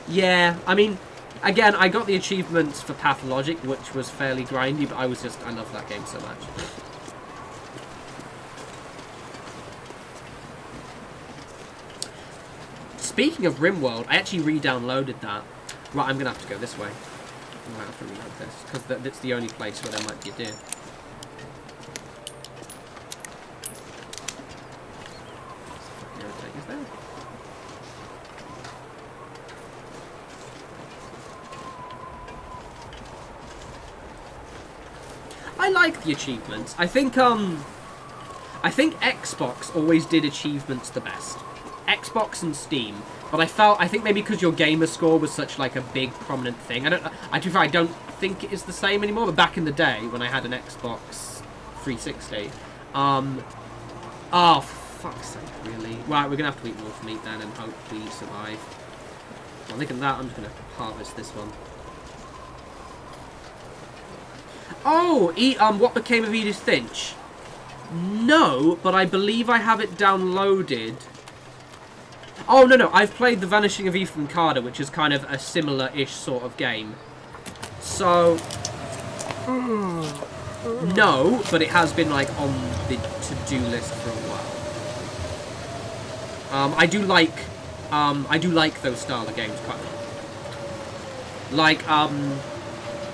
Yeah, I mean... Again, I got the achievements for Pathologic, which was fairly grindy, but I love that game so much. Speaking of RimWorld, I actually re-downloaded that. Right, I'm going to have to go this way. I might have to reload this, because that's the only place where there might be a deer. Is there? I like the achievements. I think Xbox always did achievements the best. Xbox and Steam. But I think maybe because your gamer score was such like a big prominent thing. I don't think it is the same anymore, but back in the day when I had an Xbox 360, oh, for fuck's sake, really? Right, we're gonna have to eat wolf meat then and hope we survive. Well, look at that, I'm just gonna harvest this one. Oh, what became of Edith Finch? No, but I believe I have it downloaded. Oh, no, I've played The Vanishing of Ethan Carter, which is kind of a similar-ish sort of game. So... No, but it has been, like, on the to-do list for a while. I do like those style of games quite a lot. Like,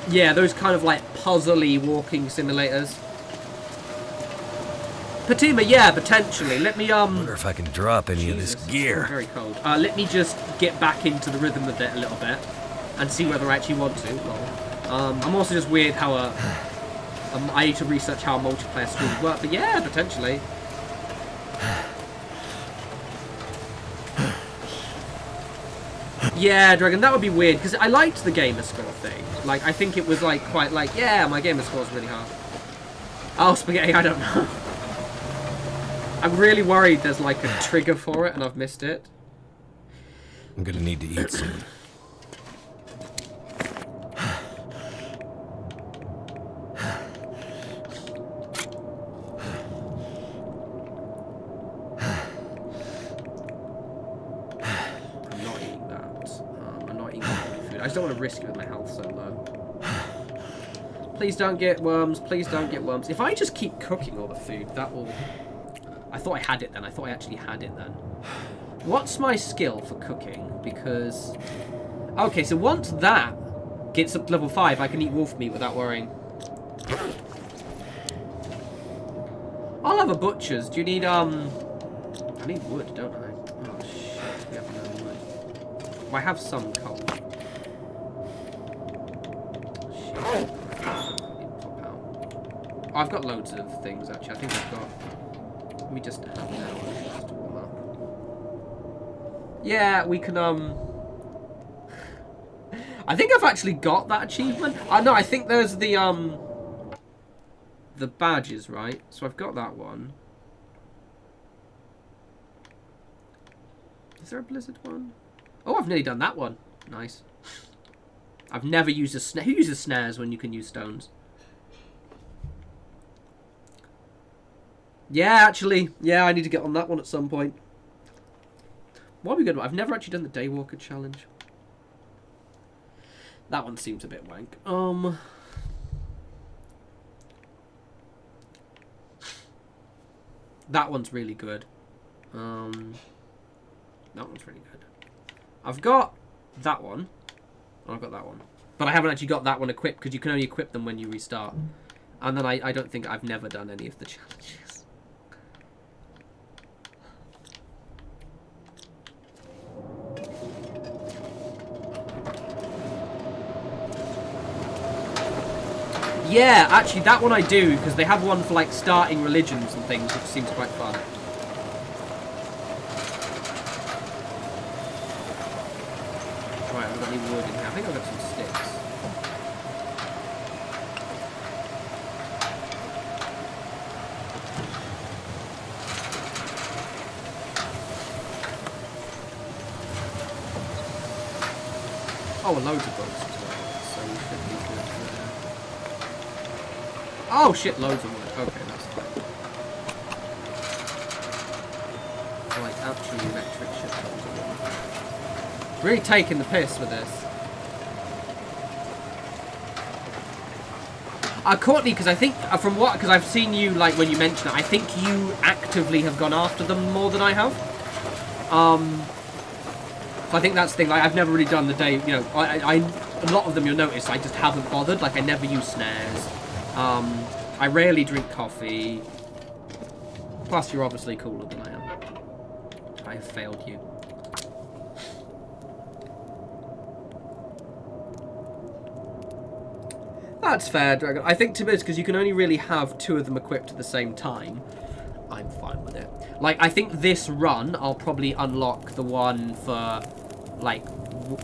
yeah, those kind of, like, puzzly walking simulators. Patima, yeah, potentially. Let me, wonder if I can drop any of this gear. It's very cold. Let me just get back into the rhythm of it a little bit and see whether I actually want to. I'm also just weird how, I need to research how multiplayer streams work, but yeah, potentially. Yeah, Dragon, that would be weird, because I liked the gamer score thing. Like, I think it was, like, quite like, yeah, my gamer score's really hard. Oh, spaghetti, I don't know. I'm really worried there's, like, a trigger for it, and I've missed it. I'm gonna need to eat soon. I just don't want to risk it with my health so low. Please don't get worms. Please don't get worms. If I just keep cooking all the food, that will... I thought I had it then. I thought I actually had it then. What's my skill for cooking? Because... Okay, so once that gets up to level 5, I can eat wolf meat without worrying. I'll have a butcher's. Do you need, I need wood, don't I? Oh, shit. We have no wood. Well, I have some coal. I've got loads of things, actually. I think I've got... Let me just have an hour just to warm up. Yeah, we can, I think I've actually got that achievement. No, I think there's the, the badges, right? So I've got that one. Is there a blizzard one? Oh, I've nearly done that one. Nice. I've never used a snare. Who uses snares when you can use stones? Yeah, actually. Yeah, I need to get on that one at some point. What are we going to do? I've never actually done the Daywalker challenge. That one seems a bit wank. That one's really good. That one's really good. I've got that one. Oh, I've got that one. But I haven't actually got that one equipped because you can only equip them when you restart. And then I don't think I've never done any of the challenges. Yeah, actually that one I do because they have one for like starting religions and things, which seems quite fun. Right, I've got any wood in here. I think I've got some sticks. Oh, loads of books as well. So we should be good there. Oh shit, loads of wood. Okay, that's fine. Like actually electric shit tons of wood. Really taking the piss with this. Courtney, because I think, because I've seen you, like, when you mention it, I think you actively have gone after them more than I have. So I think that's the thing, like, I've never really done the day, you know, a lot of them you'll notice, I just haven't bothered, like, I never use snares. I rarely drink coffee. Plus, you're obviously cooler than I am. I have failed you. That's fair, Dragon. I think to be honest, because you can only really have 2 of them equipped at the same time, I'm fine with it. Like, I think this run, I'll probably unlock the one for, like,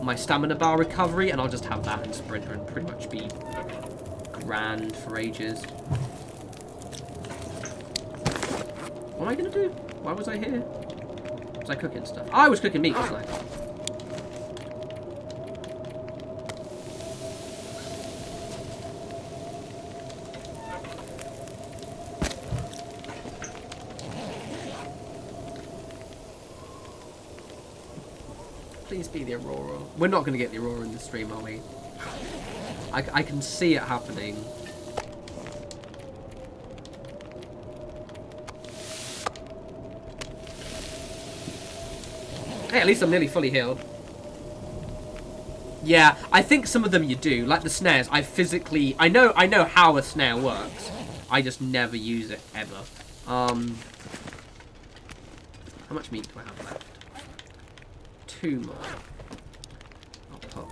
my stamina bar recovery, and I'll just have that in Sprinter and pretty much be grand for ages. What am I going to do? Why was I here? Was I cooking stuff? I was cooking meat, wasn't I? Please be the aurora. We're not going to get the aurora in the stream, are we? I can see it happening. Hey, at least I'm nearly fully healed. Yeah, I think some of them you do. Like the snares, I know how a snare works. I just never use it, ever. How much meat do I have left? 2 more. I'll pop.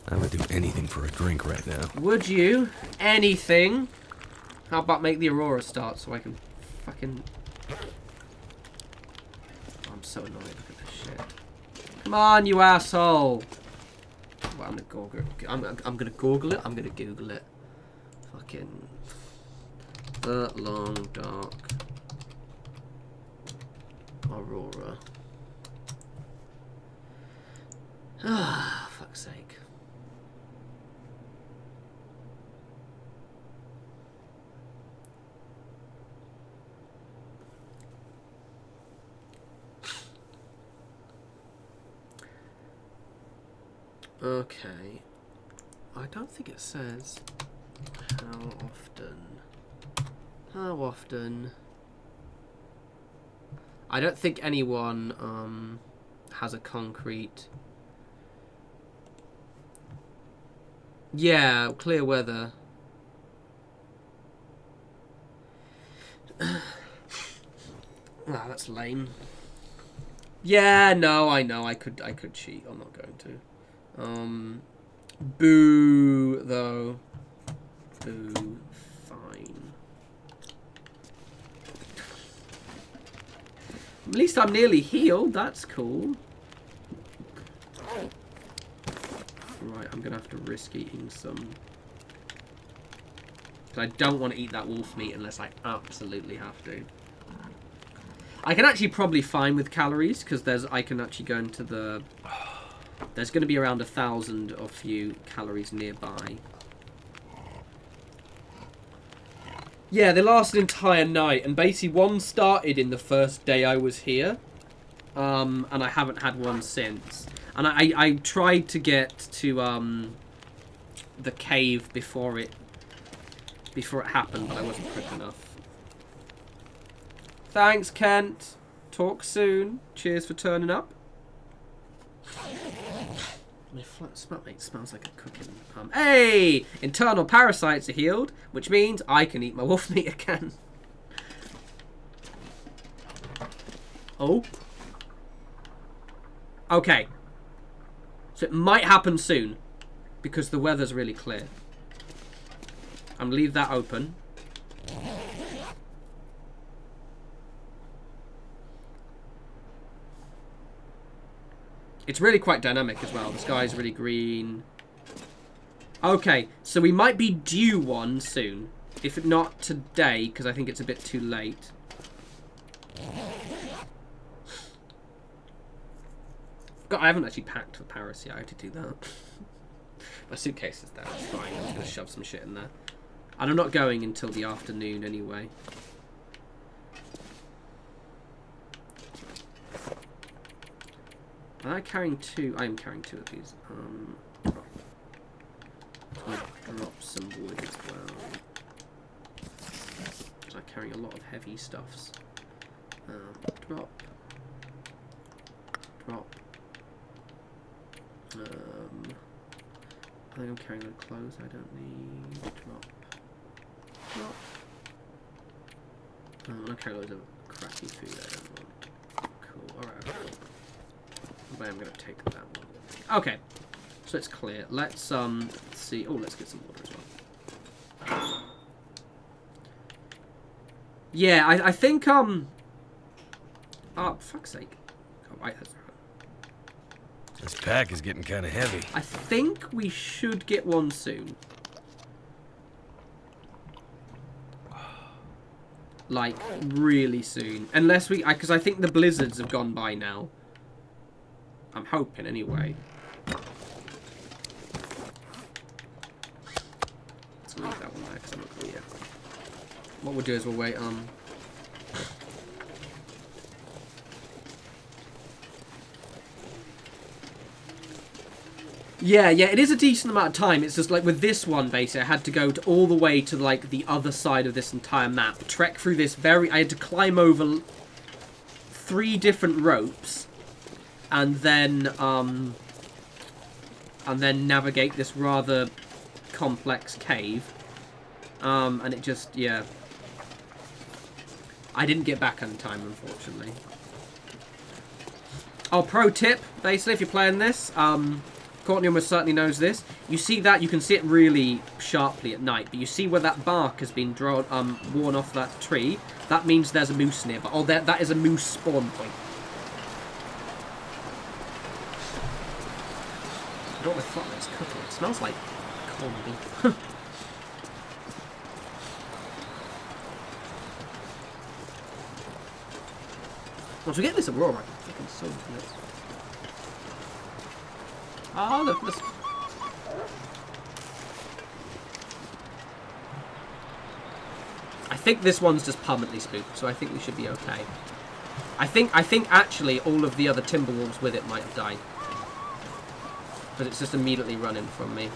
I would do anything for a drink right now. Would you? Anything? How about make the aurora start so I can fucking... Oh, I'm so annoyed. Look at this shit. Come on, you asshole! Well, I'm gonna Google it. I'm gonna Google it. I'm gonna Google it. Fucking... The long dark... aurora. Ah, fuck's sake. Okay. I don't think it says how often. How often? I don't think anyone has a concrete. Yeah, clear weather. Ah, that's lame. Yeah, no, I know. I could cheat. I'm not going to. Boo, though. Boo. Fine. At least I'm nearly healed. That's cool. Right, I'm gonna have to risk eating some Because I don't want to eat that wolf meat unless I absolutely have to. I can actually probably fine with calories, because I can actually go into the... There's going to be around 1,000 or few calories nearby. Yeah, they last an entire night, and basically one started in the first day I was here, and I haven't had one since. And I tried to get to the cave before it happened, but I wasn't quick enough. Thanks, Kent. Talk soon. Cheers for turning up. My flatmate smells like a cooking. Hey! Internal parasites are healed, which means I can eat my wolf meat again. Oh. Okay. So it might happen soon, because the weather's really clear. I'm gonna leave that open. It's really quite dynamic as well. The sky's really green. Okay, so we might be due one soon. If not today, because I think it's a bit too late. God, I haven't actually packed for Paris yet. I have to do that. My suitcase is there. It's fine. I'm just going to shove some shit in there. And I'm not going until the afternoon anyway. Am I carrying two? I am carrying two of these. I'm going to drop some wood as well. I'm carrying a lot of heavy stuffs. Drop. Drop. I think I'm carrying a load of clothes I don't need. Drop. Drop. I'm going to carry loads of crappy food I don't want. Cool, alright. But I'm going to take that one. Okay, so it's clear. Let's see. Oh, let's get some water as well. Yeah, I think oh, fuck's sake. Oh, right, that's right. This pack is getting kind of heavy. I think we should get one soon. Like, really soon. Unless we... Because I think the blizzards have gone by now. I'm hoping, anyway. Let's leave that one there, because I'm not going to... What we'll do is we'll wait on... Yeah, it is a decent amount of time. It's just like with this one, basically, I had to go all the way to like the other side of this entire map, trek through this I had to climb over 3 different ropes, and then navigate this rather complex cave, and it just, yeah. I didn't get back on time, unfortunately. Oh, pro tip, basically, if you're playing this, Courtney almost certainly knows this. You see that, you can see it really sharply at night, but you see where that bark has been drawn, worn off that tree. That means there's a moose nearby. Oh, that is a moose spawn point. I don't know what the fuck that's cooking. It smells like corned beef. Once we get this aurora, I can fucking so this. Ah, look, this. I think this one's just permanently spooked, so I think we should be okay. I think actually all of the other Timberwolves with it might have died. But it's just immediately running from me.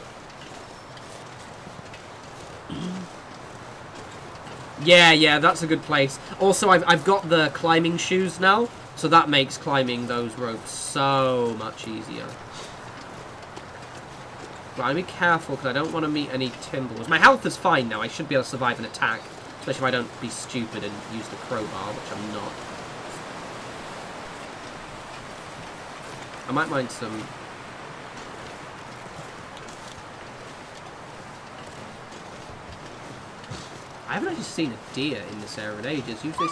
Yeah, that's a good place. Also, I've got the climbing shoes now, so that makes climbing those ropes so much easier. Right, be careful, because I don't want to meet any Timberwolves. My health is fine now. I should be able to survive an attack, especially if I don't be stupid and use the crowbar, which I'm not. I might mind some... I haven't actually seen a deer in this area in ages. Usually...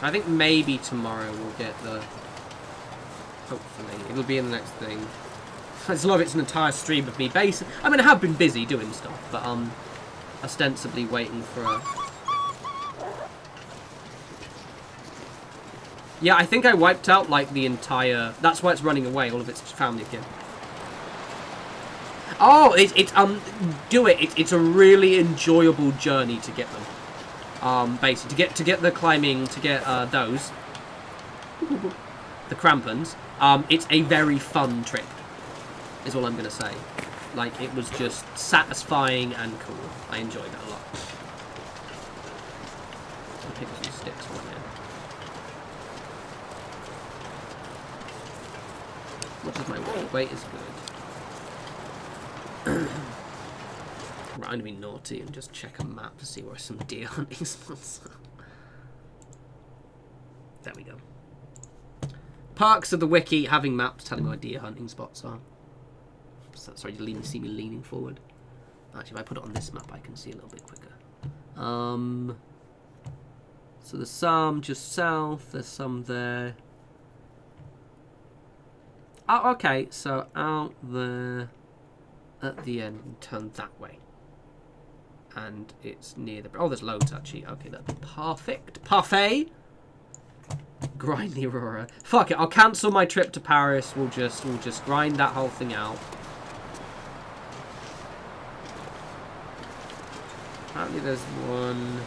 I think maybe tomorrow we'll get the... Hopefully. It'll be in the next thing. I just love it's an entire stream of me basing... I mean, I have been busy doing stuff, but ostensibly waiting for a... Yeah, I think I wiped out, like, the entire... That's why it's running away, all of its family again. Oh, do it. It's a really enjoyable journey to get them. Basically, to get the climbing, to get those, the crampons. It's a very fun trip, is all I'm gonna say. Like, it was just satisfying and cool. I enjoyed it a lot. I'll pick up some sticks from here. What is my weight? Weight is good. Right, I'm going to be naughty and just check a map to see where some deer hunting spots are. There we go. Perks of the wiki, having maps telling me where deer hunting spots are. Sorry, you see me leaning forward. Actually, if I put it on this map, I can see a little bit quicker. So there's some just south, there's some there. Oh, okay, so out there... At the end, and turn that way. And it's near the... Oh, there's loads, actually. Okay, that's perfect. Parfait! Grind the Aurora. Fuck it, I'll cancel my trip to Paris. We'll just grind that whole thing out. Apparently there's one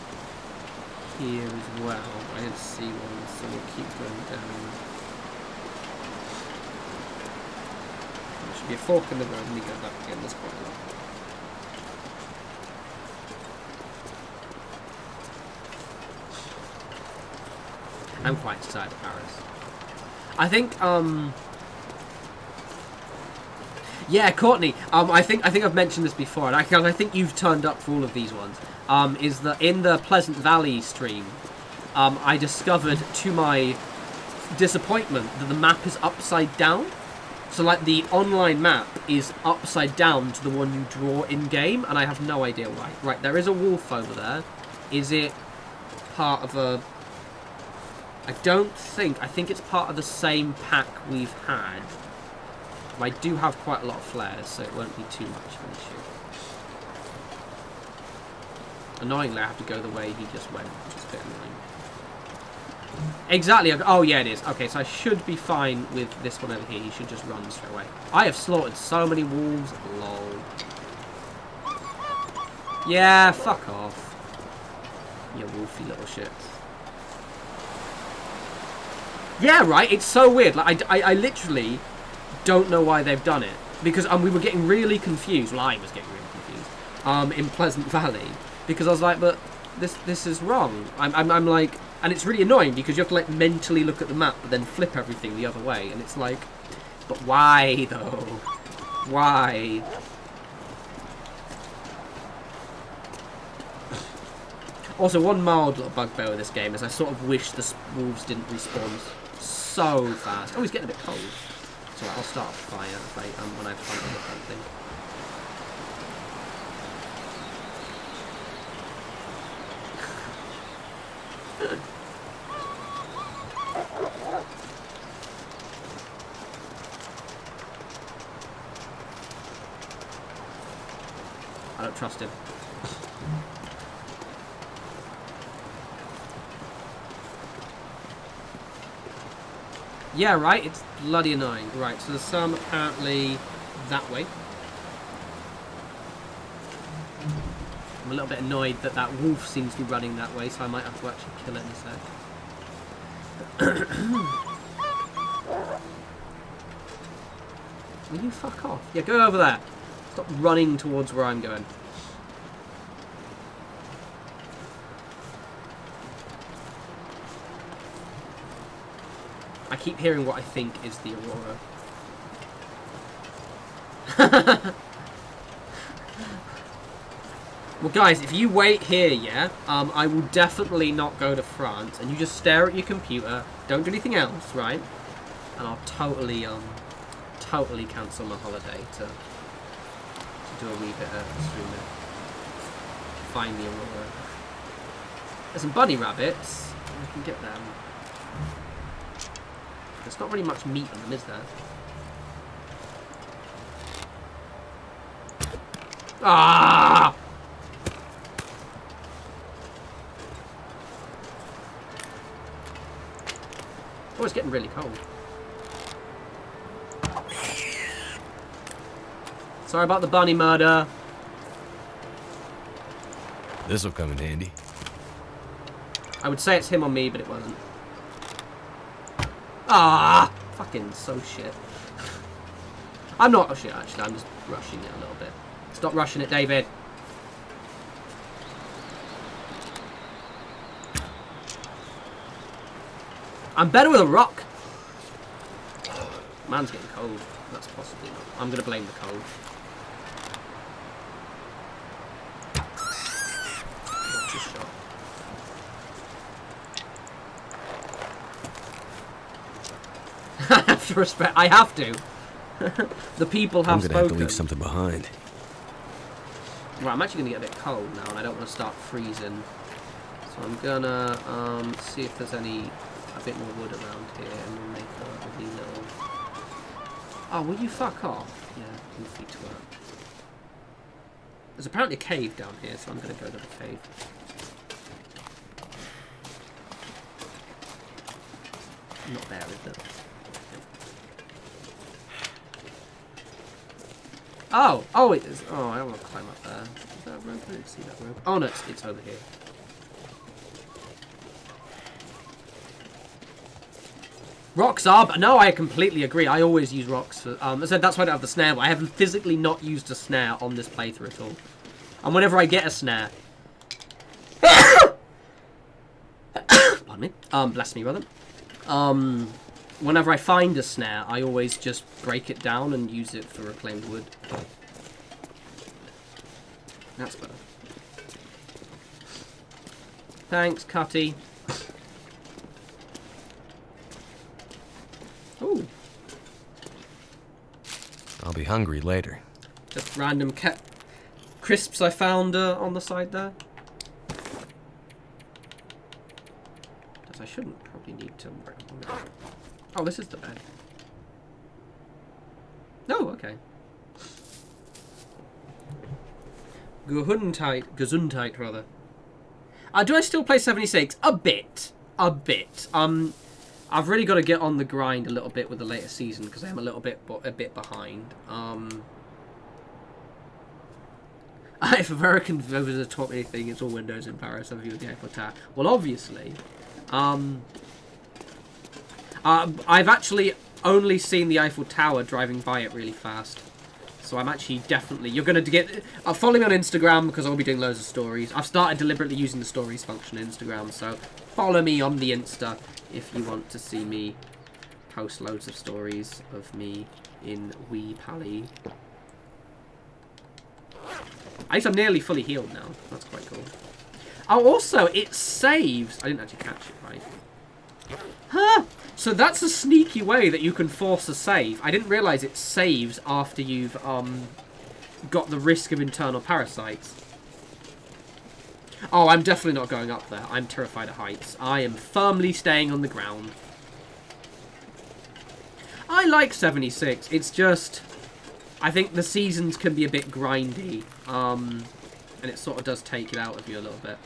here as well. I didn't see one, so we'll keep going down. Be a fork in the road and we go back again. There's quite a lot. I'm quite excited about Paris. I think yeah, Courtney, I think I've mentioned this before, and I think you've turned up for all of these ones. Is that in the Pleasant Valley stream, I discovered to my disappointment that the map is upside down. So, like, the online map is upside down to the one you draw in-game, and I have no idea why. Right, there is a wolf over there. Is it part of a... I think it's part of the same pack we've had. I do have quite a lot of flares, so it won't be too much of an issue. Annoyingly, I have to go the way he just went, which is a bit annoying. Exactly. Oh, yeah, it is. Okay, so I should be fine with this one over here. You should just run straight away. I have slaughtered so many wolves. Lol. Yeah, fuck off. You wolfy little shits. Yeah, right. It's so weird. Like, I literally don't know why they've done it. Because we were getting really confused. Well, I was getting really confused. In Pleasant Valley. Because I was like, but this is wrong. I'm like... And it's really annoying because you have to, like, mentally look at the map but then flip everything the other way. And it's like, but why, though? Why? Also, one mild little bugbear with this game is I sort of wish the wolves didn't respawn so fast. Oh, he's getting a bit cold. So I'll start a fire when I find the front thing. I don't trust him. Yeah, right? It's bloody annoying. Right, so there's some apparently that way. I'm a little bit annoyed that that wolf seems to be running that way, so I might have to actually kill it in a sec. Will you fuck off? Yeah, go over there. Stop running towards where I'm going. I keep hearing what I think is the aurora. Well, guys, if you wait here, yeah, I will definitely not go to France, and you just stare at your computer, don't do anything else, right? And I'll totally cancel my holiday to do a wee bit of streaming. Find the aurora. There's some bunny rabbits. I can get them. There's not really much meat on them, is there? Ah! Oh, it's getting really cold. Sorry about the bunny murder. This'll come in handy. I would say it's him or me, but it wasn't. Ah! Fucking so shit. I'm not... Oh shit, actually. I'm just rushing it a little bit. Stop rushing it, David. I'm better with a rock. Man's getting cold. That's possibly not. I'm going to blame the cold. Watch your shot. I have to respect. I have to. The people have I'm gonna spoken. have to leave something behind. Right, I'm actually going to get a bit cold now, and I don't want to start freezing. So I'm gonna see if there's a bit more wood around here, and we'll make a wee little... Oh, will you fuck off? Yeah, goofy twat. There's apparently a cave down here, so I'm going to go to the cave. Not there, is it? Oh! Oh, it is. Oh, I don't want to climb up there. Is that a rope? I didn't see that rope. Oh, no, it's over here. Rocks are, but no, I completely agree. I always use rocks for, I said that's why I don't have the snare, but I have physically not used a snare on this playthrough at all. And whenever I get a snare... Pardon me. Bless me, brother. Whenever I find a snare, I always just break it down and use it for reclaimed wood. That's better. Thanks, Cutty. Ooh. I'll be hungry later. Just random cat crisps I found on the side there. Because I shouldn't probably need to... Oh, this is the bed. Oh, okay. Gesundheit, rather. Do I still play 76? A bit. A bit. I've really got to get on the grind a little bit with the later season because I am a little bit behind. If American visitors taught me anything, it's all windows in Paris. I've viewed the Eiffel Tower. Well, obviously, I've actually only seen the Eiffel Tower driving by it really fast. So I'm actually definitely... You're going to get... follow me on Instagram because I'll be doing loads of stories. I've started deliberately using the stories function in Instagram. So follow me on the Insta if you want to see me post loads of stories of me in Wee Pally. At least I'm nearly fully healed now. That's quite cool. Oh, also, it saves... I didn't actually catch it, right? Huh! So that's a sneaky way that you can force a save. I didn't realise it saves after you've got the risk of internal parasites. Oh, I'm definitely not going up there. I'm terrified of heights. I am firmly staying on the ground. I like 76. It's just... I think the seasons can be a bit grindy. And it sort of does take it out of you a little bit.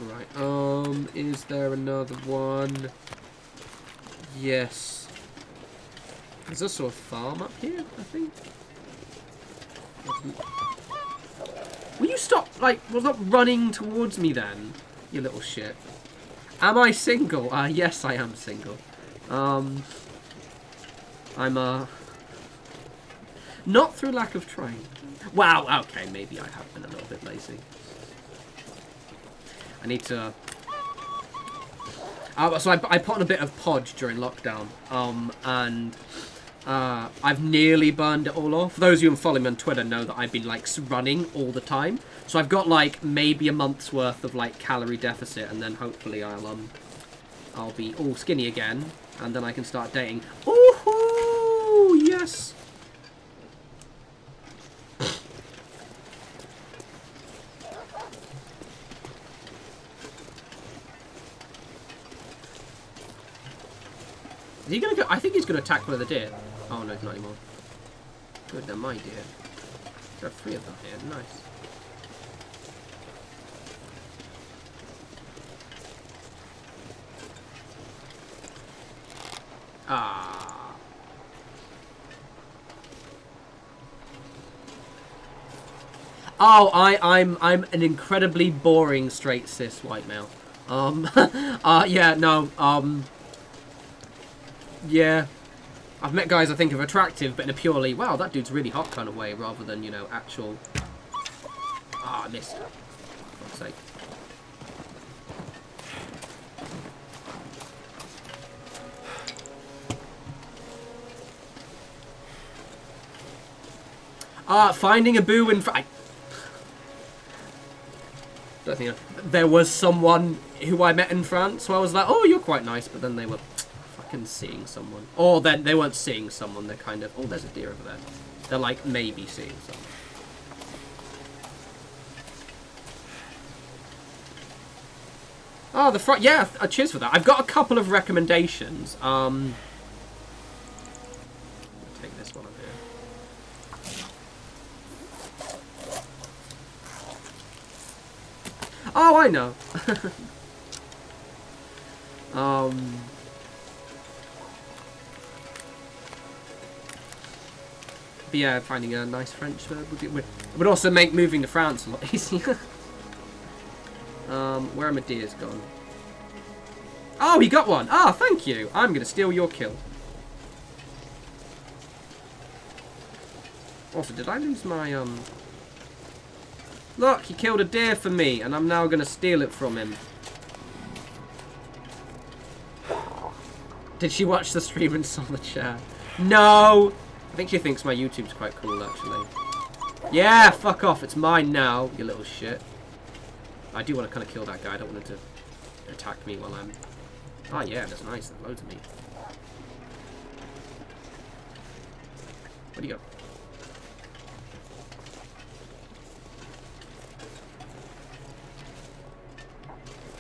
Right, is there another one? Yes. There's also a farm up here, I think. Will you stop, like, well, not running towards me then, you little shit. Am I single? Yes, I am single. I'm, not through lack of trying. Wow, okay, maybe I have been a little bit lazy. I need to... so I put on a bit of podge during lockdown, and I've nearly burned it all off. Those of you who follow me on Twitter know that I've been, like, running all the time. So I've got, like, maybe a month's worth of, like, calorie deficit, and then hopefully I'll be all skinny again, and then I can start dating. Ooh, yes! Is he gonna go? I think he's gonna attack one of the deer. Oh no, not anymore. Good, they're my deer. There are 3 of them here. Nice. Ah. Oh, I'm an incredibly boring straight cis white male. Yeah, no, yeah. I've met guys I think of attractive, but in a purely, wow, that dude's really hot kind of way, rather than, you know, actual... Ah, I missed. For God's sake. Finding a boo in... Don't think there was someone who I met in France who I was like, oh, you're quite nice, but then they were fucking seeing someone. Or then they weren't seeing someone, they're kind of, oh, there's a deer over there. They're like maybe seeing someone. Oh, the front, yeah, cheers for that. I've got a couple of recommendations. Take this one up here. Oh, I know. But yeah, finding a nice French bird would also make moving to France a lot easier. Where are my deers gone? Oh, he got one! Ah, thank you! I'm gonna steal your kill. Also, did I lose my, Look, he killed a deer for me, and I'm now gonna steal it from him. Did she watch the stream and saw the chat? No! I think she thinks my YouTube's quite cool, actually. Yeah, fuck off, it's mine now, you little shit. I do want to kind of kill that guy, I don't want him to attack me while I'm... Oh yeah, that's nice, there's loads of meat. Where'd he go?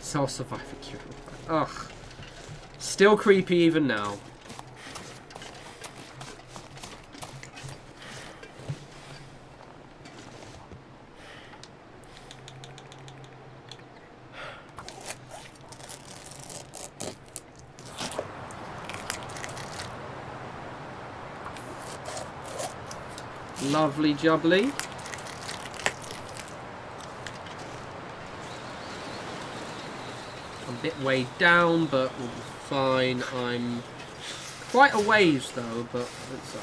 Soul Survivor Cure. Ugh. Still creepy even now. Lovely jubbly. I'm a bit weighed down, but we'll be fine. I'm quite a ways though, but let's say.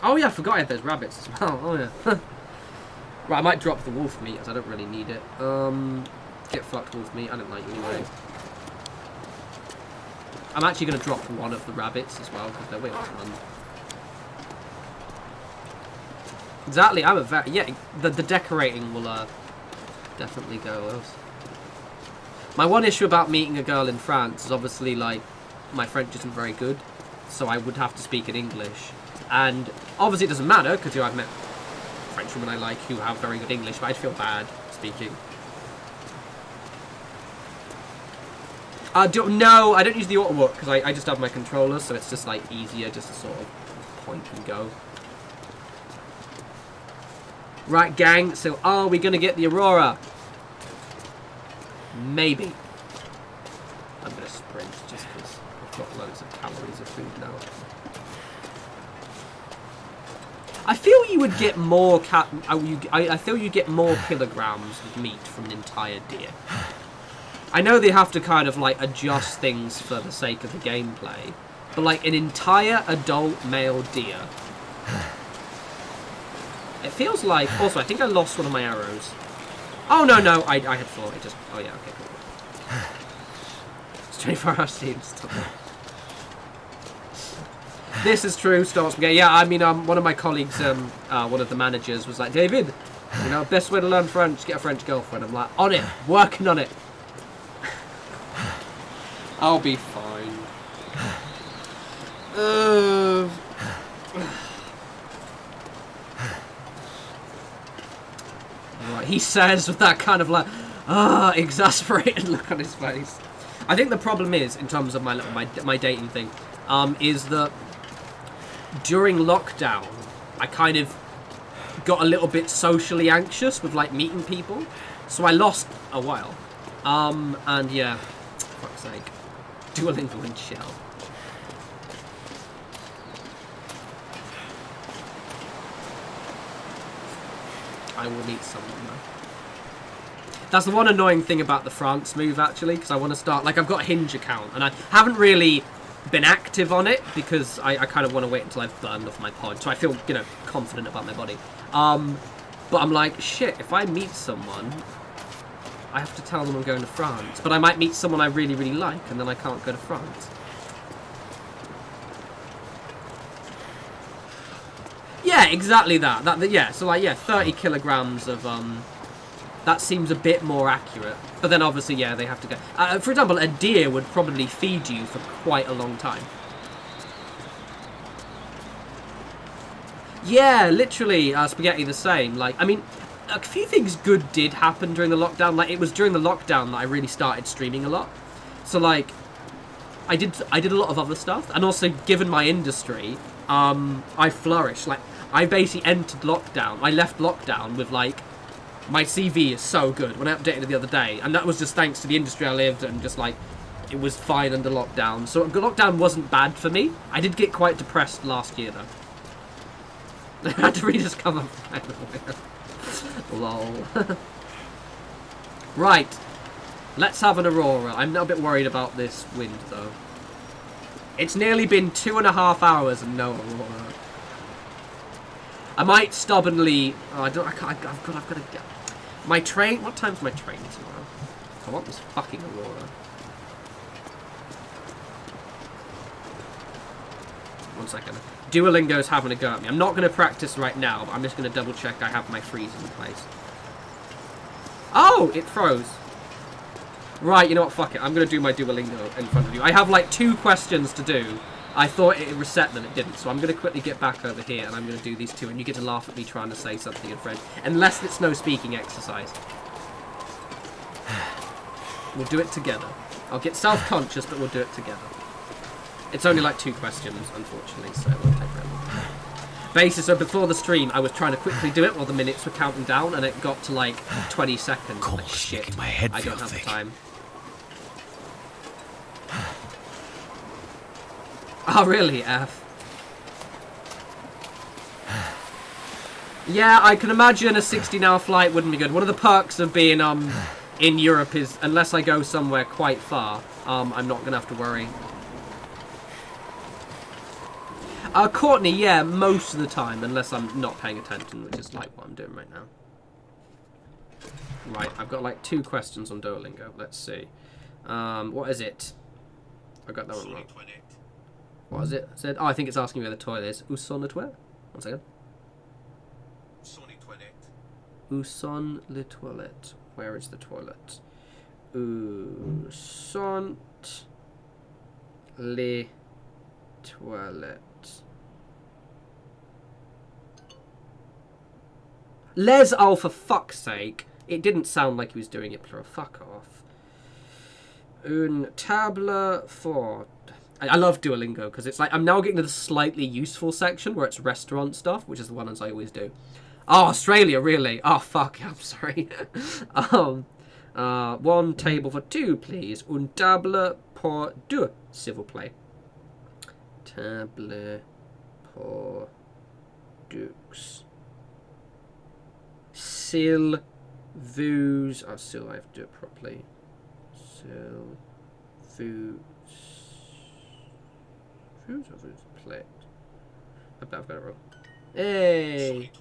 Oh yeah, I forgot I had those rabbits as well. Oh yeah. Right, I might drop the wolf meat as I don't really need it. Get fucked wolf meat. I don't like you anyway. I'm actually going to drop one of the rabbits as well because they're way off fun. Exactly. I'm a very yeah. The decorating will definitely go else. My one issue about meeting a girl in France is obviously like my French isn't very good, so I would have to speak in English, and obviously it doesn't matter because I've met French women I like who have very good English, but I'd feel bad speaking. No, I don't use the auto walk because I just have my controllers, so it's just like easier just to sort of point and go. Right, gang, so are we going to get the Aurora? Maybe. I'm going to sprint just because I've got loads of calories of food now. I feel you would get more I feel you get more kilograms of meat from an entire deer. I know they have to kind of like adjust things for the sake of the gameplay, but like an entire adult male deer. It feels like... Also, I think I lost one of my arrows. Oh no, I had 4. It just... Oh yeah, okay, cool. It's 24-hour Steam stuff. This is true, Star Spaghetti. Yeah, I mean, one of my colleagues, one of the managers was like, David, you know, best way to learn French, get a French girlfriend. I'm like, on it, working on it. I'll be fine. he says with that kind of like, exasperated look on his face. I think the problem is, in terms of my dating thing, is that during lockdown, I kind of got a little bit socially anxious with like meeting people, so I lost a while. And yeah, for fuck's sake, Duolingo and shell. I will meet someone though. That's the one annoying thing about the France move, actually, because I want to start, like, I've got a Hinge account, and I haven't really been active on it, because I kind of want to wait until I've burned off my pod, so I feel, you know, confident about my body. But I'm like, shit, if I meet someone, I have to tell them I'm going to France, but I might meet someone I really, really like, and then I can't go to France. Yeah, exactly that. Yeah, so like, yeah, 30 kilograms of, that seems a bit more accurate. But then obviously, yeah, they have to go. For example, a deer would probably feed you for quite a long time. Yeah, literally, spaghetti the same. Like, I mean, a few things good did happen during the lockdown. Like, it was during the lockdown that I really started streaming a lot. So, like, I did a lot of other stuff. And also, given my industry, I flourished. Like, I basically entered lockdown. I left lockdown with, like, my CV is so good when I updated it the other day. And that was just thanks to the industry I lived and just, like, it was fine under lockdown. So lockdown wasn't bad for me. I did get quite depressed last year, though. I had to really just come up. Lol. Right. Let's have an aurora. I'm not a bit worried about this wind, though. It's nearly been 2.5 hours and no aurora. I might stubbornly... Oh, I've got to get... My train... What time's my train tomorrow? I want this fucking aurora. One second. Duolingo's having a go at me. I'm not going to practice right now, but I'm just going to double check I have my freeze in place. Oh! It froze. Right, you know what? Fuck it. I'm going to do my Duolingo in front of you. I have like 2 questions to do. I thought it reset them, it didn't. So I'm going to quickly get back over here and I'm going to do these 2. And you get to laugh at me trying to say something in French. Unless it's no speaking exercise. We'll do it together. I'll get self-conscious, but we'll do it together. It's only like 2 questions, unfortunately, so it won't take very long. Basically, so before the stream, I was trying to quickly do it while the minutes were counting down, and it got to like 20 seconds. Cold, like, shit, my head I don't feels have thick. the time. Oh, really, F? Yeah, I can imagine a 16-hour flight wouldn't be good. One of the perks of being in Europe is, unless I go somewhere quite far, I'm not going to have to worry. Courtney, yeah, most of the time, unless I'm not paying attention, which is like what I'm doing right now. Right, I've got like 2 questions on Duolingo. Let's see. What is it? I got that one wrong. What is it? Oh, I think it's asking me where the toilet is. Où sont les toilettes? 1 second. Où sont les toilettes? Where is the toilet? Où sont les toilettes? Les, oh, for fuck's sake. It didn't sound like he was doing it plural. Fuck off. Une table forte. I love Duolingo because it's like I'm now getting to the slightly useful section where it's restaurant stuff, which is the ones I always do. Oh, Australia, really? Oh, fuck. I'm sorry. 1 table for 2, please. Une table pour 2, s'il vous plaît. Table pour 2. S'il vous... Oh, still I have to do it properly. S'il vous... Plate. I bet I've got it wrong. Hey!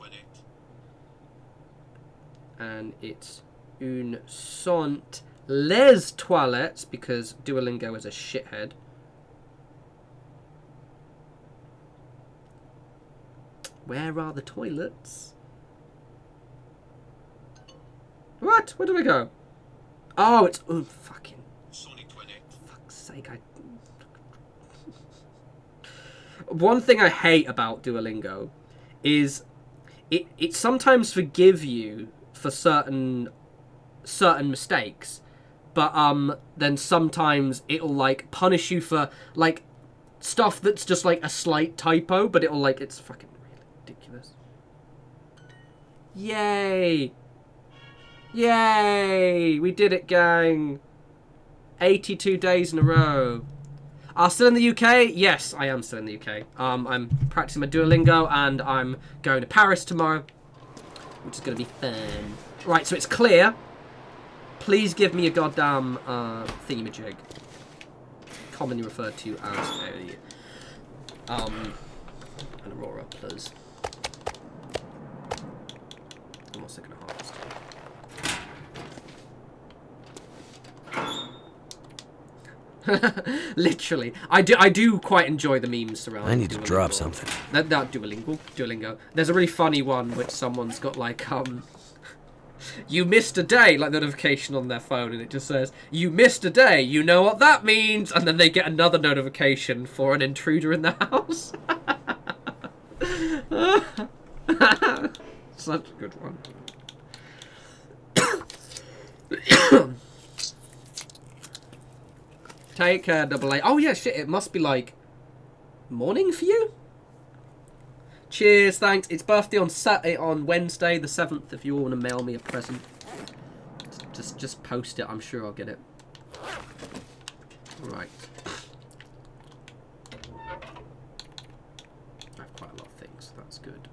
And it's une sont les toilettes because Duolingo is a shithead. Where are the toilets? What? Where did I go? Oh, it's... Oh, fucking... Fuck's sake, One thing I hate about Duolingo is it sometimes forgives you for certain mistakes, but then sometimes it'll like punish you for like stuff that's just like a slight typo, but it'll like it's fucking really ridiculous. Yay! Yay! We did it, gang. 82 days in a row. Still in the UK? Yes, I am still in the UK. I'm practicing my Duolingo and I'm going to Paris tomorrow, which is going to be fun. Right, so it's clear. Please give me a goddamn thingamajig. Commonly referred to as an aurora, please. I'm also going to harvest. Literally, I do quite enjoy the memes surrounding. I need to Duolingo. drop something. That Duolingo. There's a really funny one which someone's got like you missed a day, like notification on their phone, and it just says you missed a day. You know what that means? And then they get another notification for an intruder in the house. Such a good one. Take care, double A. Oh yeah, shit, it must be like morning for you? Cheers, thanks. It's birthday on Wednesday the 7th if you all want to mail me a present. Just post it, I'm sure I'll get it. Right. I have quite a lot of things, that's good.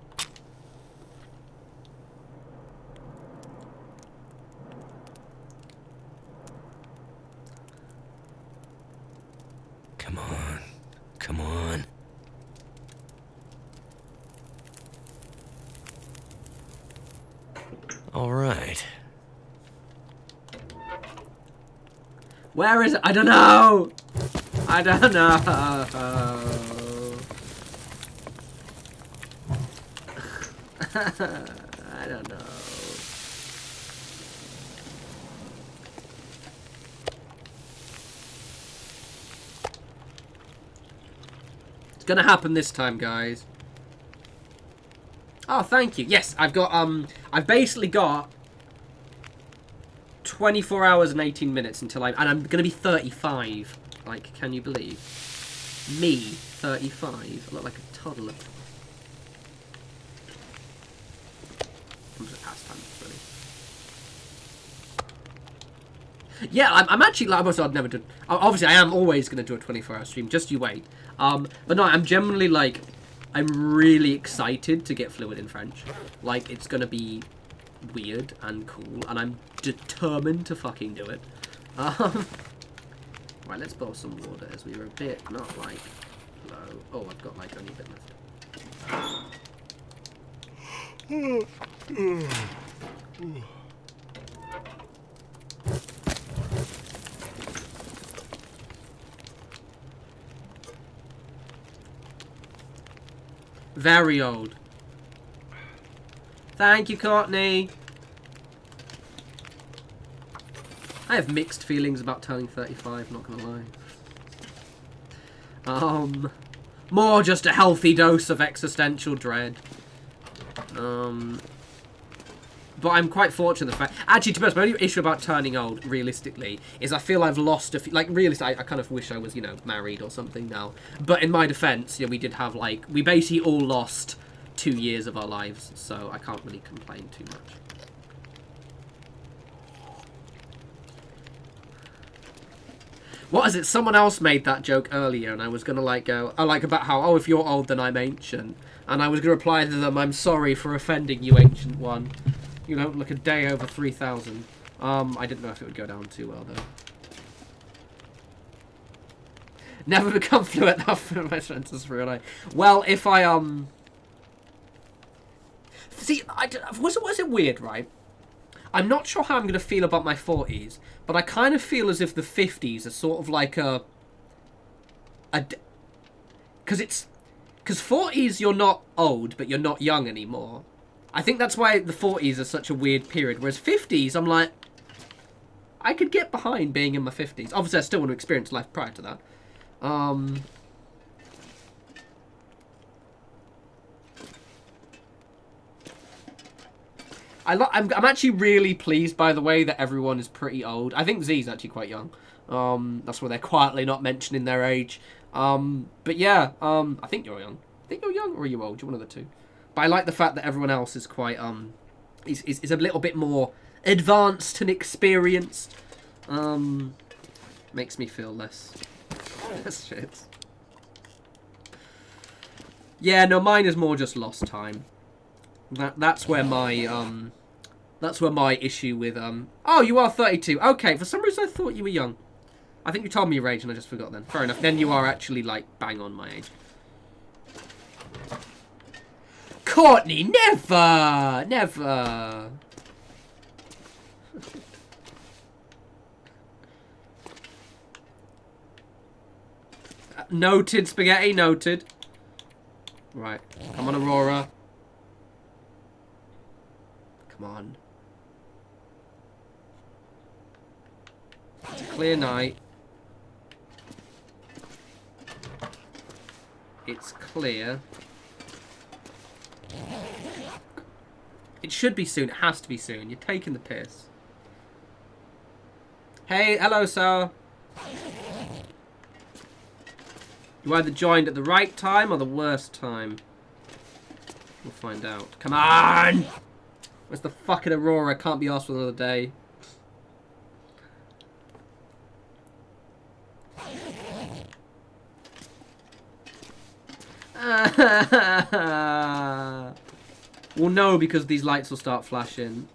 Come on. Come on. All right. Where is it? I don't know. I don't know. I don't know. It's gonna happen this time, guys. Oh, thank you. Yes, I've got, I've basically got 24 hours and 18 minutes until and I'm going to be 35. Like, can you believe? Me, 35. I look like a toddler. I'm just pastime, really. Yeah, I'm actually, like, I'd never do, obviously I am always going to do a 24-hour stream, just you wait. But no, I'm generally, like, I'm really excited to get fluent in French. Like, it's gonna be weird and cool, and I'm determined to fucking do it. Right, let's boil some water as we were a bit, not like, low. Oh, I've got like only a bit left. Very old. Thank you, Courtney. I have mixed feelings about turning 35, not gonna lie. More just a healthy dose of existential dread. But I'm quite fortunate the fact... Actually, to be honest, my only issue about turning old, realistically, is I feel I've lost a few... Like, realistically, I kind of wish I was, you know, married or something now. But in my defense, yeah, we did have, like... We basically all lost 2 years of our lives, so I can't really complain too much. What is it? Someone else made that joke earlier, and I was going to, like, go... Oh, like, about how, oh, if you're old, then I'm ancient. And I was going to reply to them, I'm sorry for offending you, ancient one. You don't look a day over 3,000. I didn't know if it would go down too well, though. Never become fluent enough for my sentences for real life. Well, if I, See, was it weird, right? I'm not sure how I'm going to feel about my 40s, but I kind of feel as if the 50s are sort of like because 40s you're not old, but you're not young anymore. I think that's why the 40s are such a weird period, whereas 50s, I'm like, I could get behind being in my 50s. Obviously, I still want to experience life prior to that. I'm actually really pleased, by the way, that everyone is pretty old. I think Z's actually quite young. That's why they're quietly not mentioning their age. But yeah, I think you're young. I think you're young, or are you old? You're one of the two. But I like the fact that everyone else is quite is a little bit more advanced and experienced. Makes me feel less shit. Yeah, no, mine is more just lost time. That's where my issue with Oh, you are 32. Okay, for some reason I thought you were young. I think you told me your age and I just forgot then. Fair enough. Then you are actually like bang on my age. Courtney, never, never. Noted, spaghetti, noted. Right, come on, Aurora. Come on. It's a clear night. It's clear. It should be soon. It has to be soon. You're taking the piss. Hey, hello, sir. You either joined at the right time or the worst time. We'll find out. Come on! Where's the fucking Aurora? Can't be asked for another day. Well, no, because these lights will start flashing.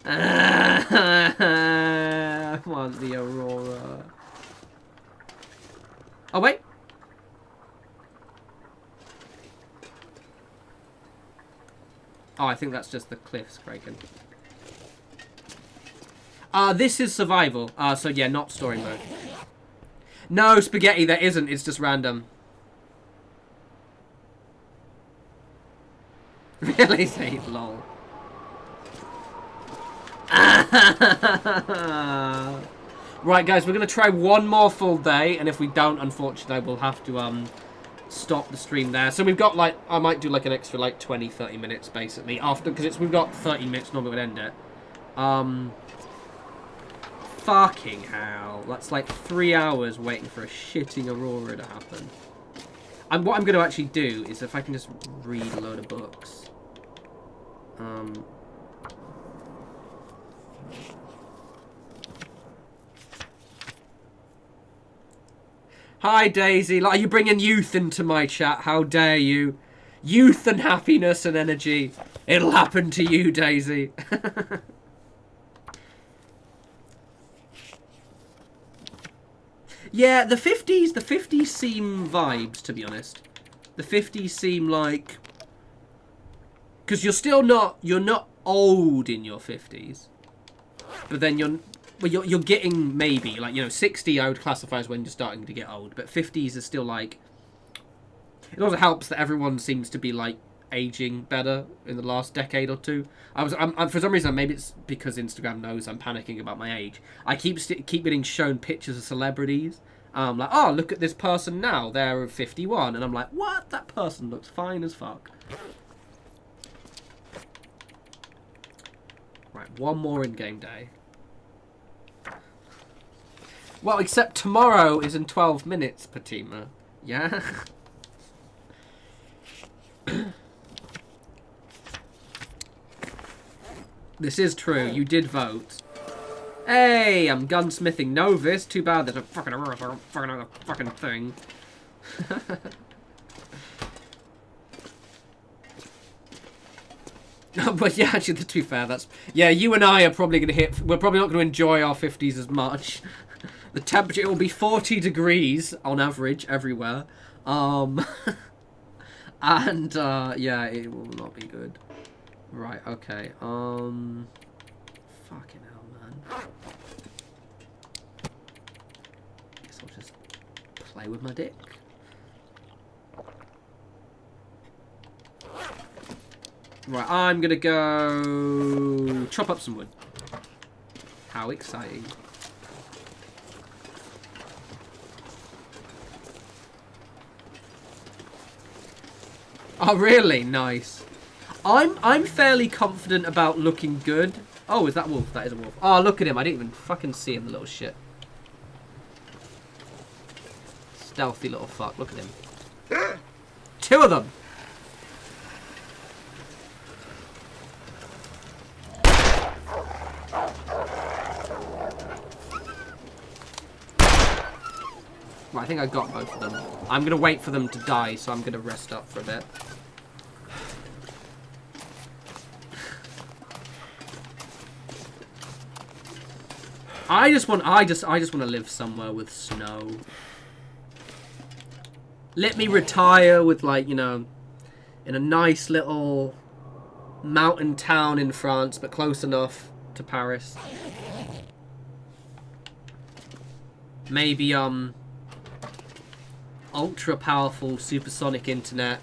I want the Aurora. Oh, wait. Oh, I think that's just the cliffs breaking. This is survival. So yeah, not story mode. No, spaghetti, there isn't. It's just random. Really? Say lol. Right, guys, we're going to try one more full day, and if we don't, unfortunately, we'll have to stop the stream there. So we've got, like, I might do, like, an extra, like, 20, 30 minutes, basically, after, because we've got 30 minutes, normally would end it. Fucking hell. That's, like, 3 hours waiting for a shitting Aurora to happen. And what I'm going to actually do is, if I can just read a load of books. Hi, Daisy. Like, are you bringing youth into my chat? How dare you? Youth and happiness and energy. It'll happen to you, Daisy. Yeah, the 50s seem vibes, to be honest. The 50s seem like... Because you're not old in your 50s. But then you're getting maybe, like, you know, 60 I would classify as when you're starting to get old. But 50s is still like... It also helps that everyone seems to be, like, aging better in the last decade or two. I'm for some reason, maybe it's because Instagram knows I'm panicking about my age. I keep getting shown pictures of celebrities. Like, oh, look at this person now. They're 51. And I'm like, what? That person looks fine as fuck. Right, one more in-game day. Well, except tomorrow is in 12 minutes, Patima. Yeah? This is true. You did vote. Hey, I'm gunsmithing novice. Too bad there's a fucking thing. But yeah, actually, to be fair, that's... Yeah, you and I are probably going to hit... We're probably not going to enjoy our 50s as much. The temperature will be 40 degrees on average everywhere. And, yeah, it will not be good. Right, okay. Fucking hell, man. Guess I'll just play with my dick. Right, I'm gonna go chop up some wood. How exciting. Oh, really? Nice. I'm fairly confident about looking good. Oh, is that wolf? That is a wolf. Oh, look at him. I didn't even fucking see him, the little shit. Stealthy little fuck. Look at him. 2 of them. Right, I think I got both of them. I'm going to wait for them to die, so I'm going to rest up for a bit. I just want to live somewhere with snow. Let me retire with, like, you know, in a nice little mountain town in France, but close enough to Paris. Maybe, ultra powerful supersonic internet.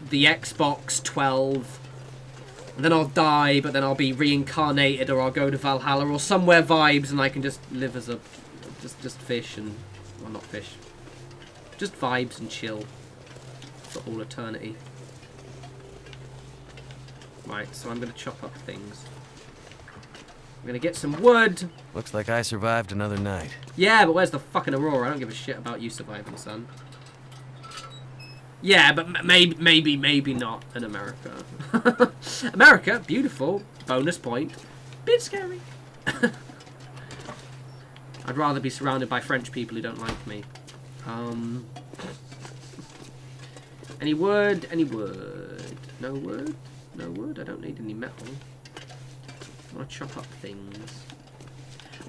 The Xbox 12. And then I'll die, but then I'll be reincarnated, or I'll go to Valhalla, or somewhere vibes, and I can just live as a... Just fish and... Well, not fish. Just vibes and chill. For all eternity. Right, so I'm going to chop up things. I'm going to get some wood. Looks like I survived another night. Yeah, but where's the fucking aurora? I don't give a shit about you surviving, son. Yeah, but maybe not in America. America, beautiful. Bonus point. Bit scary. I'd rather be surrounded by French people who don't like me. Any wood? Any wood? No wood? No wood? I don't need any metal. I want to chop up things.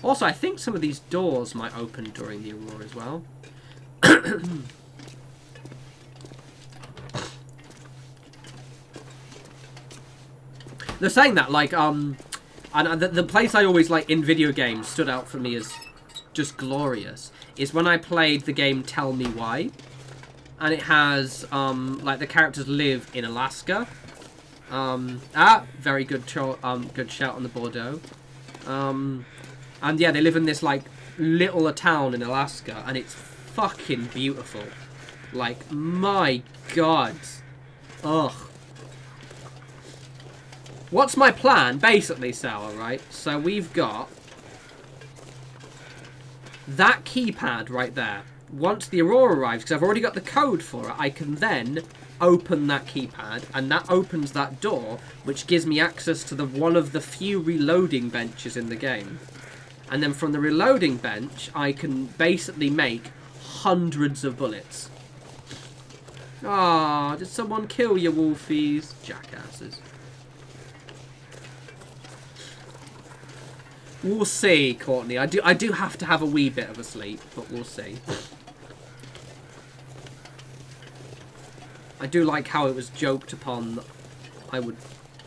Also, I think some of these doors might open during the aurora as well. They're saying that, like, and the place I always, like, in video games stood out for me as just glorious is when I played the game Tell Me Why. And it has, like, the characters live in Alaska. Very good, good shout on the Bordeaux. And yeah, they live in this, like, little town in Alaska, and it's fucking beautiful. Like, my God. Ugh. What's my plan? Basically, Sour, right? So we've got that keypad right there. Once the aurora arrives, because I've already got the code for it, I can then open that keypad, and that opens that door, which gives me access to one of the few reloading benches in the game. And then from the reloading bench, I can basically make hundreds of bullets. Ah, did someone kill your wolfies? Jackasses. We'll see, Courtney. I do have to have a wee bit of a sleep, but we'll see. I do like how it was joked upon that I would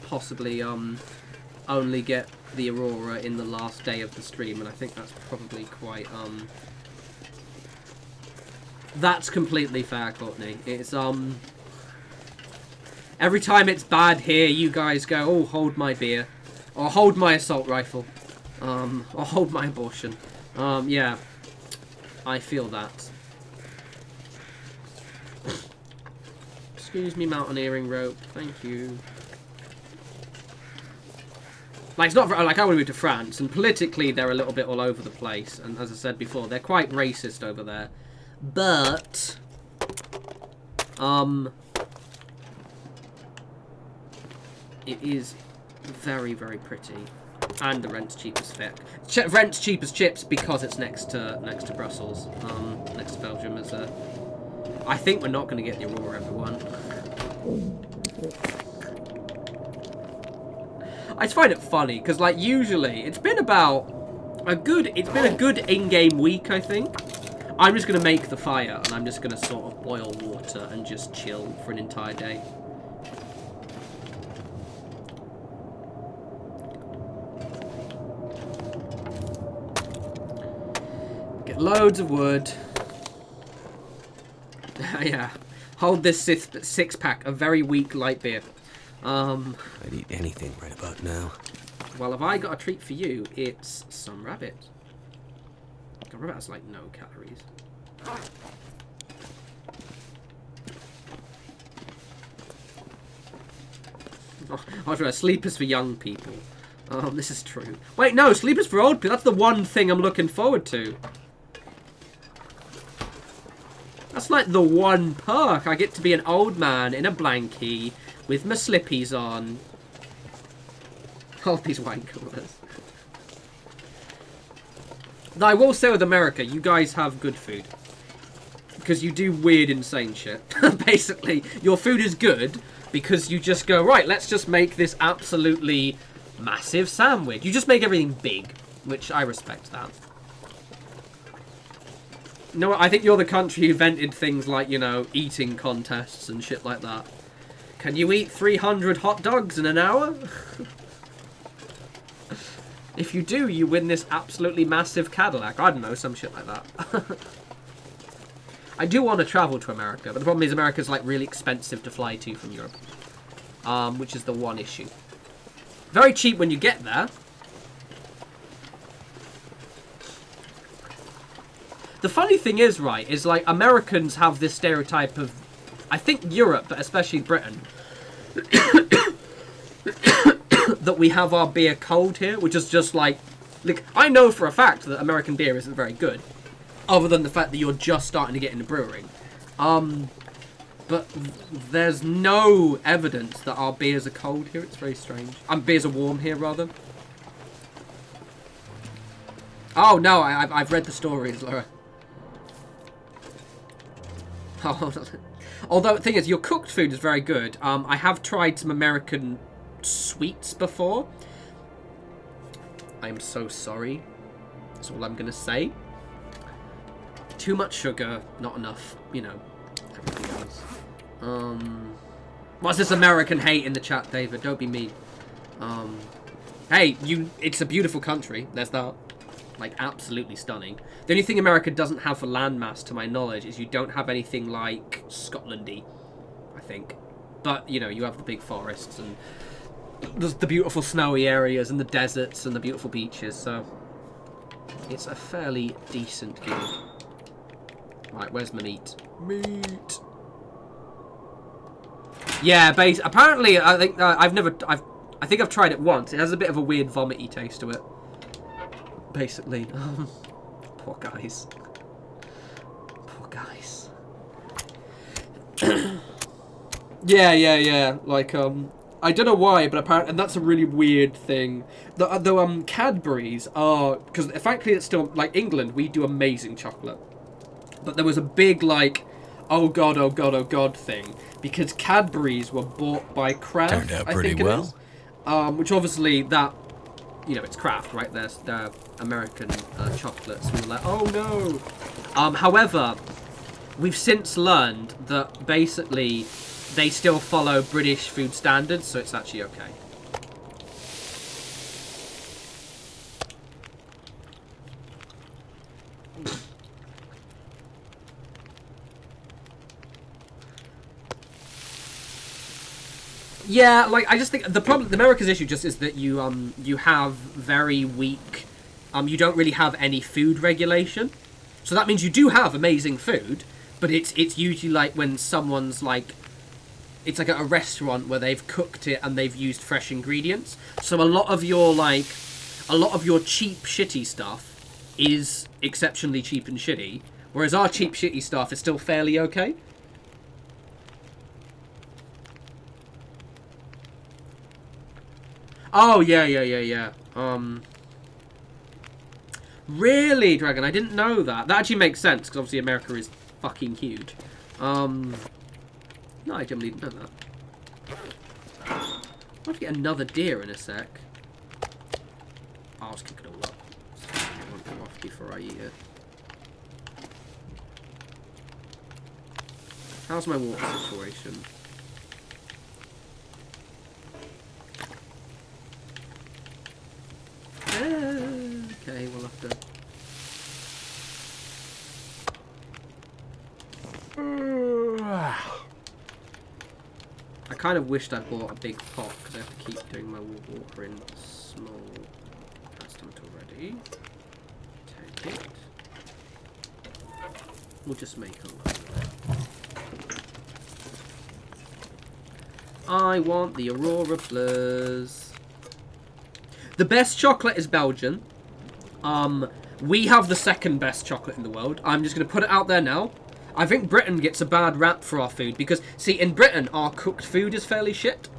possibly only get the aurora in the last day of the stream, and I think that's probably quite that's completely fair, Courtney. It's every time it's bad here, you guys go, oh, hold my beer, or hold my assault rifle. Or hold my abortion. Yeah. I feel that. Excuse me, mountaineering rope. Thank you. Like, it's not... Like, I want to move to France, and politically they're a little bit all over the place. And as I said before, they're quite racist over there. But... it is very, very pretty. And the rent's cheap as fuck. Rent's cheap as chips because it's next to Brussels, next to Belgium. I think we're not going to get the aurora, everyone. I just find it funny because, like, usually it's been about a good in-game week. I think I'm just going to make the fire and I'm just going to sort of boil water and just chill for an entire day. Loads of wood. Yeah. Hold this six-pack of very weak light beer. I'd eat anything right about now. Well, have I got a treat for you? It's some rabbit. Rabbit has, like, no calories. I was right. Sleep is for young people. This is true. Wait, no, sleep is for old people. That's the one thing I'm looking forward to. That's like the one perk. I get to be an old man in a blankie with my slippies on. Hold these wine coolers. Now, I will say with America, you guys have good food. Because you do weird, insane shit. Basically, your food is good because you just go, right, let's just make this absolutely massive sandwich. You just make everything big, which I respect that. You know what? I think you're the country who invented things like, you know, eating contests and shit like that. Can you eat 300 hot dogs in an hour? If you do, you win this absolutely massive Cadillac. I don't know, some shit like that. I do want to travel to America, but the problem is America's like really expensive to fly to from Europe. Which is the one issue. Very cheap when you get there. The funny thing is, right, is like Americans have this stereotype of, I think Europe, but especially Britain, that we have our beer cold here, which is just like I know for a fact that American beer isn't very good. Other than the fact that you're just starting to get into brewing. But there's no evidence that our beers are cold here. It's very strange. Beers are warm here, rather. Oh, no, I've read the stories, Laura. Oh, although, the thing is, your cooked food is very good. I have tried some American sweets before. I'm so sorry. That's all I'm going to say. Too much sugar, not enough, you know, everything else. What's this American hate in the chat, David? Don't be mean. Hey, it's a beautiful country. There's that. Like, absolutely stunning. The only thing America doesn't have for landmass, to my knowledge, is you don't have anything like Scotlandy, I think. But, you know, you have the big forests and there's the beautiful snowy areas and the deserts and the beautiful beaches, so it's a fairly decent gig. Right, where's my meat? Meat. Yeah, apparently, I think I think I've tried it once. It has a bit of a weird vomity taste to it. Basically, poor guys. Poor guys. yeah. Like, I don't know why, but apparently, and that's a really weird thing. The Cadbury's are, because frankly, it's still like England. We do amazing chocolate. But there was a big, like, oh god thing. Because Cadbury's were bought by Kraft, Turned out pretty I think well. it is. Which obviously, that, you know, it's Kraft, right? They're American chocolates. We were like, oh no. However, we've since learned that basically they still follow British food standards, so it's actually okay. Yeah, like, I just think the problem, America's issue just is that you have very weak, you don't really have any food regulation. So that means you do have amazing food, but it's usually like when someone's like, it's like at a restaurant where they've cooked it and they've used fresh ingredients. So a lot of your cheap, shitty stuff is exceptionally cheap and shitty, whereas our cheap, shitty stuff is still fairly okay. Oh, yeah. Really, Dragon? I didn't know that. That actually makes sense, because obviously America is fucking huge. No, I generally didn't know that. I'll have to get another deer in a sec. I'll just kick it all up. I want them off before I eat it. How's my water situation? Okay, we'll have to... I kind of wished I bought a big pot, because I have to keep doing my water in small. That's done it already. Take it. We'll just make a lot. I want the Aurora Blurs. The best chocolate is Belgian. We have the second best chocolate in the world. I'm just going to put it out there now. I think Britain gets a bad rap for our food because, see, in Britain, our cooked food is fairly shit.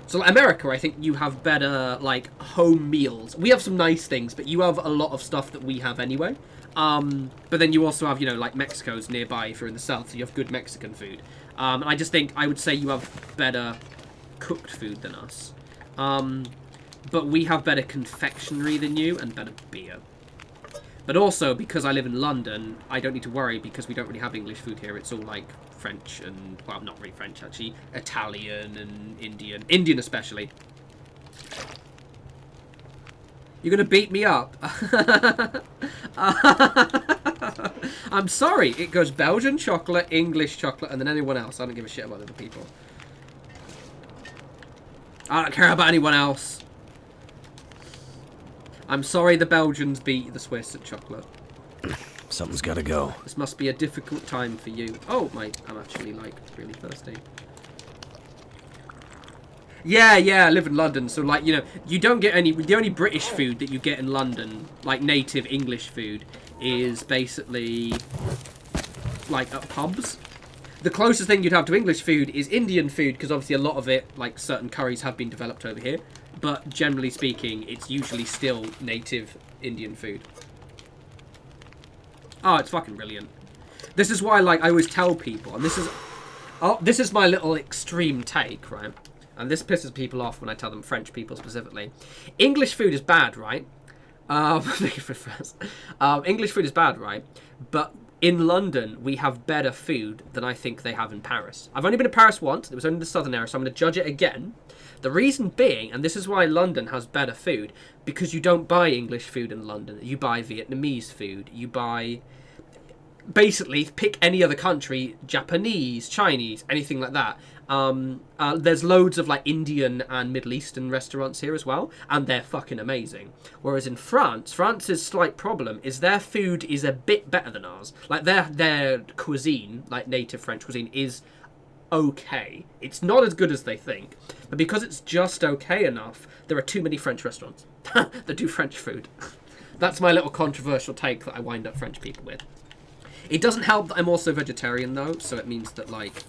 So, like, America, I think you have better, like, home meals. We have some nice things, but you have a lot of stuff that we have anyway. But then you also have, you know, like, Mexico's nearby if you're in the south, so you have good Mexican food. And I just think, I would say you have better cooked food than us. But we have better confectionery than you and better beer. But also, because I live in London, I don't need to worry because we don't really have English food here. It's all, like, French and, well, not really French, actually. Italian and Indian. Indian, especially. You're going to beat me up? I'm sorry. It goes Belgian chocolate, English chocolate, and then anyone else. I don't give a shit about other people. I don't care about anyone else. I'm sorry the Belgians beat the Swiss at chocolate. Something's gotta go. This must be a difficult time for you. Oh, I'm actually, like, really thirsty. Yeah, I live in London, so, like, you know, you don't get any... The only British food that you get in London, like, native English food, is basically, like, at pubs. The closest thing you'd have to English food is Indian food, because obviously a lot of it, like, certain curries have been developed over here. But generally speaking, it's usually still native Indian food. Oh, it's fucking brilliant. This is why, like, I always tell people, and this is... Oh, this is my little extreme take, right? And this pisses people off when I tell them, French people specifically. English food is bad, right? English food is bad, right? But in London, we have better food than I think they have in Paris. I've only been to Paris once. It was only the southern area, so I'm going to judge it again. The reason being, and this is why London has better food, because you don't buy English food in London. You buy Vietnamese food. You buy... Basically, pick any other country, Japanese, Chinese, anything like that. There's loads of, like, Indian and Middle Eastern restaurants here as well, and they're fucking amazing. Whereas in France, France's slight problem is their food is a bit better than ours. Like, their cuisine, like native French cuisine, is okay. It's not as good as they think, but because it's just okay enough, there are too many French restaurants that do French food. That's my little controversial take that I wind up French people with. It doesn't help that I'm also vegetarian, though, so it means that, like,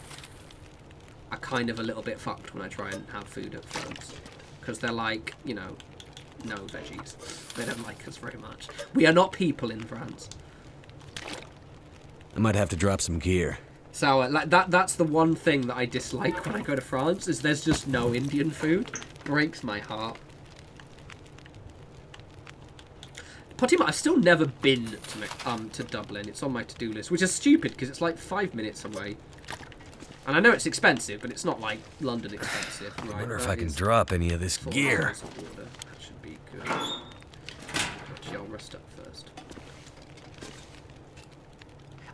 I'm kind of a little bit fucked when I try and have food at France. Because they're like, you know, no veggies. They don't like us very much. We are not people in France. I might have to drop some gear. So, like, that's the one thing that I dislike when I go to France, is there's just no Indian food. Breaks my heart. Potty, I've still never been to Dublin. It's on my to-do list, which is stupid because it's like 5 minutes away. And I know it's expensive, but it's not like London expensive. Right? I wonder if I can drop any of this gear. That should be good. Actually, I'll rest up first.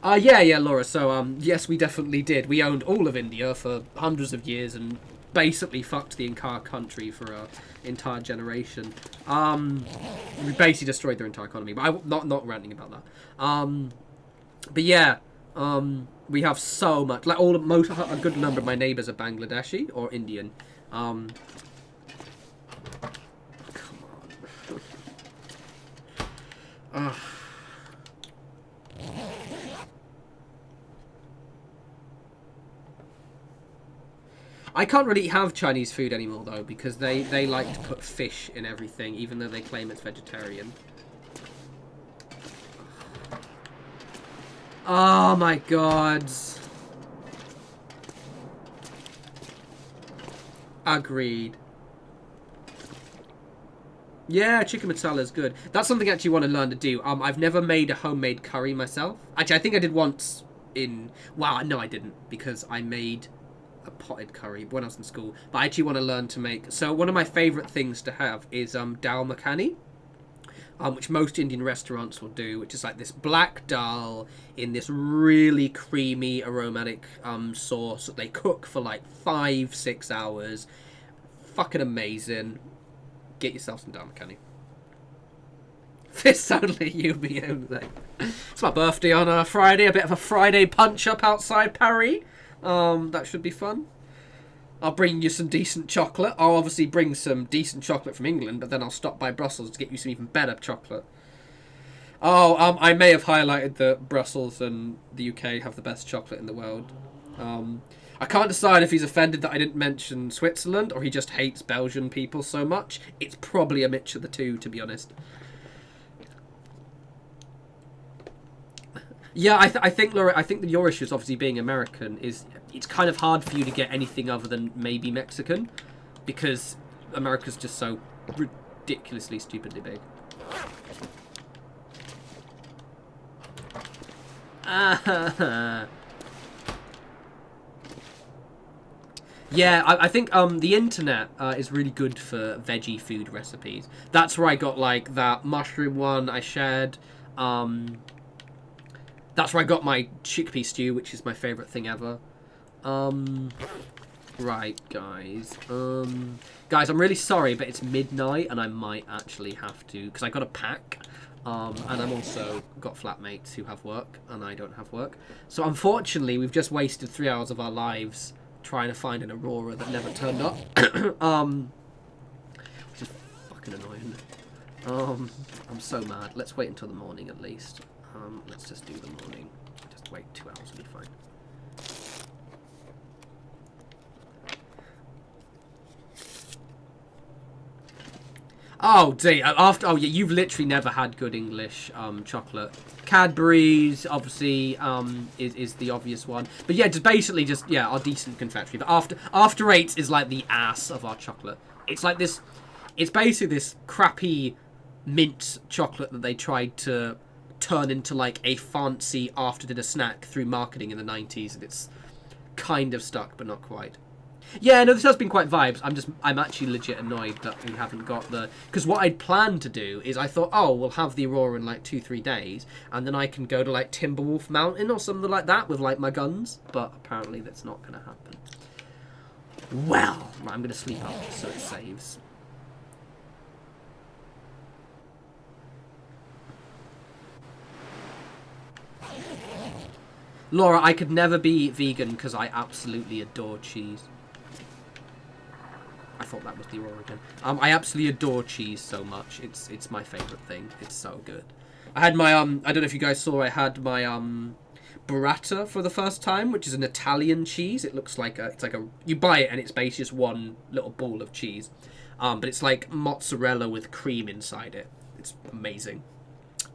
Yeah, Laura. So, yes, we definitely did. We owned all of India for hundreds of years and basically fucked the entire country for an entire generation. We basically destroyed their entire economy. But I'm not ranting about that. But yeah, we have so much. Like a good number of my neighbours are Bangladeshi or Indian. Come on. I can't really have Chinese food anymore, though, because they like to put fish in everything, even though they claim it's vegetarian. Oh, my God. Agreed. Yeah, chicken masala is good. That's something I actually want to learn to do. I've never made a homemade curry myself. Actually, I think I did once in... Well, no, I didn't, because I made a potted curry when I was in school. But I actually want to learn to make... So one of my favourite things to have is dal makhani, which most Indian restaurants will do, which is like this black dal in this really creamy, aromatic sauce that they cook for like 5-6 hours. Fucking amazing. Get yourself some dal makhani. This only you be only. It's my birthday on a Friday. A bit of a Friday punch-up outside Paris. That should be fun. I'll bring you some decent chocolate. I'll obviously bring some decent chocolate from England, but then I'll stop by Brussels to get you some even better chocolate. Oh, I may have highlighted that Brussels and the UK have the best chocolate in the world. I can't decide if he's offended that I didn't mention Switzerland or he just hates Belgian people so much. It's probably a mixture of the two, to be honest. Yeah, I think, Laura, I think that your issue is obviously being American is it's kind of hard for you to get anything other than maybe Mexican because America's just so ridiculously stupidly big. Yeah, I think the internet is really good for veggie food recipes. That's where I got like that mushroom one I shared. That's where I got my chickpea stew, which is my favourite thing ever. Right, guys. Guys, I'm really sorry, but it's midnight, and I might actually have to, because I got a pack. And I'm also got flatmates who have work, and I don't have work. So unfortunately, we've just wasted 3 hours of our lives trying to find an aurora that never turned up. Which is fucking annoying. I'm so mad. Let's wait until the morning at least. Let's just do the morning. Just wait 2 hours, will be fine. Oh dear. Oh yeah, you've literally never had good English chocolate. Cadbury's obviously is the obvious one, but yeah, our decent confectionery. But after eight is like the ass of our chocolate. It's like this. It's basically this crappy mint chocolate that they tried to turn into like a fancy after dinner snack through marketing in the 90s, and it's kind of stuck, but not quite. Yeah, no, this has been quite vibes. I'm actually legit annoyed that we haven't got because what I'd planned to do is I thought, oh, we'll have the aurora in like 2-3 days, and then I can go to like Timberwolf Mountain or something like that with like my guns, but apparently that's not going to happen. Well, right, I'm going to sleep up so it saves. Laura, I could never be vegan because I absolutely adore cheese. I thought that was the aurora again. I absolutely adore cheese so much. It's my favourite thing. It's so good. I had my I don't know if you guys saw. I had my burrata for the first time, which is an Italian cheese. It looks like you buy it and it's basically just one little ball of cheese, but it's like mozzarella with cream inside it. It's amazing.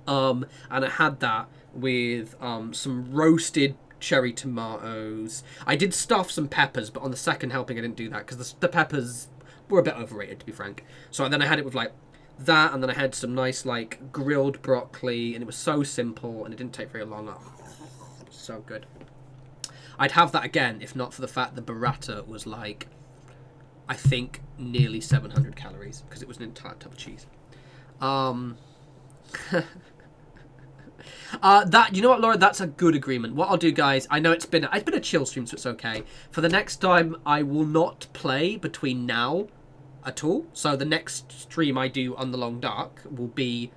And I had that with some roasted cherry tomatoes. I did stuff some peppers, but on the second helping I didn't do that because the peppers were a bit overrated, to be frank. So then I had it with like that, and then I had some nice like grilled broccoli, and it was so simple and it didn't take very long. Oh, so good. I'd have that again if not for the fact the burrata was like, I think, nearly 700 calories because it was an entire tub of cheese. You know what, Laura? That's a good agreement. What I'll do, guys, I know it's been a chill stream, so it's okay. For the next time, I will not play between now at all. So the next stream I do on the Long Dark will be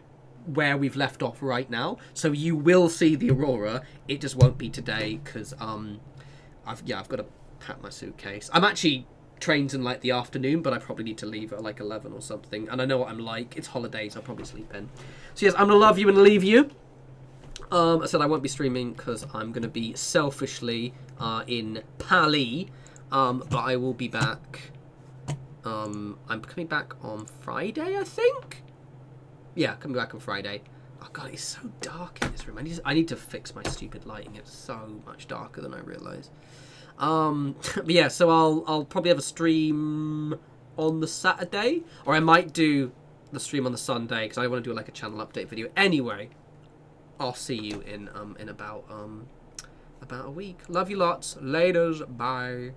where we've left off right now. So you will see the aurora. It just won't be today because I've got to pack my suitcase. I'm actually trains in like the afternoon, but I probably need to leave at like 11 or something. And I know what I'm like. It's holidays. I'll probably sleep in. So yes, I'm gonna love you and leave you. I said I won't be streaming because I'm going to be selfishly in Paris, but I will be back. I'm coming back on Friday, I think? Yeah, coming back on Friday. Oh god, it's so dark in this room. I need to fix my stupid lighting. It's so much darker than I realise. But yeah, so I'll probably have a stream on the Saturday, or I might do the stream on the Sunday because I want to do like a channel update video. Anyway, I'll see you in about a week. Love you lots. Laters. Bye.